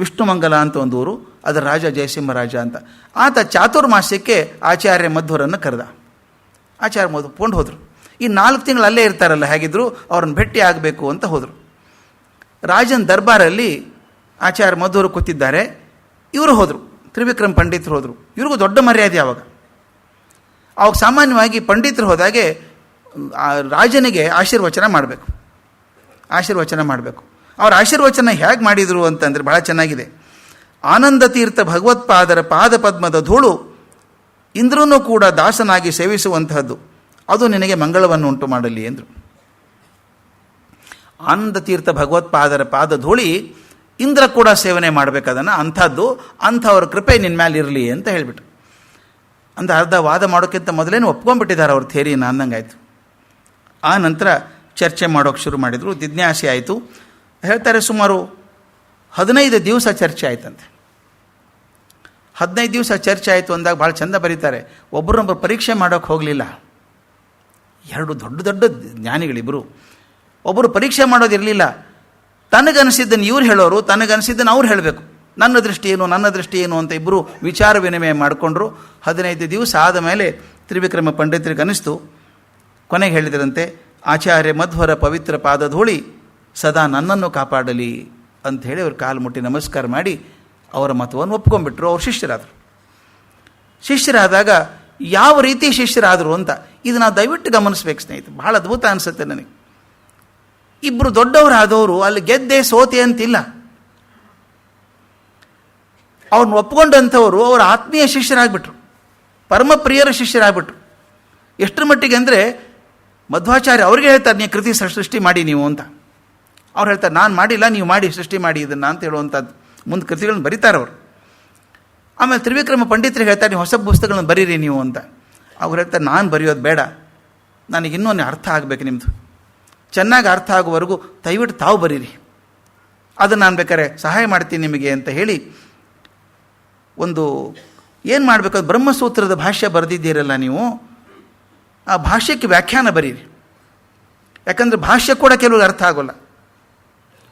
ವಿಷ್ಣುಮಂಗಲ ಅಂತ ಒಂದು ಊರು, ಅದರ ರಾಜ ಜಯಸಿಂಹರಾಜ ಅಂತ. ಆತ ಚಾತುರ್ಮಾಸ್ಯಕ್ಕೆ ಆಚಾರ್ಯ ಮಧ್ವರನ್ನು ಕರೆದ. ಆಚಾರ್ಯ ಮಧ್ವ ಒಪ್ಕೊಂಡು ಹೋದರು. ಈ 4 ತಿಂಗಳು ಅಲ್ಲೇ ಇರ್ತಾರಲ್ಲ, ಹೇಗಿದ್ರು ಅವ್ರನ್ನ ಭೇಟಿ ಆಗಬೇಕು ಅಂತ ಹೋದರು. ರಾಜನ ದರ್ಬಾರಲ್ಲಿ ಆಚಾರ್ಯ ಮಧ್ವರು ಕೂತಿದ್ದಾರೆ, ಇವರು ಹೋದರು, ತ್ರಿವಿಕ್ರಮ ಪಂಡಿತರು ಹೋದರು. ಇವ್ರಿಗೂ ದೊಡ್ಡ ಮರ್ಯಾದೆ. ಅವಾಗ ಸಾಮಾನ್ಯವಾಗಿ ಪಂಡಿತರು ಹೋದಾಗೆ ರಾಜನಿಗೆ ಆಶೀರ್ವಚನ ಮಾಡಬೇಕು. ಅವ್ರ ಆಶೀರ್ವಚನ ಹೇಗೆ ಮಾಡಿದರು ಅಂತಂದರೆ ಭಾಳ ಚೆನ್ನಾಗಿದೆ. ಆನಂದ ತೀರ್ಥ ಭಗವತ್ಪಾದರ ಪಾದ ಪದ್ಮದ ಧೂಳು ಇಂದ್ರನೂ ಕೂಡ ದಾಸನಾಗಿ ಸೇವಿಸುವಂತಹದ್ದು, ಅದು ನಿನಗೆ ಮಂಗಳವನ್ನು ಉಂಟು ಮಾಡಲಿ ಎಂದರು. ಆನಂದ ತೀರ್ಥ ಭಗವತ್ಪಾದರ ಪಾದ ಧೂಳಿ ಇಂದ್ರ ಕೂಡ ಸೇವನೆ ಮಾಡಬೇಕದನ್ನು, ಅಂಥವ್ರ ಕೃಪೆ ನಿನ್ನ ಮೇಲೆ ಇರಲಿ ಅಂತ ಹೇಳಿಬಿಟ್ಟು. ಅರ್ಧ ವಾದ ಮಾಡೋಕ್ಕಿಂತ ಮೊದಲೇನು ಒಪ್ಕೊಂಡ್ಬಿಟ್ಟಿದ್ದಾರೆ ಅವ್ರ ಥೇರಿನ ಅಂದಂಗಾಯ್ತು. ಆ ನಂತರ ಚರ್ಚೆ ಮಾಡೋಕ್ಕೆ ಶುರು ಮಾಡಿದರು. ಜಿಜ್ಞಾಸೆ ಆಯಿತು. ಹೇಳ್ತಾರೆ, ಸುಮಾರು 15 ದಿವಸ ಚರ್ಚೆ ಆಯ್ತಂತೆ. 15 ದಿವಸ ಚರ್ಚೆ ಆಯಿತು ಅಂದಾಗ ಭಾಳ ಚಂದ ಬರೀತಾರೆ. ಒಬ್ಬರೊಬ್ಬರು ಪರೀಕ್ಷೆ ಮಾಡೋಕ್ಕೆ ಹೋಗಲಿಲ್ಲ. 2 ದೊಡ್ಡ ಜ್ಞಾನಿಗಳಿಬ್ಬರು. ಒಬ್ಬರು ಪರೀಕ್ಷೆ ಮಾಡೋದಿರಲಿಲ್ಲ. ತನಗನಿಸಿದ್ದನ್ನು ಇವ್ರು ಹೇಳೋರು, ತನಗನಿಸಿದ್ದನ್ನು ಅವ್ರು ಹೇಳಬೇಕು. ನನ್ನ ದೃಷ್ಟಿ ಏನು ಅಂತ ಇಬ್ಬರು ವಿಚಾರ ವಿನಿಮಯ ಮಾಡಿಕೊಂಡ್ರು. 15 ದಿವಸ ಆದ ಮೇಲೆ ತ್ರಿವಿಕ್ರಮ ಪಂಡಿತರಿಗೆ ಅನಿಸ್ತು. ಕೊನೆಗೆ ಹೇಳಿದರಂತೆ, ಆಚಾರ್ಯ ಮಧ್ವರ ಪವಿತ್ರ ಪಾದಧೂಳಿ ಸದಾ ನನ್ನನ್ನು ಕಾಪಾಡಲಿ ಅಂಥೇಳಿ ಅವ್ರ ಕಾಲು ಮುಟ್ಟಿ ನಮಸ್ಕಾರ ಮಾಡಿ ಅವರ ಮತವನ್ನು ಒಪ್ಕೊಂಡ್ಬಿಟ್ರು. ಅವ್ರು ಶಿಷ್ಯರಾದರು. ಶಿಷ್ಯರಾದಾಗ ಯಾವ ರೀತಿ ಶಿಷ್ಯರಾದರು ಅಂತ ಇದು ನಾವು ದಯವಿಟ್ಟು ಗಮನಿಸ್ಬೇಕು ಸ್ನೇಹಿತರೆ. ಭಾಳ ಅದ್ಭುತ ಅನಿಸುತ್ತೆ ನನಗೆ. ಇಬ್ಬರು ದೊಡ್ಡವರಾದವರು ಅಲ್ಲಿ ಗೆದ್ದೆ ಸೋತೆ ಅಂತಿಲ್ಲ. ಅವ್ರನ್ನ ಒಪ್ಕೊಂಡಂಥವರು ಅವರ ಆತ್ಮೀಯ ಶಿಷ್ಯರಾಗ್ಬಿಟ್ರು, ಪರಮಪ್ರಿಯರ ಶಿಷ್ಯರಾಗ್ಬಿಟ್ರು. ಎಷ್ಟರ ಮಟ್ಟಿಗೆ ಅಂದರೆ ಮಧ್ವಾಚಾರ್ಯ ಅವ್ರಿಗೆ ಹೇಳ್ತಾರೆ, ನೀವು ಕೃತಿ ಸೃಷ್ಟಿ ಮಾಡಿ ನೀವು ಅಂತ. ಅವ್ರು ಹೇಳ್ತಾರೆ, ನಾನು ಮಾಡಿಲ್ಲ, ನೀವು ಮಾಡಿ, ಸೃಷ್ಟಿ ಮಾಡಿ ಇದನ್ನು ಅಂತ ಹೇಳುವಂಥದ್ದು. ಮುಂದೆ ಕೃತಿಗಳನ್ನು ಬರೀತಾರೆ ಅವರು. ಆಮೇಲೆ ತ್ರಿವಿಕ್ರಮ ಪಂಡಿತರಿಗೆ ಹೇಳ್ತಾರೆ, ನೀವು ಹೊಸ ಪುಸ್ತಕಗಳನ್ನು ಬರೀರಿ ನೀವು ಅಂತ. ಅವ್ರು ಹೇಳ್ತಾರೆ, ನಾನು ಬರೆಯೋದು ಬೇಡ, ನನಗೆ ಇನ್ನೊಂದು ಅರ್ಥ ಆಗಬೇಕು, ನಿಮ್ಮದು ಚೆನ್ನಾಗಿ ಅರ್ಥ ಆಗುವವರೆಗೂ ದಯವಿಟ್ಟು ತಾವು ಬರೀರಿ, ಅದನ್ನು ನಾನು ಬೇಕಾದ್ರೆ ಸಹಾಯ ಮಾಡ್ತೀನಿ ನಿಮಗೆ ಅಂತ ಹೇಳಿ ಒಂದು ಏನು ಮಾಡಬೇಕು, ಅದು ಬ್ರಹ್ಮಸೂತ್ರದ ಭಾಷ್ಯ ಬರೆದಿದ್ದೀರಲ್ಲ ನೀವು, ಆ ಭಾಷ್ಯಕ್ಕೆ ವ್ಯಾಖ್ಯಾನ ಬರೀರಿ. ಯಾಕಂದರೆ ಭಾಷ್ಯ ಕೂಡ ಕೆಲವ್ರಿಗೆ ಅರ್ಥ ಆಗೋಲ್ಲ,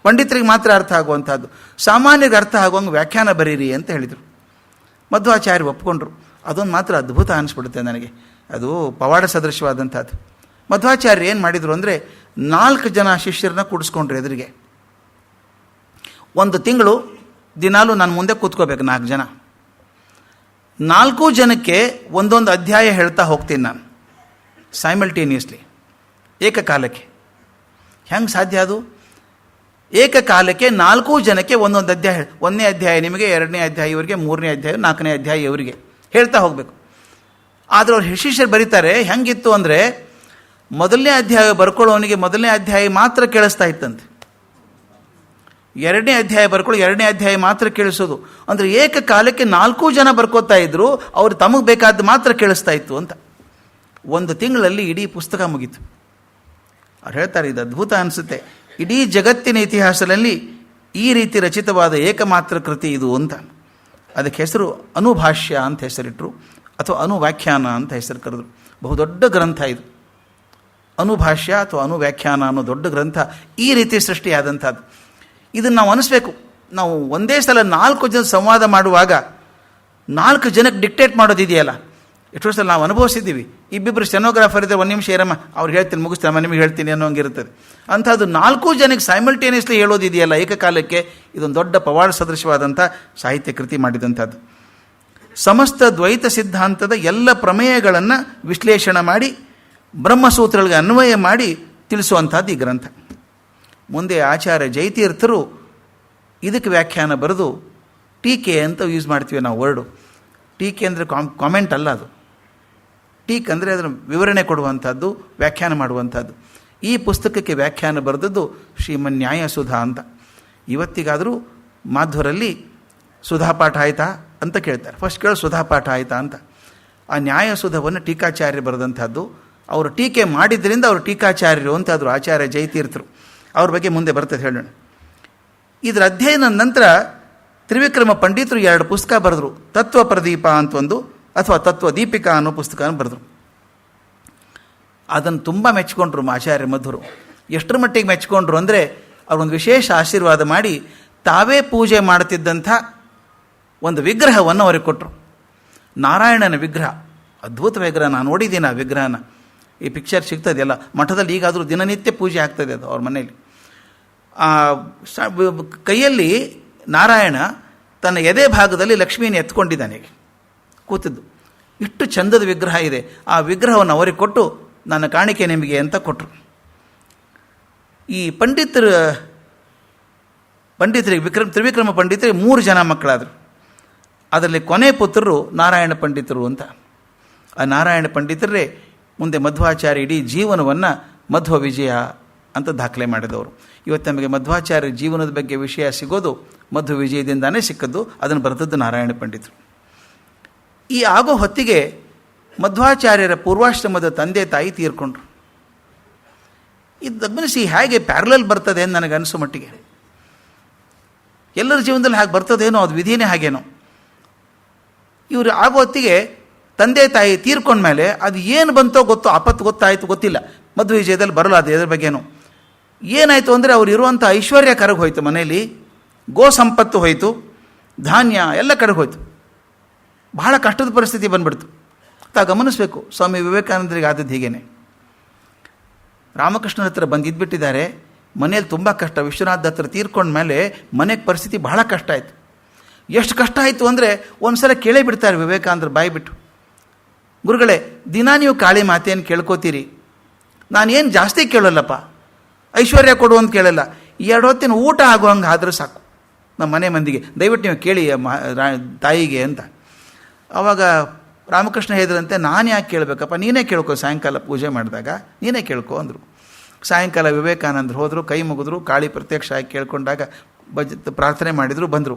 ಪಂಡಿತರಿಗೆ ಮಾತ್ರ ಅರ್ಥ ಆಗುವಂಥದ್ದು, ಸಾಮಾನ್ಯರಿಗೆ ಅರ್ಥ ಆಗುವಂಗೆ ವ್ಯಾಖ್ಯಾನ ಬರೀರಿ ಅಂತ ಹೇಳಿದರು. ಮಧ್ವಾಚಾರ್ಯ ಒಪ್ಕೊಂಡ್ರು. ಅದೊಂದು ಮಾತ್ರ ಅದ್ಭುತ ಅನಿಸ್ಬಿಡುತ್ತೆ ನನಗೆ, ಅದು ಪವಾಡ ಸದೃಶವಾದಂಥದ್ದು. ಮಧ್ವಾಚಾರ್ಯ ಏನು ಮಾಡಿದರು ಅಂದರೆ 4 ಜನ ಶಿಷ್ಯರನ್ನ ಕೂಡಿಸ್ಕೊಂಡ್ರು ಎದುರಿಗೆ. 1 ತಿಂಗಳು ದಿನಾಲೂ ನಾನು ಮುಂದೆ ಕೂತ್ಕೋಬೇಕು, 4 ಜನ. 4 ಜನಕ್ಕೆ ಒಂದೊಂದು ಅಧ್ಯಾಯ ಹೇಳ್ತಾ ಹೋಗ್ತೀನಿ ನಾನು, ಸೈಮಲ್ಟೇನಿಯಸ್ಲಿ, ಏಕಕಾಲಕ್ಕೆ. ಹೆಂಗೆ ಸಾಧ್ಯ ಅದು? ಏಕಕಾಲಕ್ಕೆ 4 ಜನಕ್ಕೆ ಒಂದೊಂದು ಅಧ್ಯಾಯ, 1ನೇ ಅಧ್ಯಾಯ ನಿಮಗೆ, 2ನೇ ಅಧ್ಯಾಯ ಇವರಿಗೆ, 3ನೇ ಅಧ್ಯಾಯ, 4ನೇ ಅಧ್ಯಾಯ ಇವರಿಗೆ ಹೇಳ್ತಾ ಹೋಗಬೇಕು. ಆದರೆ ಅವ್ರು ಶಿಷ್ಯರು ಬರೀತಾರೆ, ಹೆಂಗಿತ್ತು ಅಂದರೆ ಮೊದಲನೇ ಅಧ್ಯಾಯ ಬರ್ಕೊಳ್ಳೋವನಿಗೆ 1ನೇ ಅಧ್ಯಾಯ ಮಾತ್ರ ಕೇಳಿಸ್ತಾ ಇತ್ತಂತೆ, 2ನೇ ಅಧ್ಯಾಯ ಬರ್ಕೊಳ್ಳೋ 2ನೇ ಅಧ್ಯಾಯ ಮಾತ್ರ ಕೇಳಿಸೋದು. ಅಂದರೆ ಏಕಕಾಲಕ್ಕೆ 4 ಜನ ಬರ್ಕೋತಾ ಇದ್ರು, ಅವ್ರು ತಮಗೆ ಬೇಕಾದ ಮಾತ್ರ ಕೇಳಿಸ್ತಾ ಇತ್ತು ಅಂತ. 1 ತಿಂಗಳಲ್ಲಿ ಇಡೀ ಪುಸ್ತಕ ಮುಗೀತು. ಅವ್ರು ಹೇಳ್ತಾರೆ, ಇದು ಅದ್ಭುತ ಅನಿಸುತ್ತೆ, ಇಡೀ ಜಗತ್ತಿನ ಇತಿಹಾಸದಲ್ಲಿ ಈ ರೀತಿ ರಚಿತವಾದ ಏಕಮಾತ್ರ ಕೃತಿ ಇದು ಅಂತ. ಅದಕ್ಕೆ ಹೆಸರು ಅನುಭಾಷ್ಯ ಅಂತ ಹೆಸರಿಟ್ಟರು, ಅಥವಾ ಅನುವ್ಯಾಖ್ಯಾನ ಅಂತ ಹೆಸರು ಕರೆದರು. ಬಹುದೊಡ್ಡ ಗ್ರಂಥ ಇದು, ಅನುಭಾಷ್ಯ ಅಥವಾ ಅನುವ್ಯಾಖ್ಯಾನ ಅನ್ನೋ ದೊಡ್ಡ ಗ್ರಂಥ ಈ ರೀತಿ ಸೃಷ್ಟಿಯಾದಂಥದ್ದು. ಇದನ್ನು ನಾವು ಅನಿಸ್ಬೇಕು. ನಾವು ಒಂದೇ ಸಲ 4 ಜನ ಸಂವಾದ ಮಾಡುವಾಗ 4 ಜನಕ್ಕೆ ಡಿಕ್ಟೇಟ್ ಮಾಡೋದಿದೆಯಲ್ಲ, ಎಷ್ಟೋ ಸಲ ನಾವು ಅನುಭವಿಸಿದ್ದೀವಿ. ಇಬ್ಬಿಬ್ಬರು ಸ್ಟೆನೋಗ್ರಾಫರ್ ಇದ್ದರೆ 1 ನಿಮಿಷ ಇರಮ್ಮ, ಅವ್ರಿಗೆ ಹೇಳ್ತೀನಿ, ಮುಗಿಸ್ತಾನೆ, ನಿಮಗೆ ಹೇಳ್ತೀನಿ ಅನ್ನೋ ಹಂಗಿರುತ್ತದೆ. ಅಂಥದ್ದು 4 ಜನಕ್ಕೆ ಸೈಮಲ್ಟೇನಿಯಸ್ಲಿ ಹೇಳೋದಿದೆಯಲ್ಲ ಏಕಕಾಲಕ್ಕೆ, ಇದೊಂದು ದೊಡ್ಡ ಪವಾಡ ಸದೃಶವಾದಂಥ ಸಾಹಿತ್ಯ ಕೃತಿ ಮಾಡಿದಂಥದ್ದು. ಸಮಸ್ತ ದ್ವೈತ ಸಿದ್ಧಾಂತದ ಎಲ್ಲ ಪ್ರಮೇಯಗಳನ್ನು ವಿಶ್ಲೇಷಣೆ ಮಾಡಿ ಬ್ರಹ್ಮಸೂತ್ರಗಳಿಗೆ ಅನ್ವಯ ಮಾಡಿ ತಿಳಿಸುವಂಥದ್ದು ಈ ಗ್ರಂಥ. ಮುಂದೆ ಆಚಾರ್ಯ ಜಯತೀರ್ಥರು ಇದಕ್ಕೆ ವ್ಯಾಖ್ಯಾನ ಬರೆದು ಟೀಕೆ ಅಂತ ಯೂಸ್ ಮಾಡ್ತೀವಿ ನಾವು ವರ್ಡು. ಟೀಕೆ ಅಂದರೆ ಕಾಮೆಂಟ್ ಅಲ್ಲ, ಅದು ಟೀಕ್ ಅಂದರೆ ಅದರ ವಿವರಣೆ ಕೊಡುವಂಥದ್ದು, ವ್ಯಾಖ್ಯಾನ ಮಾಡುವಂಥದ್ದು. ಈ ಪುಸ್ತಕಕ್ಕೆ ವ್ಯಾಖ್ಯಾನ ಬರೆದದ್ದು ಶ್ರೀಮನ್ ನ್ಯಾಯ ಸುಧಾ ಅಂತ. ಇವತ್ತಿಗಾದರೂ ಮಾಧ್ವರಲ್ಲಿ ಸುಧಾಪಾಠ ಆಯಿತಾ ಅಂತ ಕೇಳ್ತಾರೆ. ಫಸ್ಟ್ ಕೇಳಿ ಸುಧಾಪಾಠ ಆಯಿತಾ ಅಂತ. ಆ ನ್ಯಾಯಸುಧವನ್ನು ಟೀಕಾಚಾರ್ಯ ಬರೆದಂಥದ್ದು. ಅವರು ಟೀಕೆ ಮಾಡಿದ್ದರಿಂದ ಅವರು ಟೀಕಾಚಾರ್ಯರು ಅಂತ ಆದರು, ಆಚಾರ್ಯ ಜಯತೀರ್ಥರು. ಅವ್ರ ಬಗ್ಗೆ ಮುಂದೆ ಬರ್ತದೆ ಹೇಳೋಣ. ಇದರ ಅಧ್ಯಯನದ ನಂತರ ತ್ರಿವಿಕ್ರಮ ಪಂಡಿತರು 2 ಪುಸ್ತಕ ಬರೆದರು. ತತ್ವ ಪ್ರದೀಪ ಅಂತ ಒಂದು, ಅಥವಾ ತತ್ವ ದೀಪಿಕಾ ಅನ್ನೋ ಪುಸ್ತಕನ ಬರೆದರು. ಅದನ್ನು ತುಂಬ ಮೆಚ್ಕೊಂಡ್ರು ಆಚಾರ್ಯ ಮಧ್ವರು. ಎಷ್ಟರ ಮಟ್ಟಿಗೆ ಮೆಚ್ಕೊಂಡ್ರು ಅಂದರೆ ಅವರೊಂದು ವಿಶೇಷ ಆಶೀರ್ವಾದ ಮಾಡಿ ತಾವೇ ಪೂಜೆ ಮಾಡ್ತಿದ್ದಂಥ ಒಂದು ವಿಗ್ರಹವನ್ನು ಅವ್ರಿಗೆ ಕೊಟ್ಟರು. ನಾರಾಯಣನ ವಿಗ್ರಹ, ಅದ್ಭುತ ವಿಗ್ರಹ. ನಾನು ನೋಡಿದ್ದೀನಿ ಆ ವಿಗ್ರಹನ, ಈ ಪಿಕ್ಚರ್ ಸಿಗ್ತದೆಯಲ್ಲ ಮಠದಲ್ಲಿ. ಈಗಾದರೂ ದಿನನಿತ್ಯ ಪೂಜೆ ಆಗ್ತದೆ ಅದು ಅವ್ರ ಮನೆಯಲ್ಲಿ. ಕೈಯಲ್ಲಿ ನಾರಾಯಣ ತನ್ನ ಎದೆ ಭಾಗದಲ್ಲಿ ಲಕ್ಷ್ಮೀನ ಎತ್ಕೊಂಡಿದ್ದಾನೆ ಕೂತಿದ್ದು. ಇಷ್ಟು ಚಂದದ ವಿಗ್ರಹ ಇದೆ. ಆ ವಿಗ್ರಹವನ್ನು ಅವರಿಗೆ ಕೊಟ್ಟು ನನ್ನ ಕಾಣಿಕೆ ನಿಮಗೆ ಅಂತ ಕೊಟ್ಟರು. ಈ ಪಂಡಿತರಿಗೆ ತ್ರಿವಿಕ್ರಮ ಪಂಡಿತರಿಗೆ 3 ಜನ ಮಕ್ಕಳಾದರು. ಅದರಲ್ಲಿ ಕೊನೆ ಪುತ್ರರು ನಾರಾಯಣ ಪಂಡಿತರು ಅಂತ. ಆ ನಾರಾಯಣ ಪಂಡಿತರೇ ಮುಂದೆ ಮಧ್ವಾಚಾರ್ಯ ಇಡೀ ಜೀವನವನ್ನು ಮಧ್ವ ವಿಜಯ ಅಂತ ದಾಖಲೆ ಮಾಡಿದವರು. ಇವತ್ತು ನಮಗೆ ಮಧ್ವಾಚಾರ್ಯ ಜೀವನದ ಬಗ್ಗೆ ವಿಷಯ ಸಿಗೋದು ಮಧ್ವ ವಿಜಯದಿಂದಾನೇ ಸಿಕ್ಕದ್ದು. ಅದನ್ನು ಬರೆದದ್ದು ನಾರಾಯಣ ಪಂಡಿತರು. ಈ ಆಗೋ ಹೊತ್ತಿಗೆ ಮಧ್ವಾಚಾರ್ಯರ ಪೂರ್ವಾಶ್ರಮದ ತಂದೆ ತಾಯಿ ತೀರ್ಕೊಂಡ್ರು. ಇದು ಗಮನಿಸಿ ಹೇಗೆ ಪ್ಯಾರಲಲ್ ಬರ್ತದೆ ಅಂತ ನನಗೆ ಅನಿಸೋ ಮಟ್ಟಿಗೆ. ಎಲ್ಲರ ಜೀವನದಲ್ಲಿ ಹಾಗೆ ಬರ್ತದೇನೋ, ಅದು ವಿಧಿನೇ ಹಾಗೇನೋ. ಇವರು ಆಗೋ ಹೊತ್ತಿಗೆ ತಂದೆ ತಾಯಿ ತೀರ್ಕೊಂಡ್ಮೇಲೆ ಅದು ಏನು ಬಂತೋ ಗೊತ್ತೋ, ಆಪತ್ತು ಗೊತ್ತಾಯಿತು ಗೊತ್ತಿಲ್ಲ. ಮಧ್ವ ವಿಜಯದಲ್ಲಿ ಬರಲ್ಲ ಅದು ಎದ್ರ ಬಗ್ಗೆನೋ. ಏನಾಯಿತು ಅಂದರೆ ಅವ್ರು ಇರುವಂಥ ಐಶ್ವರ್ಯ ಕರಗೆ ಹೋಯ್ತು, ಮನೆಯಲ್ಲಿ ಗೋ ಸಂಪತ್ತು ಹೋಯಿತು, ಧಾನ್ಯ ಎಲ್ಲ ಕರಗೆ ಹೋಯ್ತು. ಬಹಳ ಕಷ್ಟದ ಪರಿಸ್ಥಿತಿ ಬಂದ್ಬಿಡ್ತು. ಗಮನಿಸಬೇಕು, ಸ್ವಾಮಿ ವಿವೇಕಾನಂದರಿಗೆ ಆದದ್ದು ಹೀಗೇನೆ. ರಾಮಕೃಷ್ಣನ ಹತ್ರ ಬಂದಿದ್ಬಿಟ್ಟಿದ್ದಾರೆ. ಮನೇಲಿ ತುಂಬ ಕಷ್ಟ. ವಿಶ್ವನಾಥ್ ದತ್ತರ ತೀರ್ಕೊಂಡ್ಮೇಲೆ ಮನೆಗೆ ಪರಿಸ್ಥಿತಿ ಬಹಳ ಕಷ್ಟ ಆಯಿತು. ಎಷ್ಟು ಕಷ್ಟ ಆಯಿತು ಅಂದರೆ ಒಂದು ಸಲ ಕೇಳೇ ಬಿಡ್ತಾರೆ ವಿವೇಕಾನಂದರು ಬಾಯಿ ಬಿಟ್ಟು, ಗುರುಗಳೇ ದಿನ ನೀವು ಕಾಳಿ ಮಾತೆಯನ್ನು ಕೇಳ್ಕೋತೀರಿ, ನಾನೇನು ಜಾಸ್ತಿ ಕೇಳೋಲ್ಲಪ್ಪ, ಐಶ್ವರ್ಯ ಕೊಡು ಅಂತ ಕೇಳಲ್ಲ, 2 ಹೊತ್ತಿನ ಊಟ ಆಗುವಂಗೆ ಆದರೂ ಸಾಕು ನಮ್ಮ ಮನೆ ಮಂದಿಗೆ, ದಯವಿಟ್ಟು ನೀವು ಕೇಳಿ ತಾಯಿಗೆ ಅಂತ. ಆವಾಗ ರಾಮಕೃಷ್ಣ ಹೇಳಿದ್ರಂತೆ, ನಾನು ಯಾಕೆ ಕೇಳಬೇಕಪ್ಪ, ನೀನೇ ಕೇಳ್ಕೊ, ಸಾಯಂಕಾಲ ಪೂಜೆ ಮಾಡಿದಾಗ ನೀನೇ ಕೇಳ್ಕೊ ಅಂದರು. ಸಾಯಂಕಾಲ ವಿವೇಕಾನಂದರು ಹೋದರು, ಕೈ ಮುಗಿದ್ರು, ಕಾಳಿ ಪ್ರತ್ಯಕ್ಷ ಆಗಿ ಕೇಳ್ಕೊಂಡಾಗ ಪ್ರಾರ್ಥನೆ ಮಾಡಿದರು, ಬಂದರು.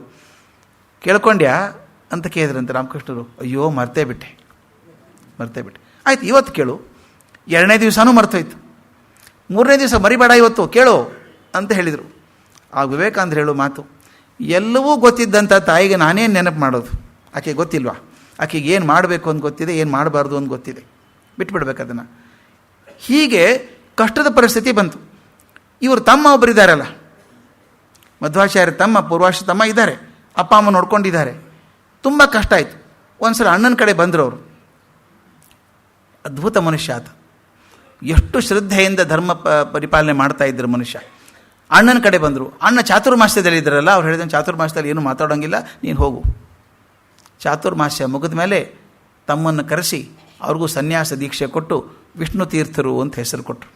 ಕೇಳ್ಕೊಂಡ್ಯಾ ಅಂತ ಕೇಳಿದ್ರಂತೆ ರಾಮಕೃಷ್ಣರು. ಅಯ್ಯೋ ಮರ್ತೇ ಬಿಟ್ಟೆ. ಆಯ್ತು ಇವತ್ತು ಕೇಳು. 2ನೇ ದಿವಸನೂ ಮರ್ತೋಯ್ತು. 3ನೇ ದಿವಸ ಮರಿಬೇಡ ಇವತ್ತು ಕೇಳು ಅಂತ ಹೇಳಿದರು. ಆ ವಿವೇಕಾನಂದರು ಹೇಳೋ ಮಾತು, ಎಲ್ಲವೂ ಗೊತ್ತಿದ್ದಂಥ ತಾಯಿಗೆ ನಾನೇನು ನೆನಪು ಮಾಡೋದು, ಆಕೆಗೆ ಗೊತ್ತಿಲ್ವಾ? ಆಕೆಗೆ ಏನು ಮಾಡಬೇಕು ಅಂತ ಗೊತ್ತಿದೆ, ಏನು ಮಾಡಬಾರ್ದು ಅಂತ ಗೊತ್ತಿದೆ, ಬಿಟ್ಬಿಡ್ಬೇಕು ಅದನ್ನು. ಹೀಗೆ ಕಷ್ಟದ ಪರಿಸ್ಥಿತಿ ಬಂತು. ಇವರು ತಮ್ಮ ಒಬ್ಬರಿದ್ದಾರಲ್ಲ, ಮಧ್ವಾಚಾರ್ಯ ತಮ್ಮ, ಪೂರ್ವಾಶ್ರ ತಮ್ಮ ಇದ್ದಾರೆ, ಅಪ್ಪ ಅಮ್ಮ ನೋಡ್ಕೊಂಡಿದ್ದಾರೆ. ತುಂಬ ಕಷ್ಟ ಆಯಿತು. ಒಂದು ಸಲ ಅಣ್ಣನ ಕಡೆ ಬಂದರು ಅವರು. ಅದ್ಭುತ ಮನುಷ್ಯ ಆತ, ಎಷ್ಟು ಶ್ರದ್ಧೆಯಿಂದ ಧರ್ಮ ಪರಿಪಾಲನೆ ಮಾಡ್ತಾ ಇದ್ದರು ಮನುಷ್ಯ. ಅಣ್ಣನ ಕಡೆ ಬಂದರು. ಅಣ್ಣ ಚಾತುರ್ಮಾಸ್ಯದಲ್ಲಿ ಇದ್ದಾರಲ್ಲ, ಅವ್ರು ಹೇಳಿದ ಚಾತುರ್ಮಾಸ್ಯದಲ್ಲಿ ಏನು ಮಾತಾಡೋಂಗಿಲ್ಲ, ನೀನು ಹೋಗು. ಚಾತುರ್ಮಾಸ್ಯ ಮುಗಿದ ಮೇಲೆ ತಮ್ಮನ್ನು ಕರೆಸಿ ಅವ್ರಿಗೂ ಸನ್ಯಾಸ ದೀಕ್ಷೆ ಕೊಟ್ಟು ವಿಷ್ಣು ತೀರ್ಥರು ಅಂತ ಹೆಸರು ಕೊಟ್ಟರು.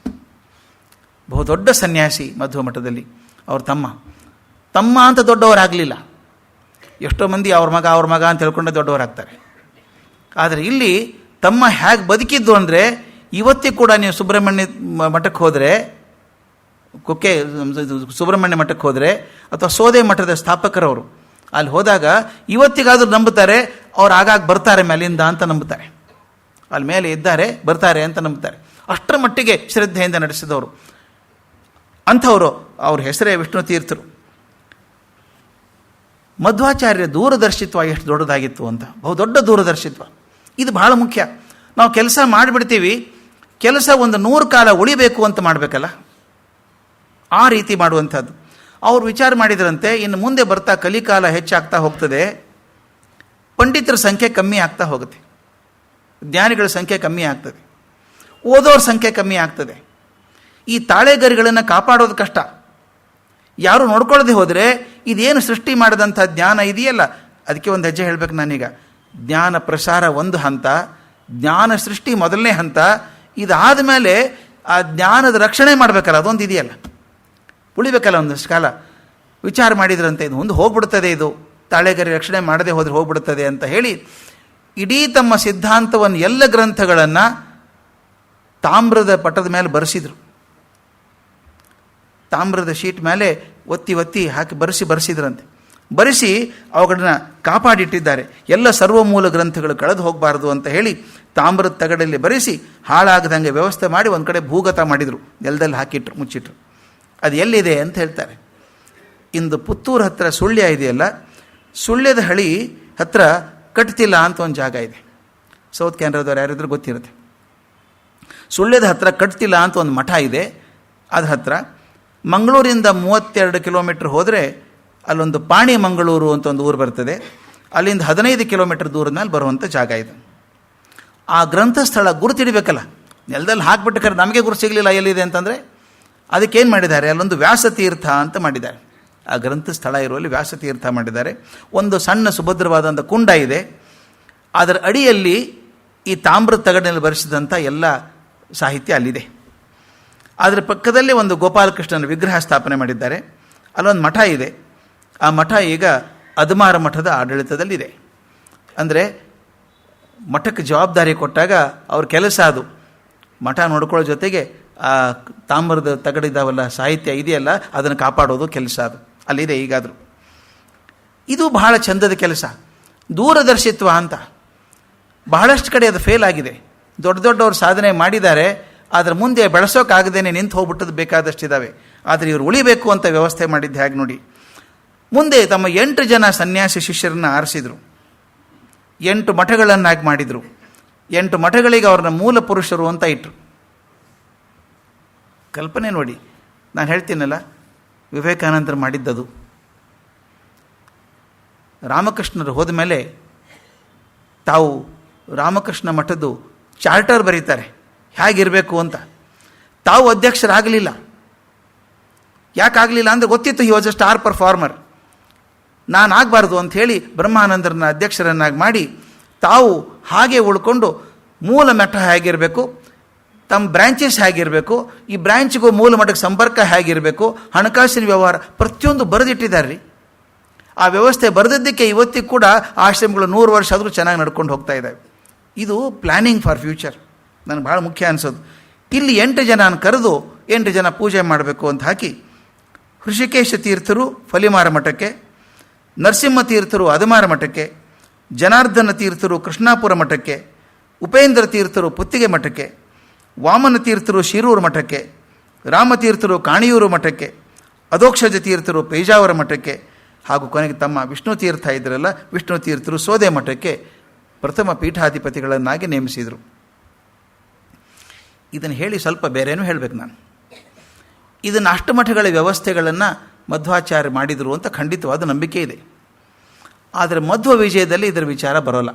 ಬಹುದೊಡ್ಡ ಸನ್ಯಾಸಿ ಮಧ್ವ ಮಠದಲ್ಲಿ ಅವ್ರ ತಮ್ಮ ಅಂತ ದೊಡ್ಡವರಾಗಲಿಲ್ಲ. ಎಷ್ಟೋ ಮಂದಿ ಅವ್ರ ಮಗ ಅಂತ ಹೇಳ್ಕೊಂಡೆ ದೊಡ್ಡವರಾಗ್ತಾರೆ. ಆದರೆ ಇಲ್ಲಿ ತಮ್ಮ ಹೇಗೆ ಬದುಕಿದ್ದು ಅಂದರೆ, ಇವತ್ತಿಗೆ ಕೂಡ ನೀವು ಸುಬ್ರಹ್ಮಣ್ಯ ಮಠಕ್ಕೆ ಹೋದರೆ, ಕುಕ್ಕೆ ಸುಬ್ರಹ್ಮಣ್ಯ ಮಠಕ್ಕೆ ಹೋದರೆ ಅಥವಾ ಸೋದೆ ಮಠದ ಸ್ಥಾಪಕರವರು ಅಲ್ಲಿ ಹೋದಾಗ ಇವತ್ತಿಗಾದರೂ ನಂಬುತ್ತಾರೆ, ಅವ್ರು ಆಗಾಗ ಬರ್ತಾರೆ ಮೇಲಿಂದ ಅಂತ ನಂಬುತ್ತಾರೆ, ಅಲ್ಲಿ ಮೇಲೆ ಇದ್ದಾರೆ ಬರ್ತಾರೆ ಅಂತ ನಂಬುತ್ತಾರೆ. ಅಷ್ಟರ ಮಟ್ಟಿಗೆ ಶ್ರದ್ಧೆಯಿಂದ ನಡೆಸಿದವರು ಅಂಥವರು. ಅವ್ರ ಹೆಸರೇ ವಿಷ್ಣು ತೀರ್ಥರು. ಮಧ್ವಾಚಾರ್ಯ ದೂರದರ್ಶಿತ್ವ ಎಷ್ಟು ದೊಡ್ಡದಾಗಿತ್ತು ಅಂತ, ಬಹುದೊಡ್ಡ ದೂರದರ್ಶಿತ್ವ. ಇದು ಬಹಳ ಮುಖ್ಯ. ನಾವು ಕೆಲಸ ಮಾಡಿಬಿಡ್ತೀವಿ, ಕೆಲಸ ಒಂದು 100 ಕಾಲ ಉಳಿಬೇಕು ಅಂತ ಮಾಡಬೇಕಲ್ಲ, ಆ ರೀತಿ ಮಾಡುವಂಥದ್ದು. ಅವ್ರು ವಿಚಾರ ಮಾಡಿದ್ರಂತೆ, ಇನ್ನು ಮುಂದೆ ಬರ್ತಾ ಕಲಿಕಾಲ ಹೆಚ್ಚಾಗ್ತಾ ಹೋಗ್ತದೆ, ಪಂಡಿತರ ಸಂಖ್ಯೆ ಕಮ್ಮಿ ಆಗ್ತಾ ಹೋಗುತ್ತೆ, ಜ್ಞಾನಿಗಳ ಸಂಖ್ಯೆ ಕಮ್ಮಿ ಆಗ್ತದೆ, ಓದೋರ ಸಂಖ್ಯೆ ಕಮ್ಮಿ ಆಗ್ತದೆ. ಈ ತಾಳೆಗರಿಗಳನ್ನು ಕಾಪಾಡೋದು ಕಷ್ಟ. ಯಾರು ನೋಡ್ಕೊಳ್ಳದೆ ಹೋದರೆ ಇದೇನು ಸೃಷ್ಟಿ ಮಾಡಿದಂಥ ಜ್ಞಾನ ಇದೆಯಲ್ಲ, ಅದಕ್ಕೆ ಒಂದು ಹೆಜ್ಜೆ ಹೇಳಬೇಕು ನಾನೀಗ. ಜ್ಞಾನ ಪ್ರಸಾರ ಒಂದು ಹಂತ, ಜ್ಞಾನ ಸೃಷ್ಟಿ ಮೊದಲನೇ ಹಂತ. ಇದಾದ ಮೇಲೆ ಆ ಜ್ಞಾನದ ರಕ್ಷಣೆ ಮಾಡಬೇಕಲ್ಲ, ಅದೊಂದು ಇದೆಯಲ್ಲ, ಉಳಿಬೇಕಲ್ಲ ಒಂದಷ್ಟು ಕಾಲ. ವಿಚಾರ ಮಾಡಿದ್ರಂತೆ, ಇದು ಮುಂದೆ ಹೋಗ್ಬಿಡ್ತದೆ, ಇದು ತಾಳೆಗರಿ ರಕ್ಷಣೆ ಮಾಡದೆ ಹೋದರೆ ಹೋಗ್ಬಿಡ್ತದೆ ಅಂತ ಹೇಳಿ ಇಡೀ ತಮ್ಮ ಸಿದ್ಧಾಂತವನ್ನು ಎಲ್ಲ ಗ್ರಂಥಗಳನ್ನು ತಾಮ್ರದ ಪಟದ ಮೇಲೆ ಬರೆಸಿದರು. ತಾಮ್ರದ ಶೀಟ್ ಮೇಲೆ ಒತ್ತಿ ಹಾಕಿ ಬರೆಸಿದ್ರಂತೆ. ಬರೆಸಿ ಅವುಗಳನ್ನ ಕಾಪಾಡಿಟ್ಟಿದ್ದಾರೆ. ಎಲ್ಲ ಸರ್ವಮೂಲ ಗ್ರಂಥಗಳು ಕಳೆದು ಹೋಗಬಾರ್ದು ಅಂತ ಹೇಳಿ ತಾಮ್ರದ ತಗಡಲ್ಲಿ ಬರೆಸಿ ಹಾಳಾಗದಂಗೆ ವ್ಯವಸ್ಥೆ ಮಾಡಿ ಒಂದು ಕಡೆ ಭೂಗತ ಮಾಡಿದರು, ನೆಲದಲ್ಲಿ ಹಾಕಿಟ್ರು, ಮುಚ್ಚಿಟ್ರು. ಅದು ಎಲ್ಲಿದೆ ಅಂತ ಹೇಳ್ತಾರೆ. ಇಂದು ಪುತ್ತೂರು ಹತ್ತಿರ ಸುಳ್ಯ ಇದೆಯಲ್ಲ, ಸುಳ್ಯದ ಹಳಿ ಹತ್ತಿರ ಕಟ್ತಿಲ್ಲ ಅಂತ ಒಂದು ಜಾಗ ಇದೆ. ಸೌತ್ ಕ್ಯಾನ್ರಾದವ್ರು ಯಾರಿದ್ರು ಗೊತ್ತಿರುತ್ತೆ. ಸುಳ್ಯದ ಹತ್ತಿರ ಕಟ್ತಿಲ್ಲ ಅಂತ ಒಂದು ಮಠ ಇದೆ. ಅದ್ರ ಹತ್ತಿರ ಮಂಗಳೂರಿಂದ 32 ಕಿಲೋಮೀಟ್ರ್ ಹೋದರೆ ಅಲ್ಲೊಂದು ಪಾಣಿ ಮಂಗಳೂರು ಅಂತ ಒಂದು ಊರು ಬರ್ತದೆ. ಅಲ್ಲಿಂದ 15 ಕಿಲೋಮೀಟ್ರ್ ದೂರದ ಮೇಲೆ ಬರುವಂಥ ಜಾಗ ಇದೆ. ಆ ಗ್ರಂಥಸ್ಥಳ ಗುರುತಿಡಬೇಕಲ್ಲ, ನೆಲದಲ್ಲಿ ಹಾಕಿಬಿಟ್ಟು ಕರೆ ನಮಗೆ ಗುರು ಸಿಗಲಿಲ್ಲ ಎಲ್ಲಿದೆ ಅಂತಂದರೆ, ಅದಕ್ಕೇನು ಮಾಡಿದ್ದಾರೆ, ಅಲ್ಲೊಂದು ವ್ಯಾಸತೀರ್ಥ ಅಂತ ಮಾಡಿದ್ದಾರೆ. ಆ ಗ್ರಂಥಸ್ಥಳ ಇರುವಲ್ಲಿ ವ್ಯಾಸತೀರ್ಥ ಮಾಡಿದ್ದಾರೆ. ಒಂದು ಸಣ್ಣ ಸುಭದ್ರವಾದಂಥ ಕುಂಡ ಇದೆ. ಅದರ ಅಡಿಯಲ್ಲಿ ಈ ತಾಮ್ರದ ತಗಡಿನಲ್ಲಿ ಬರೆಸಿದಂಥ ಎಲ್ಲ ಸಾಹಿತ್ಯ ಅಲ್ಲಿದೆ. ಅದರ ಪಕ್ಕದಲ್ಲೇ ಒಂದು ಗೋಪಾಲಕೃಷ್ಣನ ವಿಗ್ರಹ ಸ್ಥಾಪನೆ ಮಾಡಿದ್ದಾರೆ. ಅಲ್ಲೊಂದು ಮಠ ಇದೆ. ಆ ಮಠ ಈಗ ಅದ್ಮಾರ ಮಠದ ಆಡಳಿತದಲ್ಲಿದೆ. ಅಂದರೆ ಮಠಕ್ಕೆ ಜವಾಬ್ದಾರಿ ಕೊಟ್ಟಾಗ ಅವ್ರ ಕೆಲಸ ಅದು ಮಠ ನೋಡ್ಕೊಳ್ಳೋ ಜೊತೆಗೆ ಆ ತಾಮ್ರದ ತಗಡಿದಾವಲ್ಲ ಸಾಹಿತ್ಯ ಇದೆಯಲ್ಲ, ಅದನ್ನು ಕಾಪಾಡೋದು ಕೆಲಸ ಅದು ಅಲ್ಲಿದೆ ಈಗಾದರೂ. ಇದು ಬಹಳ ಚಂದದ ಕೆಲಸ, ದೂರದರ್ಶಿತ್ವ ಅಂತ. ಬಹಳಷ್ಟು ಕಡೆ ಅದು ಫೇಲ್ ಆಗಿದೆ. ದೊಡ್ಡವ್ರು ಸಾಧನೆ ಮಾಡಿದ್ದಾರೆ, ಅದರ ಮುಂದೆ ಬೆಳೆಸೋಕ್ಕಾಗದೇನೆ ನಿಂತು ಹೋಗ್ಬಿಟ್ಟದ್ದು ಬೇಕಾದಷ್ಟಿದ್ದಾವೆ. ಆದರೆ ಇವರು ಉಳಿಬೇಕು ಅಂತ ವ್ಯವಸ್ಥೆ ಮಾಡಿದ್ದು ಹೇಗೆ ನೋಡಿ. ಮುಂದೆ ತಮ್ಮ 8 ಜನ ಸನ್ಯಾಸಿ ಶಿಷ್ಯರನ್ನು ಆರಿಸಿದರು, 8 ಮಠಗಳನ್ನಾಗಿ ಮಾಡಿದರು. 8 ಮಠಗಳಿಗೆ ಅವ್ರನ್ನ ಮೂಲ ಪುರುಷರು ಅಂತ ಇಟ್ಟರು. ಕಲ್ಪನೆ ನೋಡಿ, ನಾನು ಹೇಳ್ತೀನಲ್ಲ, ವಿವೇಕಾನಂದರು ಮಾಡಿದ್ದದು. ರಾಮಕೃಷ್ಣರು ಹೋದ ಮೇಲೆ ತಾವು ರಾಮಕೃಷ್ಣ ಮಠದ್ದು ಚಾರ್ಟರ್ ಬರೀತಾರೆ ಹೇಗಿರಬೇಕು ಅಂತ. ತಾವು ಅಧ್ಯಕ್ಷರಾಗಲಿಲ್ಲ, ಯಾಕಾಗಲಿಲ್ಲ ಅಂದರೆ ಗೊತ್ತಿತ್ತು he was a star performer. ನಾನು ಆಗಬಾರ್ದು ಅಂಥೇಳಿ ಬ್ರಹ್ಮಾನಂದರನ್ನ ಅಧ್ಯಕ್ಷರನ್ನಾಗಿ ಮಾಡಿ ತಾವು ಹಾಗೆ ಉಳ್ಕೊಂಡು ಮೂಲ ಮಠ ಹೇಗಿರಬೇಕು, ತಮ್ಮ ಬ್ರ್ಯಾಂಚಸ್ ಹೇಗಿರಬೇಕು, ಈ ಬ್ರ್ಯಾಂಚ್ಗೂ ಮೂಲ ಮಠಕ್ಕೆ ಸಂಪರ್ಕ ಹೇಗಿರಬೇಕು, ಹಣಕಾಸಿನ ವ್ಯವಹಾರ ಪ್ರತಿಯೊಂದು ಬರೆದಿಟ್ಟಿದ್ದಾರೆ ರೀ. ಆ ವ್ಯವಸ್ಥೆ ಬರೆದಿದ್ದಕ್ಕೆ ಇವತ್ತಿಗೂ ಕೂಡ ಆಶ್ರಮಗಳು 100 ವರ್ಷ ಆದರೂ ಚೆನ್ನಾಗಿ ನಡ್ಕೊಂಡು ಹೋಗ್ತಾ ಇದ್ದಾವೆ. ಇದು ಪ್ಲ್ಯಾನಿಂಗ್ ಫಾರ್ ಫ್ಯೂಚರ್ ನನಗೆ ಭಾಳ ಮುಖ್ಯ ಅನಿಸೋದು. ಇಲ್ಲಿ 8 ಜನ ಕರೆದು 8 ಜನ ಪೂಜೆ ಮಾಡಬೇಕು ಅಂತ ಹಾಕಿ, ಹೃಷಿಕೇಶ ತೀರ್ಥರು ಫಲಿಮಾರ ಮಠಕ್ಕೆ, ನರಸಿಂಹ ತೀರ್ಥರು ಅದಮಾರ ಮಠಕ್ಕೆ, ಜನಾರ್ದನ ತೀರ್ಥರು ಕೃಷ್ಣಾಪುರ ಮಠಕ್ಕೆ, ಉಪೇಂದ್ರ ತೀರ್ಥರು ಪುತ್ತಿಗೆ ಮಠಕ್ಕೆ, ವಾಮನ ತೀರ್ಥರು ಶಿರೂರು ಮಠಕ್ಕೆ, ರಾಮತೀರ್ಥರು ಕಾಣಿಯೂರು ಮಠಕ್ಕೆ, ಅಧೋಕ್ಷಜ ತೀರ್ಥರು ಪೇಜಾವರ ಮಠಕ್ಕೆ, ಹಾಗೂ ಕೊನೆಗೆ ತಮ್ಮ ವಿಷ್ಣು ತೀರ್ಥ ಇದ್ರಲ್ಲ ವಿಷ್ಣು ತೀರ್ಥರು ಸೋದೆ ಮಠಕ್ಕೆ ಪ್ರಥಮ ಪೀಠಾಧಿಪತಿಗಳನ್ನಾಗಿ ನೇಮಿಸಿದರು. ಇದನ್ನು ಹೇಳಿ ಸ್ವಲ್ಪ ಬೇರೇನೂ ಹೇಳಬೇಕು ನಾನು. ಇದನ್ನು ಅಷ್ಟಮಠಗಳ ವ್ಯವಸ್ಥೆಗಳನ್ನು ಮಧ್ವಾಚಾರ್ಯ ಮಾಡಿದರು ಅಂತ ಖಂಡಿತವಾದ ನಂಬಿಕೆ ಇದೆ. ಆದರೆ ಮಧ್ವ ವಿಜಯದಲ್ಲಿ ಇದರ ವಿಚಾರ ಬರೋಲ್ಲ.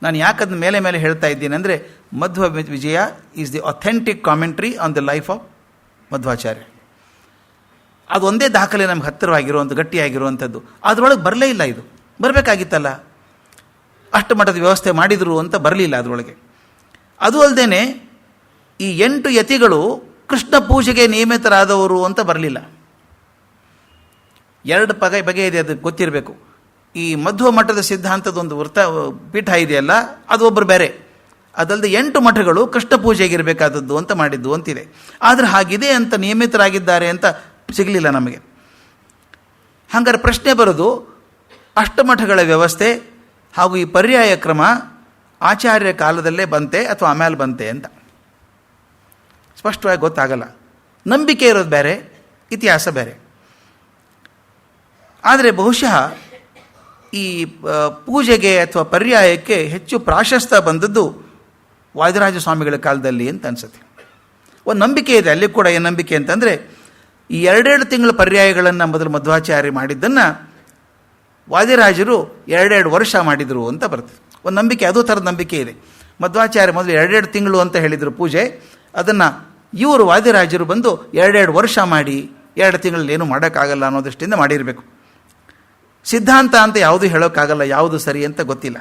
ನಾನು ಯಾಕಂದ್ರೆ ಮೇಲೆ ಮೇಲೆ ಹೇಳ್ತಾ ಇದ್ದೀನಿ ಅಂದರೆ, Madhva Vijaya is the authentic commentary on the life of Madhvacharya. ಅದೊಂದೇ ದಾಖಲೆ ನಮ್ಗೆ ಹತ್ತಿರವಾಗಿರುವಂಥ ಗಟ್ಟಿಯಾಗಿರುವಂಥದ್ದು. ಅದರೊಳಗೆ ಬರಲೇ ಇಲ್ಲ. ಇದು ಬರಬೇಕಾಗಿತ್ತಲ್ಲ, ಅಷ್ಟಮಠದ ವ್ಯವಸ್ಥೆ ಮಾಡಿದರು ಅಂತ ಬರಲಿಲ್ಲ ಅದರೊಳಗೆ. ಅದು ಅಲ್ಲದೆ ಈ 8 ಯತಿಗಳು ಕೃಷ್ಣ ಪೂಜೆಗೆ ನಿಯಮಿತರಾದವರು ಅಂತ ಬರಲಿಲ್ಲ. 2 ಬಗೆಯಿದೆ, ಅದು ಗೊತ್ತಿರಬೇಕು. ಈ ಮಧ್ವ ಮಠದ ಸಿದ್ಧಾಂತದೊಂದು ಪೀಠ ಇದೆಯಲ್ಲ, ಅದು ಒಬ್ಬರು ಬೇರೆ. ಅದಲ್ಲದೆ 8 ಮಠಗಳು ಕೃಷ್ಣ ಪೂಜೆಗಿರಬೇಕಾದದ್ದು ಅಂತ ಮಾಡಿದ್ದು ಅಂತಿದೆ. ಆದರೆ ಹಾಗಿದೆ ಅಂತ ನಿಯಮಿತರಾಗಿದ್ದಾರೆ ಅಂತ ಸಿಗಲಿಲ್ಲ ನಮಗೆ. ಹಾಗಾದ್ರೆ ಪ್ರಶ್ನೆ ಬರೋದು, ಅಷ್ಟಮಠಗಳ ವ್ಯವಸ್ಥೆ ಹಾಗೂ ಈ ಪರ್ಯಾಯ ಕ್ರಮ ಆಚಾರ್ಯ ಕಾಲದಲ್ಲೇ ಬಂತೆ ಅಥವಾ ಆಮೇಲೆ ಬಂತೆ ಅಂತ ಸ್ಪಷ್ಟವಾಗಿ ಗೊತ್ತಾಗಲ್ಲ. ನಂಬಿಕೆ ಇರೋದು ಬೇರೆ, ಇತಿಹಾಸ ಬೇರೆ. ಆದರೆ ಬಹುಶಃ ಈ ಪೂಜೆಗೆ ಅಥವಾ ಪರ್ಯಾಯಕ್ಕೆ ಹೆಚ್ಚು ಪ್ರಾಶಸ್ತ್ಯ ಬಂದದ್ದು ವಾದಿರಾಜ ಸ್ವಾಮಿಗಳ ಕಾಲದಲ್ಲಿ ಅಂತ ಅನಿಸುತ್ತೆ. ಒಂದು ನಂಬಿಕೆ ಇದೆ ಅಲ್ಲಿ ಕೂಡ. ಏನು ನಂಬಿಕೆ ಅಂತಂದರೆ, ಈ 2 ತಿಂಗಳ ಪರ್ಯಾಯಗಳನ್ನು ಮೊದಲು ಮಧ್ವಾಚಾರ್ಯ ಮಾಡಿದ್ದನ್ನು ವಾದಿರಾಜರು 2 ವರ್ಷ ಮಾಡಿದರು ಅಂತ ಬರ್ತದೆ. ಒಂದು ನಂಬಿಕೆ, ಅದು ಥರದ ನಂಬಿಕೆ ಇದೆ. ಮಧ್ವಾಚಾರ್ಯ ಮೊದಲು 2 ತಿಂಗಳು ಅಂತ ಹೇಳಿದರು ಪೂಜೆ, ಅದನ್ನು ಇವರು ವಾದಿರಾಜರು ಬಂದು 2 ವರ್ಷ ಮಾಡಿ 2 ತಿಂಗಳಲ್ಲಿ ಏನೂ ಮಾಡೋಕ್ಕಾಗಲ್ಲ ಅನ್ನೋ ದೃಷ್ಟಿಯಿಂದ ಮಾಡಿರಬೇಕು. ಸಿದ್ಧಾಂತ ಅಂತ ಯಾವುದೂ ಹೇಳೋಕ್ಕಾಗಲ್ಲ, ಯಾವುದು ಸರಿ ಅಂತ ಗೊತ್ತಿಲ್ಲ.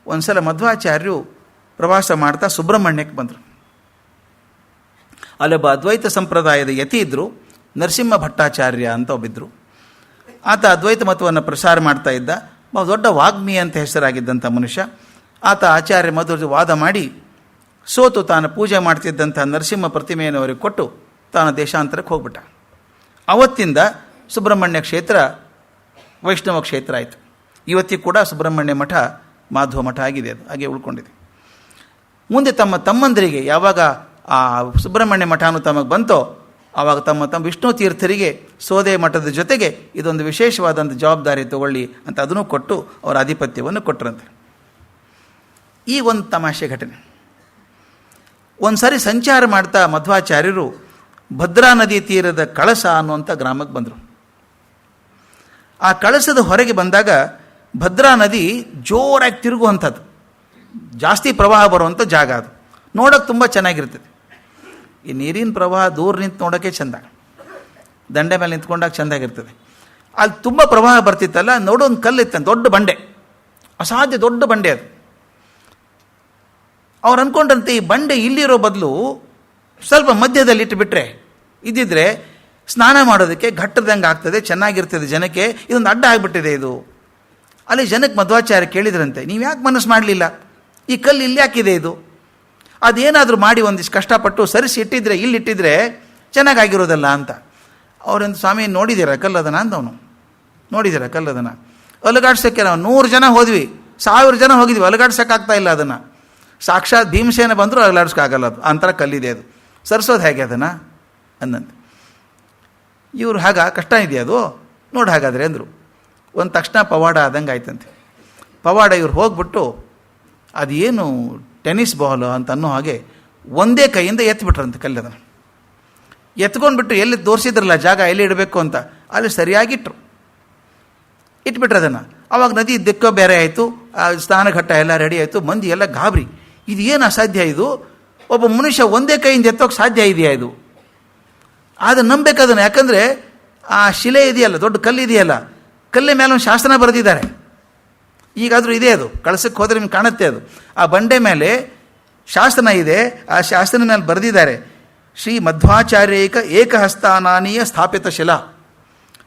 ಒಂದು ಸಲ ಮಧ್ವಾಚಾರ್ಯರು ಪ್ರವಾಸ ಮಾಡ್ತಾ ಸುಬ್ರಹ್ಮಣ್ಯಕ್ಕೆ ಬಂದರು. ಅಲ್ಲೊಬ್ಬ ಅದ್ವೈತ ಸಂಪ್ರದಾಯದ ಯತಿ ಇದ್ದರು, ನರಸಿಂಹ ಭಟ್ಟಾಚಾರ್ಯ ಅಂತ ಒಬ್ಬಿದ್ರು. ಆತ ಅದ್ವೈತ ಮತವನ್ನು ಪ್ರಸಾರ ಮಾಡ್ತಾ ಇದ್ದ, ದೊಡ್ಡ ವಾಗ್ಮಿ ಅಂತ ಹೆಸರಾಗಿದ್ದಂಥ ಮನುಷ್ಯ. ಆತ ಆಚಾರ್ಯ ಮಧ್ವ ವಾದ ಮಾಡಿ ಸೋತು ತಾನು ಪೂಜೆ ಮಾಡ್ತಿದ್ದಂಥ ನರಸಿಂಹ ಪ್ರತಿಮೆಯನ್ನು ಅವರಿಗೆ ಕೊಟ್ಟು ತಾನು ದೇಶಾಂತರಕ್ಕೆ ಹೋಗ್ಬಿಟ್ಟ. ಅವತ್ತಿಂದ ಸುಬ್ರಹ್ಮಣ್ಯ ಕ್ಷೇತ್ರ ವೈಷ್ಣವ ಕ್ಷೇತ್ರ ಆಯಿತು. ಇವತ್ತಿಗೂ ಕೂಡ ಸುಬ್ರಹ್ಮಣ್ಯ ಮಠ ಮಾಧ್ವ ಮಠ ಆಗಿದೆ, ಅದು ಹಾಗೆ ಉಳ್ಕೊಂಡಿದೆ. ಮುಂದೆ ತಮ್ಮ ತಮ್ಮಂದರಿಗೆ ಯಾವಾಗ ಆ ಸುಬ್ರಹ್ಮಣ್ಯ ಮಠನೂ ತಮಗೆ ಬಂತೋ, ಆವಾಗ ತಮ್ಮ ವಿಷ್ಣು ತೀರ್ಥರಿಗೆ ಸೋದೆ ಮಠದ ಜೊತೆಗೆ ಇದೊಂದು ವಿಶೇಷವಾದಂಥ ಜವಾಬ್ದಾರಿ ತಗೊಳ್ಳಿ ಅಂತ ಅದನ್ನು ಕೊಟ್ಟು ಅವರ ಆಧಿಪತ್ಯವನ್ನು ಕೊಟ್ಟರಂತೆ. ಈ ಒಂದು ತಮಾಷೆ ಘಟನೆ. ಒಂದು ಸಾರಿ ಸಂಚಾರ ಮಾಡ್ತಾ ಮಧ್ವಾಚಾರ್ಯರು ಭದ್ರಾ ನದಿ ತೀರದ ಕಳಸ ಅನ್ನುವಂಥ ಗ್ರಾಮಕ್ಕೆ ಬಂದರು. ಆ ಕಳಸದ ಹೊರಗೆ ಬಂದಾಗ ಭದ್ರಾ ನದಿ ಜೋರಾಗಿ ತಿರುಗುವಂಥದ್ದು, ಜಾಸ್ತಿ ಪ್ರವಾಹ ಬರುವಂಥ ಜಾಗ. ಅದು ನೋಡೋಕೆ ತುಂಬ ಚೆನ್ನಾಗಿರ್ತದೆ. ಈ ನೀರಿನ ಪ್ರವಾಹ ದೂರ ನಿಂತು ನೋಡೋಕ್ಕೆ ಚೆಂದ, ದಂಡೆ ಮೇಲೆ ನಿಂತ್ಕೊಂಡಾಗ ಚೆಂದಾಗಿರ್ತದೆ. ಅಲ್ಲಿ ತುಂಬ ಪ್ರವಾಹ ಬರ್ತಿತ್ತಲ್ಲ, ನೋಡೋ ಒಂದು ಕಲ್ಲಿತ್ತು, ದೊಡ್ಡ ಬಂಡೆ, ಅಸಾಧ್ಯ ದೊಡ್ಡ ಬಂಡೆ ಅದು. ಅವ್ರು ಅಂದ್ಕೊಂಡ್ರಂತೆ ಈ ಬಂಡೆ ಇಲ್ಲಿರೋ ಬದಲು ಸ್ವಲ್ಪ ಮಧ್ಯದಲ್ಲಿ ಇಟ್ಟುಬಿಟ್ರೆ ಇದ್ದಿದ್ರೆ ಸ್ನಾನ ಮಾಡೋದಕ್ಕೆ ಘಟ್ಟದಂಗೆ ಆಗ್ತದೆ, ಚೆನ್ನಾಗಿರ್ತದೆ ಜನಕ್ಕೆ. ಇದೊಂದು ಅಡ್ಡ ಆಗಿಬಿಟ್ಟಿದೆ ಇದು. ಅಲ್ಲಿ ಜನಕ್ಕೆ ಮಧ್ವಾಚಾರ್ಯ ಕೇಳಿದ್ರಂತೆ, ನೀವು ಯಾಕೆ ಮನಸ್ಸು ಮಾಡಲಿಲ್ಲ, ಈ ಕಲ್ಲು ಇಲ್ಲಿ ಯಾಕಿದೆ ಇದು, ಅದೇನಾದರೂ ಮಾಡಿ ಒಂದಿಷ್ಟು ಕಷ್ಟಪಟ್ಟು ಸರಿಸಿ ಇಟ್ಟಿದ್ರೆ ಇಲ್ಲಿಟ್ಟಿದ್ರೆ ಚೆನ್ನಾಗಾಗಿರೋದಲ್ಲ ಅಂತ. ಅವರಂದು ಸ್ವಾಮಿ ನೋಡಿದ್ದೀರ ಕಲ್ಲದನ ಅಂತ. ಅವನು ನೋಡಿದ್ದೀರ ಕಲ್ಲದನ ಅಲುಗಾಡ್ಸೋಕ್ಕೆ ನಾವು 100 ಜನ ಹೋದ್ವಿ, 1000 ಜನ ಹೋಗಿದ್ವಿ, ಅಲುಗಾಡ್ಸೋಕ್ಕಾಗ್ತಾ ಇಲ್ಲ ಅದನ್ನು. ಸಾಕ್ಷಾತ್ ಭೀಮಸೇನ ಬಂದರೂ ಅಲುಗಾಡ್ಸೋಕ್ಕಾಗಲ್ಲ, ಅದು ಅಂತರ ಕಲ್ಲಿದೆ, ಅದು ಸರಿಸೋದು ಹೇಗೆ ಅದನ್ನು ಅಂದಂತೆ. ಇವರು ಹಾಗ ಕಷ್ಟ ಇದೆಯಾ ಅದು, ನೋಡಿ ಹಾಗಾದರೆ ಅಂದರು. ಒಂದು ತಕ್ಷಣ ಪವಾಡ ಆದಂಗೆ ಆಯ್ತಂತೆ. ಪವಾಡ ಇವ್ರು ಹೋಗ್ಬಿಟ್ಟು ಅದೇನು ಟೆನ್ನಿಸ್ ಬಾಲ್ ಅಂತ ಅನ್ನೋ ಹಾಗೆ ಒಂದೇ ಕೈಯಿಂದ ಎತ್ತಿಬಿಟ್ರಂತೆ ಕಲ್ಲದನ್ನು. ಎತ್ಕೊಂಡ್ಬಿಟ್ಟು ಎಲ್ಲಿ ತೋರಿಸಿದ್ರಲ್ಲ ಜಾಗ ಎಲ್ಲಿ ಇಡಬೇಕು ಅಂತ, ಅಲ್ಲಿ ಸರಿಯಾಗಿಟ್ರು, ಇಟ್ಬಿಟ್ರು ಅದನ್ನು. ಆವಾಗ ನದಿ ದಿಕ್ಕೋ ಬೇರೆ ಆಯಿತು, ಸ್ನಾನಘಟ್ಟ ಎಲ್ಲ ರೆಡಿ ಆಯಿತು. ಮಂದಿ ಎಲ್ಲ ಗಾಬರಿ, ಇದು ಏನು ಅಸಾಧ್ಯ ಇದು, ಒಬ್ಬ ಮನುಷ್ಯ ಒಂದೇ ಕೈಯಿಂದ ಎತ್ತೋಕೆ ಸಾಧ್ಯ ಇದೆಯಾ ಇದು ಆದರೆ ನಂಬಬೇಕದನ್ನು, ಯಾಕಂದರೆ ಆ ಶಿಲೆ ಇದೆಯಲ್ಲ, ದೊಡ್ಡ ಕಲ್ಲು ಇದೆಯಲ್ಲ, ಕಲ್ಲಿನ ಮೇಲೆ ಒಂದು ಶಾಸನ ಬರೆದಿದ್ದಾರೆ. ಈಗಾದರೂ ಇದೆ, ಅದು ಕಳಸಕ್ಕೆ ಹೋದರೆ ನಿಮ್ಗೆ ಕಾಣುತ್ತೆ. ಅದು ಆ ಬಂಡೆ ಮೇಲೆ ಶಾಸನ ಇದೆ. ಆ ಶಾಸನ ಮೇಲೆ ಬರೆದಿದ್ದಾರೆ, ಶ್ರೀ ಮಧ್ವಾಚಾರ್ಯೈಕ ಏಕಹಸ್ತಾನಾನೀಯ ಸ್ಥಾಪಿತ ಶಿಲಾ,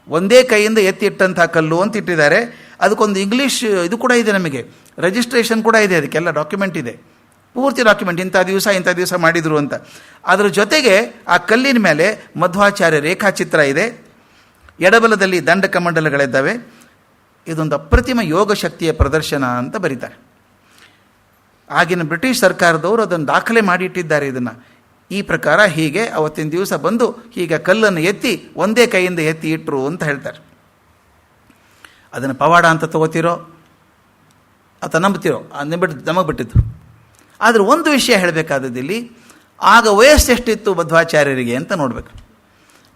ಒಂದೇ ಕೈಯಿಂದ ಎತ್ತಿ ಇಟ್ಟಂಥ ಕಲ್ಲು ಅಂತ ಇಟ್ಟಿದ್ದಾರೆ. ಅದಕ್ಕೊಂದು ಇಂಗ್ಲೀಷ್ ಇದು ಕೂಡ ಇದೆ, ನಮಗೆ ರಿಜಿಸ್ಟ್ರೇಷನ್ ಕೂಡ ಇದೆ, ಅದಕ್ಕೆಲ್ಲ ಡಾಕ್ಯುಮೆಂಟ್ ಇದೆ, ಪೂರ್ತಿ ಡಾಕ್ಯುಮೆಂಟ್, ಇಂಥ ದಿವಸ ಮಾಡಿದರು ಅಂತ. ಅದರ ಜೊತೆಗೆ ಆ ಕಲ್ಲಿನ ಮೇಲೆ ಮಧ್ವಾಚಾರ್ಯ ರೇಖಾಚಿತ್ರ ಇದೆ, ಎಡಬಲದಲ್ಲಿ ದಂಡಕಮಂಡಲಗಳಿದ್ದಾವೆ. ಇದೊಂದು ಅಪ್ರತಿಮ ಯೋಗ ಶಕ್ತಿಯ ಪ್ರದರ್ಶನ ಅಂತ ಬರೀತಾರೆ. ಆಗಿನ ಬ್ರಿಟಿಷ್ ಸರ್ಕಾರದವರು ಅದನ್ನು ದಾಖಲೆ ಮಾಡಿಟ್ಟಿದ್ದಾರೆ. ಇದನ್ನು ಈ ಪ್ರಕಾರ ಹೀಗೆ ಅವತ್ತಿನ ದಿವಸ ಬಂದು ಹೀಗೆ ಕಲ್ಲನ್ನು ಎತ್ತಿ ಒಂದೇ ಕೈಯಿಂದ ಎತ್ತಿ ಇಟ್ಟರು ಅಂತ ಹೇಳ್ತಾರೆ. ಅದನ್ನು ಪವಾಡ ಅಂತ ತಗೋತಿರೋ ಅಥವಾ ನಂಬ್ತಿರೋ ನಮಗೆ ಬಿಟ್ಟಿದ್ದು. ಆದರೆ ಒಂದು ವಿಷಯ ಹೇಳಬೇಕಾದದ್ದಿಲ್ಲಿ, ಆಗ ವಯಸ್ಸು ಎಷ್ಟಿತ್ತು ಮಧ್ವಾಚಾರ್ಯರಿಗೆ ಅಂತ ನೋಡಬೇಕು.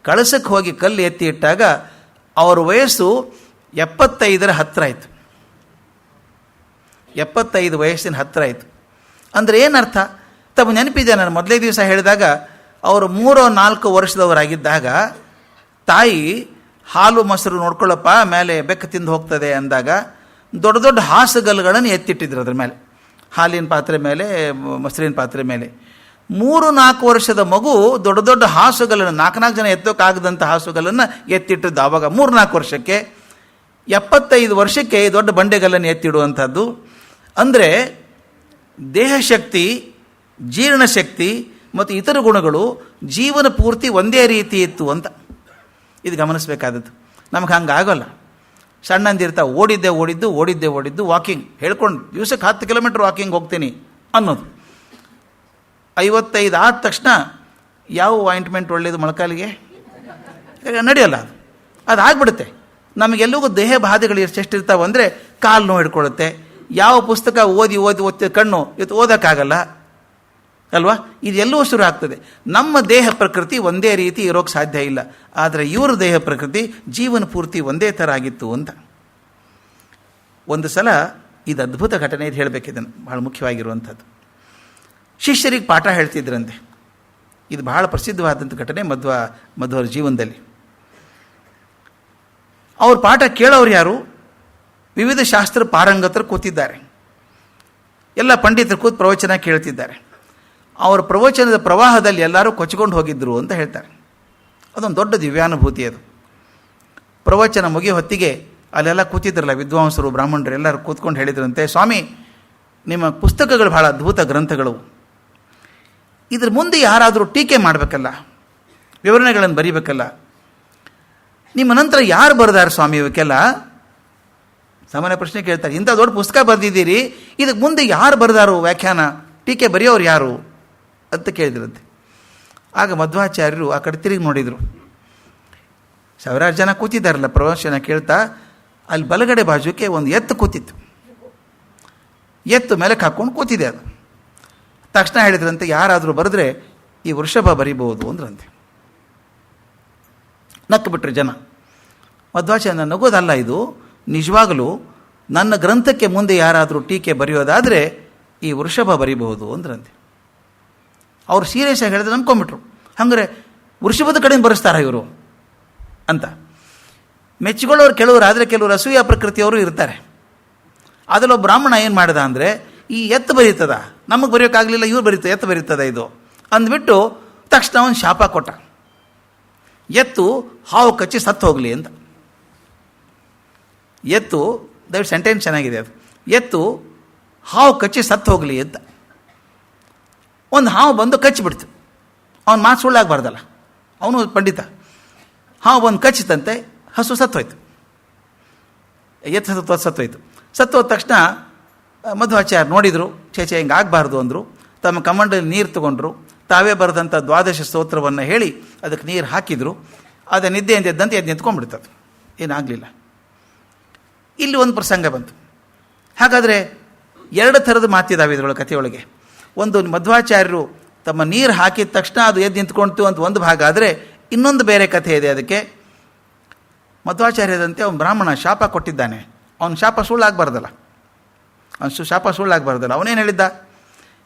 ಕಳಸಕ್ಕೆ ಹೋಗಿ ಕಲ್ಲು ಎತ್ತಿ ಇಟ್ಟಾಗ ಅವರ ವಯಸ್ಸು 75 ಹತ್ತಿರ ಆಯಿತು. 75 ವಯಸ್ಸಿನ ಹತ್ತಿರ ಆಯಿತು. ಅಂದರೆ ಏನರ್ಥ? ತಮ್ಮ ನೆನಪಿದೆ, ನಾನು ಮೊದಲೇ ದಿವಸ ಹೇಳಿದಾಗ ಅವರು 3-4 ವರ್ಷದವರಾಗಿದ್ದಾಗ ತಾಯಿ ಹಾಲು ಮೊಸರು ನೋಡ್ಕೊಳ್ಳಪ್ಪ, ಮೇಲೆ ಬೆಕ್ಕ ತಿಂದು ಹೋಗ್ತದೆ ಅಂದಾಗ ದೊಡ್ಡ ದೊಡ್ಡ ಹಾಸುಗಲ್ಲುಗಳನ್ನು ಎತ್ತಿಟ್ಟಿದ್ರು ಅದ್ರ ಮೇಲೆ, ಹಾಲಿನ ಪಾತ್ರೆ ಮೇಲೆ, ಮೊಸರಿನ ಪಾತ್ರೆ ಮೇಲೆ. 3-4 ವರ್ಷದ ಮಗು ದೊಡ್ಡ ದೊಡ್ಡ ಹಾಸುಗಲ್ಲನ್ನು, 4 ಜನ ಎತ್ತೋಕ್ಕಾಗದಂಥ ಹಾಸುಗಲ್ಲನ್ನು ಎತ್ತಿಟ್ಟಿದ್ದು. ಆವಾಗ 3-4 ವರ್ಷಕ್ಕೆ, 75 ವರ್ಷಕ್ಕೆ ದೊಡ್ಡ ಬಂಡೆಗಲ್ಲನ್ನು ಎತ್ತಿಡುವಂಥದ್ದು. ಅಂದರೆ ದೇಹಶಕ್ತಿ, ಜೀರ್ಣಶಕ್ತಿ ಮತ್ತು ಇತರ ಗುಣಗಳು ಜೀವನ ಪೂರ್ತಿ ಒಂದೇ ರೀತಿ ಇತ್ತು ಅಂತ ಇದು ಗಮನಿಸಬೇಕಾದದ್ದು. ನಮಗೆ ಹಂಗೆ ಆಗೋಲ್ಲ. ಸಣ್ಣಂದಿರ್ತಾ ಓಡಿದ್ದು ವಾಕಿಂಗ್ ಹೇಳ್ಕೊಂಡು ದಿವಸಕ್ಕೆ 10 ಕಿಲೋಮೀಟ್ರ್ ವಾಕಿಂಗ್ ಹೋಗ್ತೀನಿ ಅನ್ನೋದು. 55 ಆದ ತಕ್ಷಣ ಯಾವ ಆಯಿಂಟ್ಮೆಂಟ್ ಒಳ್ಳೆಯದು ಮೊಳಕಾಲಿಗೆ ನಡೆಯೋಲ್ಲ, ಅದು ಆಗ್ಬಿಡುತ್ತೆ. ನಮಗೆಲ್ಲರಿಗೂ ದೇಹ ಬಾಧೆಗಳು ಎಷ್ಟಿರ್ತಾವೆ ಅಂದರೆ ಕಾಲು ನೋವು ಹಿಡ್ಕೊಳ್ಳುತ್ತೆ. ಯಾವ ಪುಸ್ತಕ ಓದಿ ಕಣ್ಣು ಇವತ್ತು ಓದೋಕ್ಕಾಗಲ್ಲ ಅಲ್ವಾ? ಇದೆಲ್ಲವೂ ಶುರು ಆಗ್ತದೆ. ನಮ್ಮ ದೇಹ ಪ್ರಕೃತಿ ಒಂದೇ ರೀತಿ ಇರೋಕ್ಕೆ ಸಾಧ್ಯ ಇಲ್ಲ. ಆದರೆ ಇವ್ರ ದೇಹ ಪ್ರಕೃತಿ ಜೀವನ ಪೂರ್ತಿ ಒಂದೇ ಥರ ಆಗಿತ್ತು ಅಂತ. ಒಂದು ಸಲ ಇದು ಅದ್ಭುತ ಘಟನೆ, ಇದು ಹೇಳಬೇಕಿದ್ದನ್ನು, ಭಾಳ ಮುಖ್ಯವಾಗಿರುವಂಥದ್ದು. ಶಿಷ್ಯರಿಗೆ ಪಾಠ ಹೇಳ್ತಿದ್ರಂತೆ. ಇದು ಬಹಳ ಪ್ರಸಿದ್ಧವಾದಂಥ ಘಟನೆ ಮಧ್ವರ ಜೀವನದಲ್ಲಿ. ಅವ್ರ ಪಾಠ ಕೇಳೋರು ಯಾರು? ವಿವಿಧ ಶಾಸ್ತ್ರ ಪಾರಂಗತರು ಕೂತಿದ್ದಾರೆ. ಎಲ್ಲ ಪಂಡಿತರು ಕೂತು ಪ್ರವಚನ ಕೇಳ್ತಿದ್ದಾರೆ. ಅವರ ಪ್ರವಚನದ ಪ್ರವಾಹದಲ್ಲಿ ಎಲ್ಲರೂ ಕೊಚ್ಕೊಂಡು ಹೋಗಿದ್ದರು ಅಂತ ಹೇಳ್ತಾರೆ. ಅದೊಂದು ದೊಡ್ಡ ದಿವ್ಯಾನುಭೂತಿ ಅದು. ಪ್ರವಚನ ಮುಗಿಯೋ ಹೊತ್ತಿಗೆ ಅಲ್ಲೆಲ್ಲ ಕೂತಿದ್ರಲ್ಲ ವಿದ್ವಾಂಸರು, ಬ್ರಾಹ್ಮಣರು ಎಲ್ಲರೂ ಕೂತ್ಕೊಂಡು ಹೇಳಿದ್ರಂತೆ, ಸ್ವಾಮಿ, ನಿಮ್ಮ ಪುಸ್ತಕಗಳು ಭಾಳ ಅದ್ಭುತ ಗ್ರಂಥಗಳು, ಇದ್ರ ಮುಂದೆ ಯಾರಾದರೂ ಟೀಕೆ ಮಾಡಬೇಕಲ್ಲ, ವಿವರಣೆಗಳನ್ನು ಬರೀಬೇಕಲ್ಲ, ನಿಮ್ಮ ನಂತರ ಯಾರು ಬರೆದಾರೆ ಸ್ವಾಮಿ ಇವಕ್ಕೆಲ್ಲ? ಸಾಮಾನ್ಯ ಪ್ರಶ್ನೆ ಕೇಳ್ತಾರೆ. ಇಂಥ ದೊಡ್ಡ ಪುಸ್ತಕ ಬರೆದಿದ್ದೀರಿ, ಇದಕ್ಕೆ ಮುಂದೆ ಯಾರು ಬರೆದಾರು ವ್ಯಾಖ್ಯಾನ, ಟೀಕೆ ಬರೆಯೋರು ಯಾರು ಅಂತ ಕೇಳಿದ್ರಂತೆ. ಆಗ ಮಧ್ವಾಚಾರ್ಯರು ಆ ಕಡೆ ತಿರುಗಿ ನೋಡಿದರು. ಸಾವಿರಾರು ಜನ ಕೂತಿದ್ದಾರಲ್ಲ ಪ್ರವಚನ ಕೇಳ್ತಾ. ಅಲ್ಲಿ ಬಲಗಡೆ ಬಾಜುಕ್ಕೆ ಒಂದು ಎತ್ತು ಕೂತಿತ್ತು. ಎತ್ತು ಮೇಲಕ್ಕೆ ಹಾಕ್ಕೊಂಡು ಕೂತಿದೆ. ಅದು ತಕ್ಷಣ ಹೇಳಿದ್ರಂತೆ, ಯಾರಾದರೂ ಬರೆದ್ರೆ ಈ ವೃಷಭ ಬರಿಬೋದು ಅಂದ್ರಂತೆ. ನಕ್ಕು ಬಿಟ್ರು ಜನ. ಮಧ್ವಾಚಾರ್ಯ ನಗೋದಲ್ಲ ಇದು, ನಿಜವಾಗಲೂ ನನ್ನ ಗ್ರಂಥಕ್ಕೆ ಮುಂದೆ ಯಾರಾದರೂ ಟೀಕೆ ಬರೆಯೋದಾದರೆ ಈ ವೃಷಭ ಬರಿಬಹುದು ಅಂದ್ರಂತೆ. ಅವ್ರು ಸೀರಿಯಸ್ ಆಗಿ ಹೇಳಿದ್ರೆ ನಂಬ್ಕೊಂಬಿಟ್ರು. ಹಂಗಾರೆ ವೃಷಭದ ಕಡೆಯಿಂದ ಬರೆಸ್ತಾರ ಇವರು ಅಂತ ಮೆಚ್ಚಿಕೊಳ್ಳೋರು ಕೆಲವರು. ಆದರೆ ಕೆಲವರು ಅಸೂಯ ಪ್ರಕೃತಿಯವರು ಇರ್ತಾರೆ. ಅದರಲ್ಲೊಬ್ಬ ಬ್ರಾಹ್ಮಣ ಏನು ಮಾಡ್ದ ಅಂದರೆ, ಈ ಎತ್ತು ಬರೀತದ, ನಮಗೆ ಬರೆಯೋಕ್ಕಾಗಲಿಲ್ಲ, ಇವ್ರು ಬರೀತದೆ, ಎತ್ತು ಬರೀತದ ಇದು ಅಂದ್ಬಿಟ್ಟು ತಕ್ಷಣ ಒಂದು ಶಾಪ ಕೊಟ್ಟ. ಎತ್ತು ಹಾವು ಕಚ್ಚಿ ಸತ್ತು ಹೋಗಲಿ ಅಂತ. ಎತ್ತು, ದಯವಿಟ್ಟು ಸೆಂಟೆನ್ಸ್ ಚೆನ್ನಾಗಿದೆ ಅದು, ಎತ್ತು ಹಾವು ಕಚ್ಚಿ ಸತ್ತು ಹೋಗಲಿ ಅಂತ. ಒಂದು ಹಾವು ಬಂದು ಕಚ್ಚಿಬಿಡ್ತು. ಅವನ ಮಾತು ಸುಳ್ಳಾಗಬಾರ್ದಲ್ಲ, ಅವನು ಪಂಡಿತ. ಹಾವು ಬಂದು ಕಚ್ಚಿತಂತೆ, ಹಸು ಸತ್ತೋಯ್ತು, ಎತ್ತು ಸತ್ತೋಯ್ತು. ಸತ್ತೋದ ತಕ್ಷಣ ಮಧ್ವಾಚಾರ್ಯ ನೋಡಿದರು, ಚೇಚೆ ಹಿಂಗೆ ಆಗಬಾರ್ದು ಅಂದರು. ತಮ್ಮ ಕಮಂಡಲ್ಲಿ ನೀರು ತಗೊಂಡ್ರು, ತಾವೇ ಬರೆದಂಥ 12 ಸ್ತೋತ್ರವನ್ನು ಹೇಳಿ ಅದಕ್ಕೆ ನೀರು ಹಾಕಿದರು. ಅದು ನಿದ್ದೆಯಿಂದ ಎದ್ದಂತೆ ಎದ್ದು ನಿಂತ್ಕೊಂಡ್ಬಿಡ್ತದೆ, ಏನಾಗಲಿಲ್ಲ. ಇಲ್ಲಿ ಒಂದು ಪ್ರಸಂಗ ಬಂತು. ಹಾಗಾದರೆ 2 ಥರದ ಮಾತಿದ್ದಾವೆ ಇದರೊಳಗೆ ಕಥೆಯೊಳಗೆ. ಒಂದು, ಮಧ್ವಾಚಾರ್ಯರು ತಮ್ಮ ನೀರು ಹಾಕಿದ ತಕ್ಷಣ ಅದು ಎದ್ದು ನಿಂತ್ಕೊಳ್ತು ಅಂತ ಒಂದು ಭಾಗ. ಆದರೆ ಇನ್ನೊಂದು ಬೇರೆ ಕಥೆ ಇದೆ ಅದಕ್ಕೆ. ಮಧ್ವಾಚಾರ್ಯದಂತೆ ಅವನು ಬ್ರಾಹ್ಮಣ ಶಾಪ ಕೊಟ್ಟಿದ್ದಾನೆ. ಅವನ ಶಾಪ ಸುಳ್ಳಾಗಬಾರ್ದಲ್ಲ, ಅವನೇನು ಹೇಳಿದ್ದ?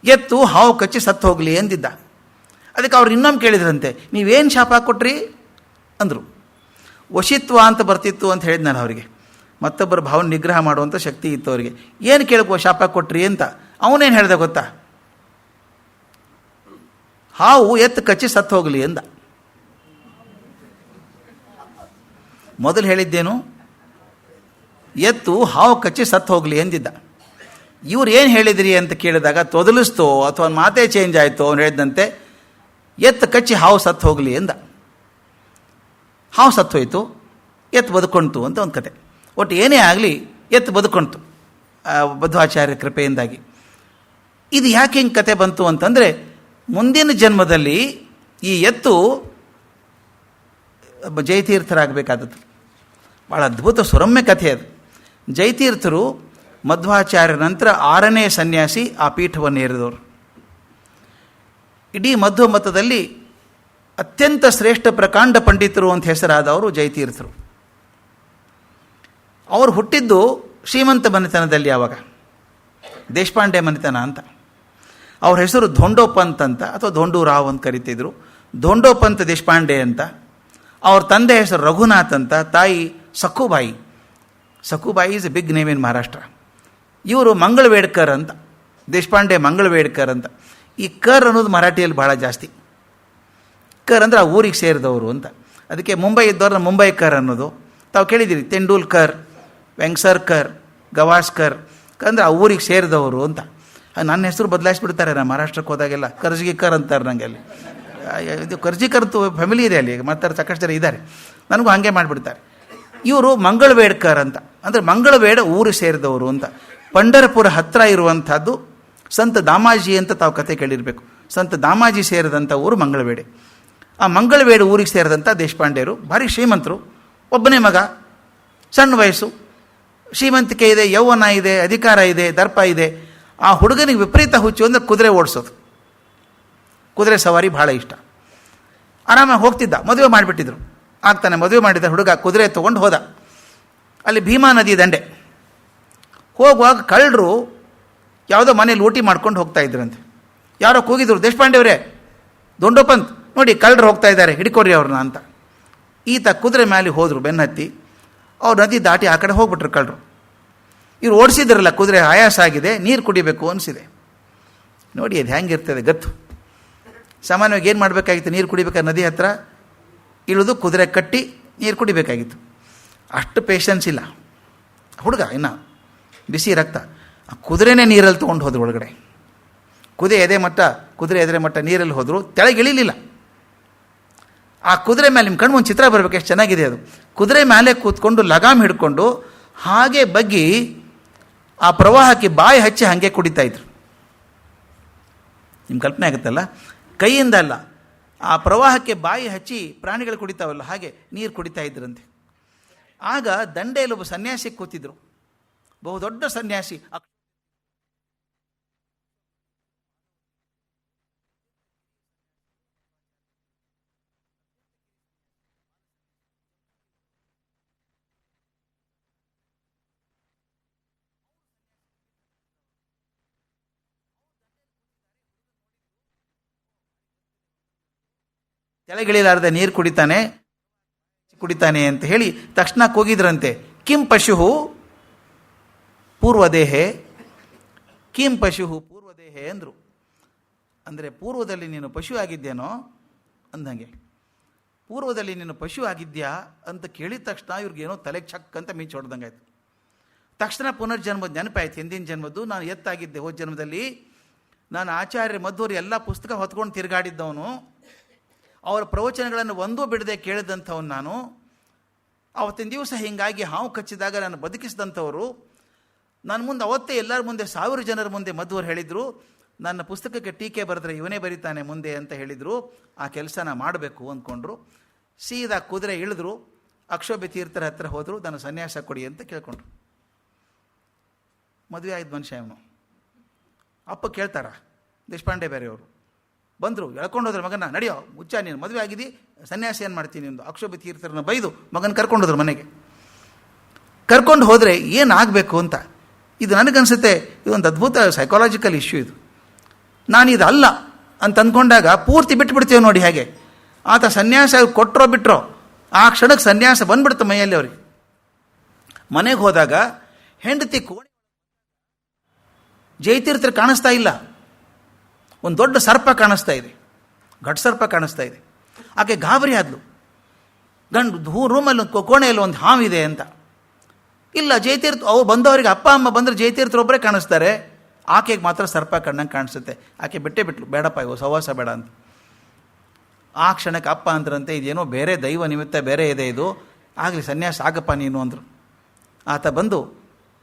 ಎತ್ತು ಹಾವು ಕಚ್ಚಿ ಸತ್ತು ಹೋಗಲಿ ಎಂದಿದ್ದ. ಅದಕ್ಕೆ ಅವ್ರು ಇನ್ನೊಮ್ಮೆ ಕೇಳಿದ್ರಂತೆ, ನೀವೇನು ಶಾಪ ಕೊಟ್ರಿ ಅಂದರು. ವಶಿತ್ವ ಅಂತ ಬರ್ತಿತ್ತು ಅಂತ ಹೇಳಿದ್ ನಾನು ಅವರಿಗೆ. ಮತ್ತೊಬ್ಬರ ಭಾವನೆ ನಿಗ್ರಹ ಮಾಡುವಂಥ ಶಕ್ತಿ ಇತ್ತು ಅವರಿಗೆ. ಏನು ಕೇಳಬೇಕು ಶಾಪ ಕೊಟ್ರಿ ಅಂತ. ಅವನೇನು ಹೇಳ್ದೆ ಗೊತ್ತಾ? ಹಾವು ಎತ್ತು ಕಚ್ಚಿ ಸತ್ತು ಹೋಗಲಿ ಎಂದ. ಮೊದಲು ಹೇಳಿದ್ದೇನು? ಎತ್ತು ಹಾವು ಕಚ್ಚಿ ಸತ್ತು ಹೋಗಲಿ ಎಂದಿದ್ದ. ಇವ್ರು ಏನು ಹೇಳಿದ್ರಿ ಅಂತ ಕೇಳಿದಾಗ ತೊದಲಿಸ್ತೋ ಅಥವಾ ಮಾತೇ ಚೇಂಜ್ ಆಯಿತು. ಅವ್ನು ಹೇಳಿದಂತೆ ಎತ್ತು ಕಚ್ಚಿ ಹಾವು ಸತ್ತು ಹೋಗಲಿ ಎಂದ. ಹಾವು ಸತ್ತು ಹೋಯಿತು, ಎತ್ತು ಬದುಕೊಂತು ಅಂತ ಒಂದು ಕತೆ. ಒಟ್ಟು ಏನೇ ಆಗಲಿ ಎತ್ತು ಬದುಕೊಂತು ಮಧ್ವಾಚಾರ್ಯ ಕೃಪೆಯಿಂದಾಗಿ. ಇದು ಯಾಕೆ ಹಿಂಗೆ ಕತೆ ಬಂತು ಅಂತಂದರೆ, ಮುಂದಿನ ಜನ್ಮದಲ್ಲಿ ಈ ಎತ್ತು ಜಯತೀರ್ಥರಾಗಬೇಕಾದದ್ದು. ಭಾಳ ಅದ್ಭುತ ಸುರಮ್ಯ ಕಥೆ ಅದು. ಜಯತೀರ್ಥರು ಮಧ್ವಾಚಾರ್ಯರ ನಂತರ 6ನೇ ಸನ್ಯಾಸಿ ಆ ಪೀಠವನ್ನು ಏರಿದವರು. ಇಡೀ ಮಧ್ವ ಮತದಲ್ಲಿ ಅತ್ಯಂತ ಶ್ರೇಷ್ಠ ಪ್ರಕಾಂಡ ಪಂಡಿತರು ಅಂತ ಹೆಸರಾದವರು ಜಯತೀರ್ಥರು. ಅವರು ಹುಟ್ಟಿದ್ದು ಶ್ರೀಮಂತ ಮನೆತನದಲ್ಲಿ. ಆವಾಗ ದೇಶಪಾಂಡೆ ಮನೆತನ ಅಂತ. ಅವ್ರ ಹೆಸರು ಧೋಂಡೋಪಂತ್ ಅಂತ ಅಥವಾ ಧೋಂಡೂರಾವ್ ಅಂತ ಕರಿತಿದ್ರು. ಧೋಂಡೋಪಂತ್ ದೇಶಪಾಂಡೆ ಅಂತ. ಅವ್ರ ತಂದೆ ಹೆಸರು ರಘುನಾಥ್ ಅಂತ, ತಾಯಿ Sakhubai. Sakhubai is a big name in Maharashtra. ಇವರು ಮಂಗಳವೇಡ್ಕರ್ ಅಂತ, ದೇಶಪಾಂಡೆ ಮಂಗಳವೇಡ್ಕರ್ ಅಂತ. ಈ ಕರ್ ಅನ್ನೋದು ಮರಾಠಿಯಲ್ಲಿ ಭಾಳ ಜಾಸ್ತಿ. ಕರ್ ಅಂದರೆ ಆ ಊರಿಗೆ ಸೇರಿದವರು ಅಂತ. ಅದಕ್ಕೆ ಮುಂಬೈ ಇದ್ದವ್ರನ್ನ ಮುಂಬೈಕರ್ ಅನ್ನೋದು ತಾವು ಕೇಳಿದ್ದೀರಿ. ತೆಂಡೂಲ್ಕರ್, ವೆಂಗ್ಸರ್ಕರ್, ಗವಾಸ್ಕರ್ ಅಂದರೆ ಆ ಊರಿಗೆ ಸೇರಿದವರು ಅಂತ. ನನ್ನ ಹೆಸರು ಬದಲಾಯಿಸ್ಬಿಡ್ತಾರೆ. ನಾನು ಮಹಾರಾಷ್ಟ್ರಕ್ಕೆ ಹೋದಾಗೆಲ್ಲ ಕರ್ಜಿಕರ್ ಅಂತಾರೆ ನನಗೆ. ಅಲ್ಲಿ ಇದು ಕರ್ಜಿಕರ್ತು ಫ್ಯಾಮಿಲಿ ಇದೆ, ಅಲ್ಲಿ ಮಾತಾಡ್ತಾರೆ, ಸಾಕಷ್ಟು ಜನ ಇದ್ದಾರೆ. ನನಗೂ ಹಾಗೆ ಮಾಡಿಬಿಡ್ತಾರೆ. ಇವರು ಮಂಗಳವೇಡ್ಕರ್ ಅಂತ, ಅಂದರೆ ಮಂಗಳವೇಡ ಊರು ಸೇರಿದವರು ಅಂತ. ಪಂಢರಪುರ ಹತ್ತಿರ ಇರುವಂಥದ್ದು ಸಂತ ದಾಮಾಜಿ ಅಂತ ತಾವು ಕತೆ ಕೇಳಿರಬೇಕು. ಸಂತ ದಾಮಾಜಿ ಸೇರಿದಂಥ ಊರು ಮಂಗಳವೇಡೆ. ಆ ಮಂಗಳವೇಡ ಊರಿಗೆ ಸೇರಿದಂಥ ದೇಶಪಾಂಡೆಯರು ಭಾರಿ ಶ್ರೀಮಂತರು. ಒಬ್ಬನೇ ಮಗ, ಸಣ್ಣ ವಯಸ್ಸು, ಶ್ರೀಮಂತಿಕೆ ಇದೆ, ಯೌವನ ಇದೆ, ಅಧಿಕಾರ ಇದೆ, ದರ್ಪ ಇದೆ. ಆ ಹುಡುಗನಿಗೆ ವಿಪರೀತ ಹುಚ್ಚು ಅಂದರೆ ಕುದುರೆ ಓಡಿಸೋದು. ಕುದುರೆ ಸವಾರಿ ಭಾಳ ಇಷ್ಟ. ಆರಾಮಾಗಿ ಹೋಗ್ತಿದ್ದ. ಮದುವೆ ಮಾಡಿಬಿಟ್ಟಿದ್ರು. ಆಗ್ತಾನೆ ಮದುವೆ ಮಾಡಿದ ಹುಡುಗ ಕುದುರೆ ತೊಗೊಂಡು ಹೋದ. ಅಲ್ಲಿ ಭೀಮಾ ನದಿ ದಂಡೆ ಹೋಗುವಾಗ ಕಳ್ಳರು ಯಾವುದೋ ಮನೇಲಿ ಲೂಟಿ ಮಾಡ್ಕೊಂಡು ಹೋಗ್ತಾ ಇದ್ರಂತೆ. ಯಾರೋ ಕೂಗಿದ್ರು, ದೇಶಪಾಂಡೆಯವರೇ, ಧೋಂಡೋಪಂತ್ ನೋಡಿ ಕಳ್ಳರು ಹೋಗ್ತಾ ಇದ್ದಾರೆ, ಹಿಡ್ಕೊಡ್ರಿ ಅವ್ರನ್ನ ಅಂತ. ಈತ ಕುದುರೆ ಮೇಲೆ ಹೋದರು ಬೆನ್ನತ್ತಿ. ಅವ್ರು ನದಿ ದಾಟಿ ಆ ಕಡೆ ಹೋಗ್ಬಿಟ್ರು ಕಳ್ಳರು. ಇವ್ರು ಓಡಿಸಿದ್ರಲ್ಲ ಕುದುರೆ, ಆಯಾಸ ಆಗಿದೆ, ನೀರು ಕುಡಿಬೇಕು ಅನಿಸಿದೆ. ನೋಡಿ ಅದು ಹೆಂಗಿರ್ತದೆ ಗತ್ತು. ಸಾಮಾನ್ಯವಾಗಿ ಏನು ಮಾಡಬೇಕಾಗಿತ್ತು? ನೀರು ಕುಡಿಬೇಕಾದ್ರೆ ನದಿ ಹತ್ರ ಇಳಿದು ಕುದುರೆ ಕಟ್ಟಿ ನೀರು ಕುಡಿಬೇಕಾಗಿತ್ತು. ಅಷ್ಟು ಪೇಷನ್ಸ್ ಇಲ್ಲ ಹುಡುಗ, ಇನ್ನು ಬಿಸಿ ರಕ್ತ. ಆ ಕುದುರೆನೇ ನೀರಲ್ಲಿ ತೊಗೊಂಡು ಹೋದ್ರು ಒಳಗಡೆ. ಕುದುರೆ ಎದೆ ಮಟ್ಟ ನೀರಲ್ಲಿ ಹೋದರು, ತೆಳಗಿಳಿಲಿಲ್ಲ. ಆ ಕುದುರೆ ಮೇಲೆ ನಿಮ್ಮ ಕಣ್ಣು ಒಂದು ಚಿತ್ರ ಬರಬೇಕು, ಎಷ್ಟು ಚೆನ್ನಾಗಿದೆ ಅದು. ಕುದುರೆ ಮೇಲೆ ಕೂತ್ಕೊಂಡು ಲಗಾಮ್ ಹಿಡ್ಕೊಂಡು ಹಾಗೆ ಬಗ್ಗಿ ಆ ಪ್ರವಾಹಕ್ಕೆ ಬಾಯಿ ಹಚ್ಚಿ ಹಾಗೆ ಕುಡಿತಾ ಇದ್ರು. ನಿಮ್ಮ ಕಲ್ಪನೆ ಆಗುತ್ತಲ್ಲ, ಕೈಯಿಂದ ಅಲ್ಲ, ಆ ಪ್ರವಾಹಕ್ಕೆ ಬಾಯಿ ಹಚ್ಚಿ ಪ್ರಾಣಿಗಳು ಕುಡಿತಾವಲ್ಲ ಹಾಗೆ ನೀರು ಕುಡಿತಾ ಇದ್ರಂತೆ. ಆಗ ದಂಡೆಯಲ್ಲಿ ಒಬ್ಬ ಸನ್ಯಾಸಿ ಕೂತಿದ್ರು, ಬಹುದೊಡ್ಡ ಸನ್ಯಾಸಿ. ಕೆಳಗಿಳಿಲಾರದೆ ನೀರು ಕುಡಿತಾನೆ ಅಂತ ಹೇಳಿ ತಕ್ಷಣ ಕೂಗಿದ್ರಂತೆ, ಕಿಂ ಪಶು ಪೂರ್ವದೇಹೆ, ಕಿಂ ಪಶು ಪೂರ್ವದೇಹೆ ಅಂದರು. ಅಂದರೆ ಪೂರ್ವದಲ್ಲಿ ನೀನು ಪಶು ಆಗಿದ್ದೇನೋ ಅಂದಂಗೆ. ಪೂರ್ವದಲ್ಲಿ ನೀನು ಪಶು ಆಗಿದ್ಯಾ ಅಂತ ಕೇಳಿದ ತಕ್ಷಣ ಇವ್ರಿಗೇನೋ ತಲೆಗೆ ಚಕ್ ಅಂತ ಮಿಂಚು ಹೊಡೆದಂಗೆ ಆಯಿತು. ತಕ್ಷಣ ಪುನರ್ಜನ್ಮದ ನೆನಪಾಯ್ತು. ಹಿಂದಿನ ಜನ್ಮದ್ದು ನಾನು ಎತ್ತಾಗಿದ್ದೆ. ಹೋದ ಜನ್ಮದಲ್ಲಿ ನಾನು ಆಚಾರ್ಯ ಮಧ್ವರು ಎಲ್ಲ ಪುಸ್ತಕ ಹೊತ್ಕೊಂಡು ತಿರುಗಾಡಿದ್ದವನು. ಅವರ ಪ್ರವಚನಗಳನ್ನು ಒಂದೂ ಬಿಡದೆ ಕೇಳಿದಂಥವನು ನಾನು. ಆವತ್ತಿನ ದಿವಸ ಹೀಗಾಗಿ ಹಾವು ಕಚ್ಚಿದಾಗ ನಾನು ಬದುಕಿಸಿದಂಥವರು. ನನ್ನ ಮುಂದೆ ಅವತ್ತೇ ಎಲ್ಲರ ಮುಂದೆ 1000 ಜನರ ಮುಂದೆ ಮಧ್ವರು ಹೇಳಿದರು, ನನ್ನ ಪುಸ್ತಕಕ್ಕೆ ಟೀಕೆ ಬರೆದ್ರೆ ಇವನೇ ಬರೀತಾನೆ ಮುಂದೆ ಅಂತ ಹೇಳಿದರು. ಆ ಕೆಲಸನ ಮಾಡಬೇಕು ಅಂದ್ಕೊಂಡ್ರು. ಸೀದಾ ಕುದುರೆ ಇಳಿದ್ರು, ಅಕ್ಷೋಭ್ಯ ತೀರ್ಥರ ಹತ್ರ ಹೋದರು, ನಾನು ಸನ್ಯಾಸ ಕೊಡಿ ಅಂತ ಕೇಳ್ಕೊಂಡ್ರು. ಮದುವೆ ಆಯ್ತು ಮನುಷ್ಯ ಇವನು. ಅಪ್ಪ ಕೇಳ್ತಾರ, ದೇಶಪಾಂಡೆ ಬೇರೆಯವರು ಬಂದರು, ಎಳ್ಕೊಂಡು ಹೋದ್ರೆ ಮಗನ, ನಡೆಯೋ ಮುಚ್ಚ, ನೀನು ಮದುವೆ ಆಗಿದ್ದು, ಸನ್ಯಾಸಿ ಏನು ಮಾಡ್ತೀನಿ ಎಂದು ಅಕ್ಷೋಭ್ಯ ತೀರ್ಥರನ್ನ ಬೈದು ಮಗನ ಕರ್ಕೊಂಡು ಹೋದ್ರು ಮನೆಗೆ. ಕರ್ಕೊಂಡು ಹೋದರೆ ಏನಾಗಬೇಕು ಅಂತ. ಇದು ನನಗನ್ಸುತ್ತೆ ಇದೊಂದು ಅದ್ಭುತ ಸೈಕಾಲಜಿಕಲ್ ಇಶ್ಯೂ ಇದು. ನಾನಿದು ಅಲ್ಲ ಅಂತ ಅಂದ್ಕೊಂಡಾಗ ಪೂರ್ತಿ ಬಿಟ್ಬಿಡ್ತೇವೆ ನೋಡಿ. ಹೇಗೆ ಆತ ಸನ್ಯಾಸ ಕೊಟ್ಟರೋ ಬಿಟ್ಟರೋ ಆ ಕ್ಷಣಕ್ಕೆ ಸನ್ಯಾಸ ಬಂದ್ಬಿಡ್ತು ಮೈಯಲ್ಲಿ ಅವ್ರಿಗೆ. ಮನೆಗೆ ಹೋದಾಗ ಹೆಂಡತಿ ಕೋಣೆ ಜಯತೀರ್ಥರು ಕಾಣಿಸ್ತಾ ಇಲ್ಲ, ಒಂದು ದೊಡ್ಡ ಸರ್ಪ ಕಾಣಿಸ್ತಾ ಇದೆ, ಘಟ್ ಸರ್ಪ ಕಾಣಿಸ್ತಾ ಇದೆ. ಆಕೆ ಗಾಬರಿ ಆದ್ಲು. ರೂಮಲ್ಲಿ ಕೋಣೆಯಲ್ಲಿ ಒಂದು ಹಾವಿದೆ ಅಂತ. ಇಲ್ಲ, ಜಯತೀರ್ಥ ಅವ್ರು ಬಂದವರಿಗೆ ಅಪ್ಪ ಅಮ್ಮ ಬಂದರೆ ಜಯತೀರ್ಥರೊಬ್ಬರೇ ಕಾಣಿಸ್ತಾರೆ, ಆಕೆಗೆ ಮಾತ್ರ ಸರ್ಪ ಕಣ್ಣಂಗೆ ಕಾಣಿಸುತ್ತೆ. ಆಕೆ ಬಿಟ್ಲು, ಬೇಡಪ್ಪ ಇವು ಸಹವಾಸ ಬೇಡ ಅಂತ. ಆ ಕ್ಷಣಕ್ಕೆ ಅಪ್ಪ ಅಂದ್ರಂತೆ, ಇದೇನೋ ಬೇರೆ ದೈವ ನಿಮಿತ್ತ ಬೇರೆ ಇದೆ, ಇದು ಆಗಲಿ ಸನ್ಯಾಸ ಆಗಪ್ಪ ನೀನು ಅಂದರು. ಆತ ಬಂದು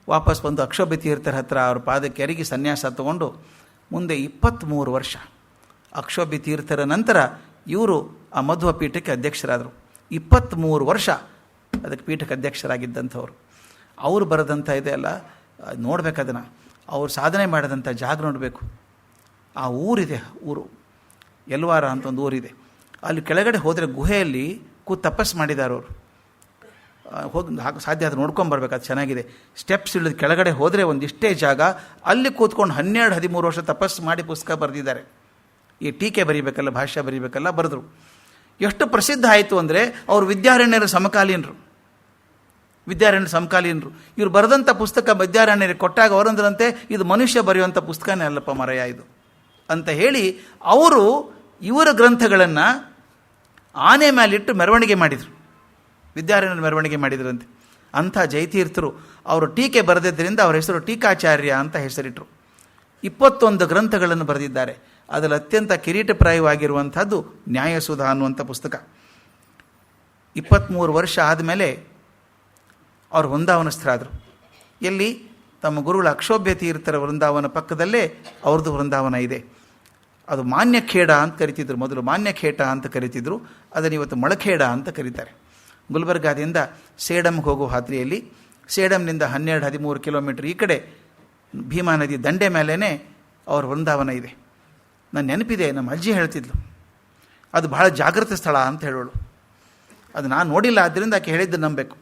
ವಾಪಸ್ ಬಂದು ಅಕ್ಷೋಭ್ಯ ತೀರ್ಥರ ಹತ್ರ ಅವ್ರ ಪಾದಕ್ಕೆ ಎರಗಿ ಸನ್ಯಾಸ ತಗೊಂಡು ಮುಂದೆ 23 ವರ್ಷ ಅಕ್ಷೋಭ್ಯ ತೀರ್ಥರ ನಂತರ ಇವರು ಆ ಮಧ್ವ ಪೀಠಕ್ಕೆ ಅಧ್ಯಕ್ಷರಾದರು. 23 ವರ್ಷ ಅದಕ್ಕೆ ಪೀಠಕ್ಕೆ ಅಧ್ಯಕ್ಷರಾಗಿದ್ದಂಥವ್ರು. ಅವರು ಬರೆದಂಥ ಇದೆಯಲ್ಲ ನೋಡ್ಬೇಕು, ಅದನ್ನು ಅವ್ರು ಸಾಧನೆ ಮಾಡಿದಂಥ ಜಾಗ ನೋಡಬೇಕು. ಆ ಊರಿದೆ, ಊರು ಎಲ್ವಾರ ಅಂತ ಒಂದು ಊರಿದೆ. ಅಲ್ಲಿ ಕೆಳಗಡೆ ಹೋದರೆ ಗುಹೆಯಲ್ಲಿ ತಪಸ್ಸು ಮಾಡಿದ್ದಾರೆ ಅವರು. ಹೋಗಿ ಸಾಧ್ಯ ಅದು ನೋಡ್ಕೊಂಬರ್ಬೇಕು, ಅದು ಚೆನ್ನಾಗಿದೆ. ಸ್ಟೆಪ್ಸ್ ಇಳಿದು ಕೆಳಗಡೆ ಹೋದರೆ ಒಂದಿಷ್ಟೇ ಜಾಗ, ಅಲ್ಲಿ ಕೂತ್ಕೊಂಡು 12-13 ವರ್ಷ ತಪಸ್ಸು ಮಾಡಿ ಪುಸ್ತಕ ಬರೆದಿದ್ದಾರೆ. ಈ ಟೀಕೆ ಬರೀಬೇಕಲ್ಲ, ಭಾಷ್ಯ ಬರೀಬೇಕಲ್ಲ, ಬರೆದ್ರು. ಎಷ್ಟು ಪ್ರಸಿದ್ಧ ಆಯಿತು ಅಂದರೆ ಅವರು ವಿದ್ಯಾರಣ್ಯರ ಸಮಕಾಲೀನರು. ಇವರು ಬರೆದಂಥ ಪುಸ್ತಕ ವಿದ್ಯಾರಣ್ಯರಿಗೆ ಕೊಟ್ಟಾಗ ಅವರಂದ್ರಂತೆ, ಇದು ಮನುಷ್ಯ ಬರೆಯುವಂಥ ಪುಸ್ತಕನೇ ಅಲ್ಲಪ್ಪ ಮರೆಯ ಇದು ಅಂತ ಹೇಳಿ ಅವರು ಇವರ ಗ್ರಂಥಗಳನ್ನು ಆನೆ ಮೇಲಿಟ್ಟು ಮೆರವಣಿಗೆ ಮಾಡಿದರು. ವಿದ್ಯಾರಣ್ಯರ ಮೆರವಣಿಗೆ ಮಾಡಿದ್ರಂತೆ. ಅಂಥ ಜಯತೀರ್ಥರು ಅವರು ಟೀಕೆ ಬರೆದಿದ್ದರಿಂದ ಅವರ ಹೆಸರು ಟೀಕಾಚಾರ್ಯ ಅಂತ ಹೆಸರಿಟ್ಟರು. 21 ಗ್ರಂಥಗಳನ್ನು ಬರೆದಿದ್ದಾರೆ. ಅದರಲ್ಲಿ ಅತ್ಯಂತ ಕಿರೀಟಪ್ರಾಯವಾಗಿರುವಂಥದ್ದು ನ್ಯಾಯಸುಧಾ ಅನ್ನುವಂಥ ಪುಸ್ತಕ. 23 ವರ್ಷ ಆದಮೇಲೆ ಅವರು ವೃಂದಾವನಸ್ಥರಾದರು. ಎಲ್ಲಿ? ತಮ್ಮ ಗುರುಗಳ ಅಕ್ಷೋಭ್ಯ ತೀರ್ಥರ ವೃಂದಾವನ ಪಕ್ಕದಲ್ಲೇ ಅವ್ರದ್ದು ವೃಂದಾವನ ಇದೆ. ಅದು ಮಾನ್ಯಖೇಡ ಅಂತ ಕರಿತಿದ್ರು, ಮೊದಲು ಮಾನ್ಯಖೇಟ ಅಂತ ಕರಿತಿದ್ರು, ಅದನ್ನು ಇವತ್ತು ಮಳಖೇಡ ಅಂತ ಕರೀತಾರೆ. ಗುಲ್ಬರ್ಗಾದಿಂದ ಸೇಡಮ್ಗೆ ಹೋಗೋ ಹಾದಿಯಲ್ಲಿ, ಸೇಡಮ್ನಿಂದ 12-13 ಕಿಲೋಮೀಟರ್ ಈ ಕಡೆ ಭೀಮಾ ನದಿ ದಂಡೆ ಮೇಲೇ ಅವ್ರ ವೃಂದಾವನ ಇದೆ. ನನ್ನ ನೆನಪಿದೆ, ನಮ್ಮ ಅಜ್ಜಿ ಹೇಳ್ತಿದ್ಲು, ಅದು ಬಹಳ ಜಾಗೃತ ಸ್ಥಳ ಅಂತ ಹೇಳೋಳು. ಅದು ನಾನು ನೋಡಿಲ್ಲ, ಆದ್ದರಿಂದ ಆಕೆ ಹೇಳಿದ್ದು ನಂಬಬೇಕು.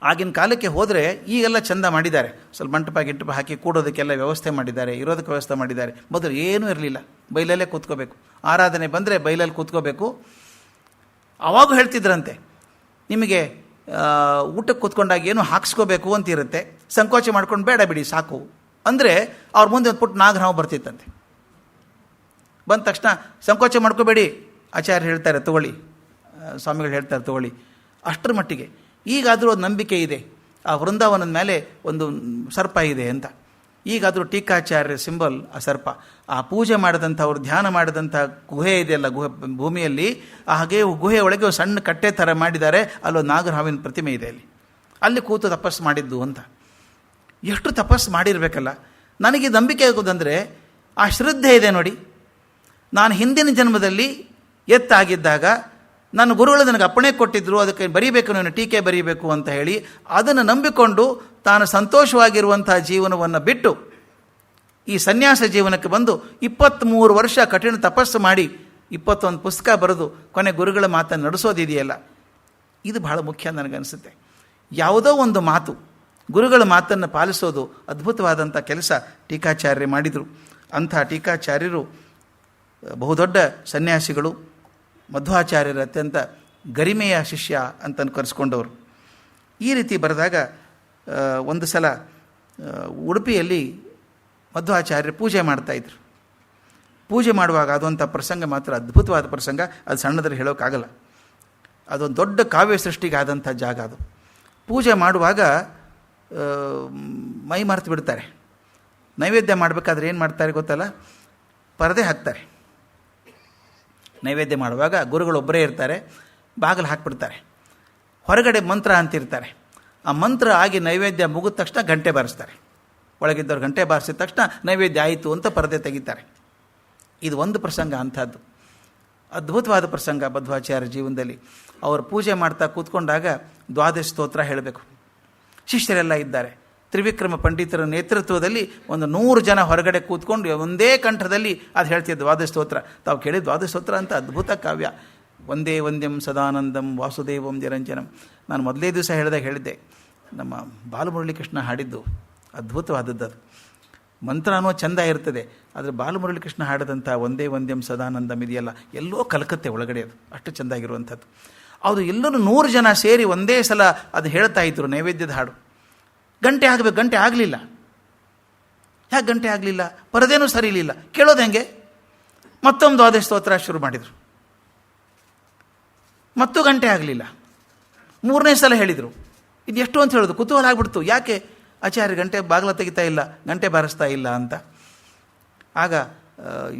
ಆಗಿನ ಕಾಲಕ್ಕೆ ಹೋದರೆ ಈಗೆಲ್ಲ ಚೆಂದ ಮಾಡಿದ್ದಾರೆ, ಸ್ವಲ್ಪ ಮಂಟಪ ಹಾಕಿ ಕೂಡೋದಕ್ಕೆಲ್ಲ ವ್ಯವಸ್ಥೆ ಮಾಡಿದ್ದಾರೆ, ಇರೋದಕ್ಕೆ ವ್ಯವಸ್ಥೆ ಮಾಡಿದ್ದಾರೆ. ಮೊದಲು ಏನೂ ಇರಲಿಲ್ಲ, ಬೈಲಲ್ಲೇ ಕೂತ್ಕೋಬೇಕು. ಆರಾಧನೆ ಬಂದರೆ ಬೈಲಲ್ಲಿ ಕೂತ್ಕೋಬೇಕು. ಆವಾಗೂ ಹೇಳ್ತಿದ್ರಂತೆ, ನಿಮಗೆ ಊಟಕ್ಕೆ ಕೂತ್ಕೊಂಡಾಗ ಏನು ಹಾಕ್ಸ್ಕೋಬೇಕು ಅಂತ ಇರುತ್ತೆ, ಸಂಕೋಚ ಮಾಡ್ಕೊಂಡು ಬೇಡ ಬಿಡಿ ಸಾಕು ಅಂದರೆ ಅವ್ರ ಮುಂದೆ ಒಂದು ಪುಟ್ಟ ನಾಗರಾವ್ ಬರ್ತಿತ್ತಂತೆ. ಬಂದ ತಕ್ಷಣ ಸಂಕೋಚ ಮಾಡ್ಕೋಬೇಡಿ, ಆಚಾರ್ಯ ಹೇಳ್ತಾರೆ ತಗೊಳ್ಳಿ, ಸ್ವಾಮಿಗಳು ಹೇಳ್ತಾರೆ ತಗೊಳ್ಳಿ. ಅಷ್ಟರ ಮಟ್ಟಿಗೆ ಈಗಾದರೂ ಒಂದು ನಂಬಿಕೆ ಇದೆ, ಆ ವೃಂದಾವನದ ಮೇಲೆ ಒಂದು ಸರ್ಪ ಇದೆ ಅಂತ. ಈಗಾದರೂ ಟೀಕಾಚಾರ್ಯ ಸಿಂಬಲ್ ಆ ಸರ್ಪ. ಆ ಪೂಜೆ ಮಾಡಿದಂಥವ್ರು ಧ್ಯಾನ ಮಾಡಿದಂಥ ಗುಹೆ ಇದೆಯಲ್ಲ, ಭೂಮಿಯಲ್ಲಿ ಹಾಗೆ ಗುಹೆ ಒಳಗೆ ಸಣ್ಣ ಕಟ್ಟೆ ಥರ ಮಾಡಿದ್ದಾರೆ, ಅಲ್ಲೊಂದು ನಾಗರಹಾವಿನ ಪ್ರತಿಮೆ ಇದೆ. ಅಲ್ಲಿ ಕೂತು ತಪಸ್ಸು ಮಾಡಿದ್ದು ಅಂತ. ಎಷ್ಟು ತಪಸ್ಸು ಮಾಡಿರಬೇಕಲ್ಲ. ನನಗೆ ನಂಬಿಕೆ ಆಗೋದಂದರೆ ಆ ಶ್ರದ್ಧೆ ಇದೆ ನೋಡಿ. ನಾನು ಹಿಂದಿನ ಜನ್ಮದಲ್ಲಿ ಎತ್ತಾಗಿದ್ದಾಗ ನನ್ನ ಗುರುಗಳು ನನಗೆ ಅಪ್ಪಣೆ ಕೊಟ್ಟಿದ್ದರು, ಅದಕ್ಕೆ ಬರೀಬೇಕು, ನಾನು ಟೀಕೆ ಬರೀಬೇಕು ಅಂತ ಹೇಳಿ ಅದನ್ನು ನಂಬಿಕೊಂಡು ತಾನು ಸಂತೋಷವಾಗಿರುವಂಥ ಜೀವನವನ್ನು ಬಿಟ್ಟು ಈ ಸನ್ಯಾಸ ಜೀವನಕ್ಕೆ ಬಂದು 23 ವರ್ಷ ಕಠಿಣ ತಪಸ್ಸು ಮಾಡಿ 21 ಪುಸ್ತಕ ಬರೆದು ಕೊನೆ ಗುರುಗಳ ಮಾತನ್ನು ನಡೆಸೋದಿದೆಯಲ್ಲ, ಇದು ಬಹಳ ಮುಖ್ಯ ನನಗನ್ನಿಸುತ್ತೆ. ಯಾವುದೋ ಒಂದು ಮಾತು, ಗುರುಗಳ ಮಾತನ್ನು ಪಾಲಿಸೋದು ಅದ್ಭುತವಾದಂಥ ಕೆಲಸ ಟೀಕಾಚಾರ್ಯರು ಮಾಡಿದರು. ಅಂಥ ಟೀಕಾಚಾರ್ಯರು ಬಹುದೊಡ್ಡ ಸನ್ಯಾಸಿಗಳು, ಮಧ್ವಾಚಾರ್ಯರ ಅತ್ಯಂತ ಗರಿಮೆಯ ಶಿಷ್ಯ ಅಂತ ಕರೆಸ್ಕೊಂಡವರು. ಈ ರೀತಿ ಬರೆದಾಗ ಒಂದು ಸಲ ಉಡುಪಿಯಲ್ಲಿ ಮಧ್ವಾಚಾರ್ಯರು ಪೂಜೆ ಮಾಡ್ತಾಯಿದ್ರು. ಪೂಜೆ ಮಾಡುವಾಗ ಅದೊಂಥ ಪ್ರಸಂಗ ಮಾತ್ರ ಅದ್ಭುತವಾದ ಪ್ರಸಂಗ, ಅದು ಸಣ್ಣದ್ರೆ ಹೇಳೋಕ್ಕಾಗಲ್ಲ. ಅದೊಂದು ದೊಡ್ಡ ಕಾವ್ಯ ಸೃಷ್ಟಿಗೆ ಆದಂಥ ಜಾಗ ಅದು. ಪೂಜೆ ಮಾಡುವಾಗ ಮೈ ಮರೆತು ಬಿಡ್ತಾರೆ. ನೈವೇದ್ಯ ಮಾಡಬೇಕಾದ್ರೆ ಏನು ಮಾಡ್ತಾರೆ ಗೊತ್ತಲ್ಲ, ಪರದೆ ಹಾಕ್ತಾರೆ. ನೈವೇದ್ಯ ಮಾಡುವಾಗ ಗುರುಗಳೊಬ್ಬರೇ ಇರ್ತಾರೆ, ಬಾಗಿಲು ಹಾಕಿಬಿಡ್ತಾರೆ. ಹೊರಗಡೆ ಮಂತ್ರ ಅಂತಿರ್ತಾರೆ. ಆ ಮಂತ್ರ ಆಗಿ ನೈವೇದ್ಯ ಮುಗಿದ ತಕ್ಷಣ ಗಂಟೆ ಬಾರಿಸ್ತಾರೆ. ಒಳಗಿದ್ದವ್ರು ಗಂಟೆ ಬಾರಿಸಿದ ತಕ್ಷಣ ನೈವೇದ್ಯ ಆಯಿತು ಅಂತ ಪರದೆ ತೆಗಿತಾರೆ. ಇದು ಒಂದು ಪ್ರಸಂಗ ಅಂಥದ್ದು, ಅದ್ಭುತವಾದ ಪ್ರಸಂಗ ಮಧ್ವಾಚಾರ್ಯ ಜೀವನದಲ್ಲಿ. ಅವರು ಪೂಜೆ ಮಾಡ್ತಾ ಕೂತ್ಕೊಂಡಾಗ ದ್ವಾದಶ ಸ್ತೋತ್ರ ಹೇಳಬೇಕು. ಶಿಷ್ಯರೆಲ್ಲ ಇದ್ದಾರೆ. ತ್ರಿವಿಕ್ರಮ ಪಂಡಿತರ ನೇತೃತ್ವದಲ್ಲಿ ಒಂದು 100 ಜನ ಹೊರಗಡೆ ಕೂತ್ಕೊಂಡು ಒಂದೇ ಕಂಠದಲ್ಲಿ ಅದು ಹೇಳ್ತಿದ್ದ ದ್ವಾದಶ ಸ್ತೋತ್ರ. ತಾವು ಕೇಳಿದ ದ್ವಾದಶ ಸ್ತೋತ್ರ ಅಂತ ಅದ್ಭುತ ಕಾವ್ಯ. ವಂದೇ ವಂದ್ಯಂ ಸದಾನಂದಂ ವಾಸುದೇವಂ ನಿರಂಜನಂ. ನಾನು ಮೊದಲೇ ದಿವಸ ಹೇಳಿದಾಗ ಹೇಳಿದ್ದೆ, ನಮ್ಮ ಬಾಲಮುರಳಿ ಕೃಷ್ಣ ಹಾಡಿದ್ದು ಅದ್ಭುತವಾದದ್ದು ಅದು. ಮಂತ್ರ ಅನ್ನೋ ಚಂದ ಇರ್ತದೆ, ಆದರೆ ಬಾಲಮುರಳಿಕೃಷ್ಣ ಹಾಡಿದಂಥ ಒಂದೇ ಒಂದ್ಯಂ ಸದಾನಂದಂ ಇದೆಯಲ್ಲ, ಎಲ್ಲೋ ಕಲ್ಕತ್ತೆ ಒಳಗಡೆ, ಅದು ಅಷ್ಟು ಚೆಂದಾಗಿರುವಂಥದ್ದು. ಅದು ಎಲ್ಲರೂ 100 ಜನ ಸೇರಿ ಒಂದೇ ಸಲ ಅದು ಹೇಳ್ತಾ ಇದ್ರು ನೈವೇದ್ಯದ ಹಾಡು. ಗಂಟೆ ಆಗಬೇಕು, ಗಂಟೆ ಆಗಲಿಲ್ಲ. ಯಾಕೆ ಗಂಟೆ ಆಗಲಿಲ್ಲ? ಪರದೇನೂ ಸರಿ ಇರಲಿಲ್ಲ. ಕೇಳೋದು ಹೆಂಗೆ? ಮತ್ತೊಂದು ದ್ವಾದಶ ಸ್ತೋತ್ರ ಶುರು ಮಾಡಿದರು, ಮತ್ತೂ ಗಂಟೆ ಆಗಲಿಲ್ಲ. 3ನೇ ಸಲ ಹೇಳಿದರು. ಇದು ಎಷ್ಟು ಅಂತ ಹೇಳೋದು ಕುತೂಹಲ ಆಗ್ಬಿಡ್ತು. ಯಾಕೆ ಆಚಾರ್ಯ ಗಂಟೆ ಬಾಗಿಲ ತೆಗಿತಾ ಇಲ್ಲ, ಗಂಟೆ ಬಾರಿಸ್ತಾ ಇಲ್ಲ ಅಂತ. ಆಗ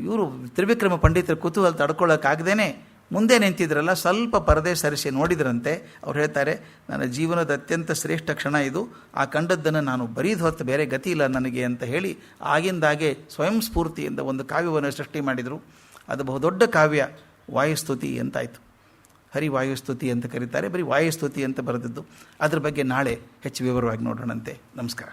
ಇವರು ತ್ರಿವಿಕ್ರಮ ಪಂಡಿತರು ಕುತೂಹಲ ತಡ್ಕೊಳ್ಳೋಕ್ಕಾಗದೇನೆ ಮುಂದೆ ನಿಂತಿದ್ರಲ್ಲ, ಸ್ವಲ್ಪ ಪರದೆ ಸರಿಸಿ ನೋಡಿದ್ರಂತೆ. ಅವ್ರು ಹೇಳ್ತಾರೆ, ನನ್ನ ಜೀವನದ ಅತ್ಯಂತ ಶ್ರೇಷ್ಠ ಕ್ಷಣ ಇದು, ಆ ಕಂಡದ್ದನ್ನು ನಾನು ಬರೀದು ಹೊತ್ತು ಬೇರೆ ಗತಿ ಇಲ್ಲ ನನಗೆ ಅಂತ ಹೇಳಿ ಆಗಿಂದಾಗೆ ಸ್ವಯಂ ಸ್ಫೂರ್ತಿಯಿಂದ ಒಂದು ಕಾವ್ಯವನ್ನು ಸೃಷ್ಟಿ ಮಾಡಿದರು. ಅದು ಬಹುದೊಡ್ಡ ಕಾವ್ಯ, ವಾಯುಸ್ತುತಿ ಅಂತಾಯಿತು. ಹರಿವಾಯುಸ್ತುತಿ ಅಂತ ಕರೀತಾರೆ, ಬರೀ ವಾಯುಸ್ತುತಿ ಅಂತ ಬರೆದಿದ್ದು. ಅದ್ರ ಬಗ್ಗೆ ನಾಳೆ ಹೆಚ್ಚು ವಿವರವಾಗಿ ನೋಡೋಣಂತೆ. ನಮಸ್ಕಾರ.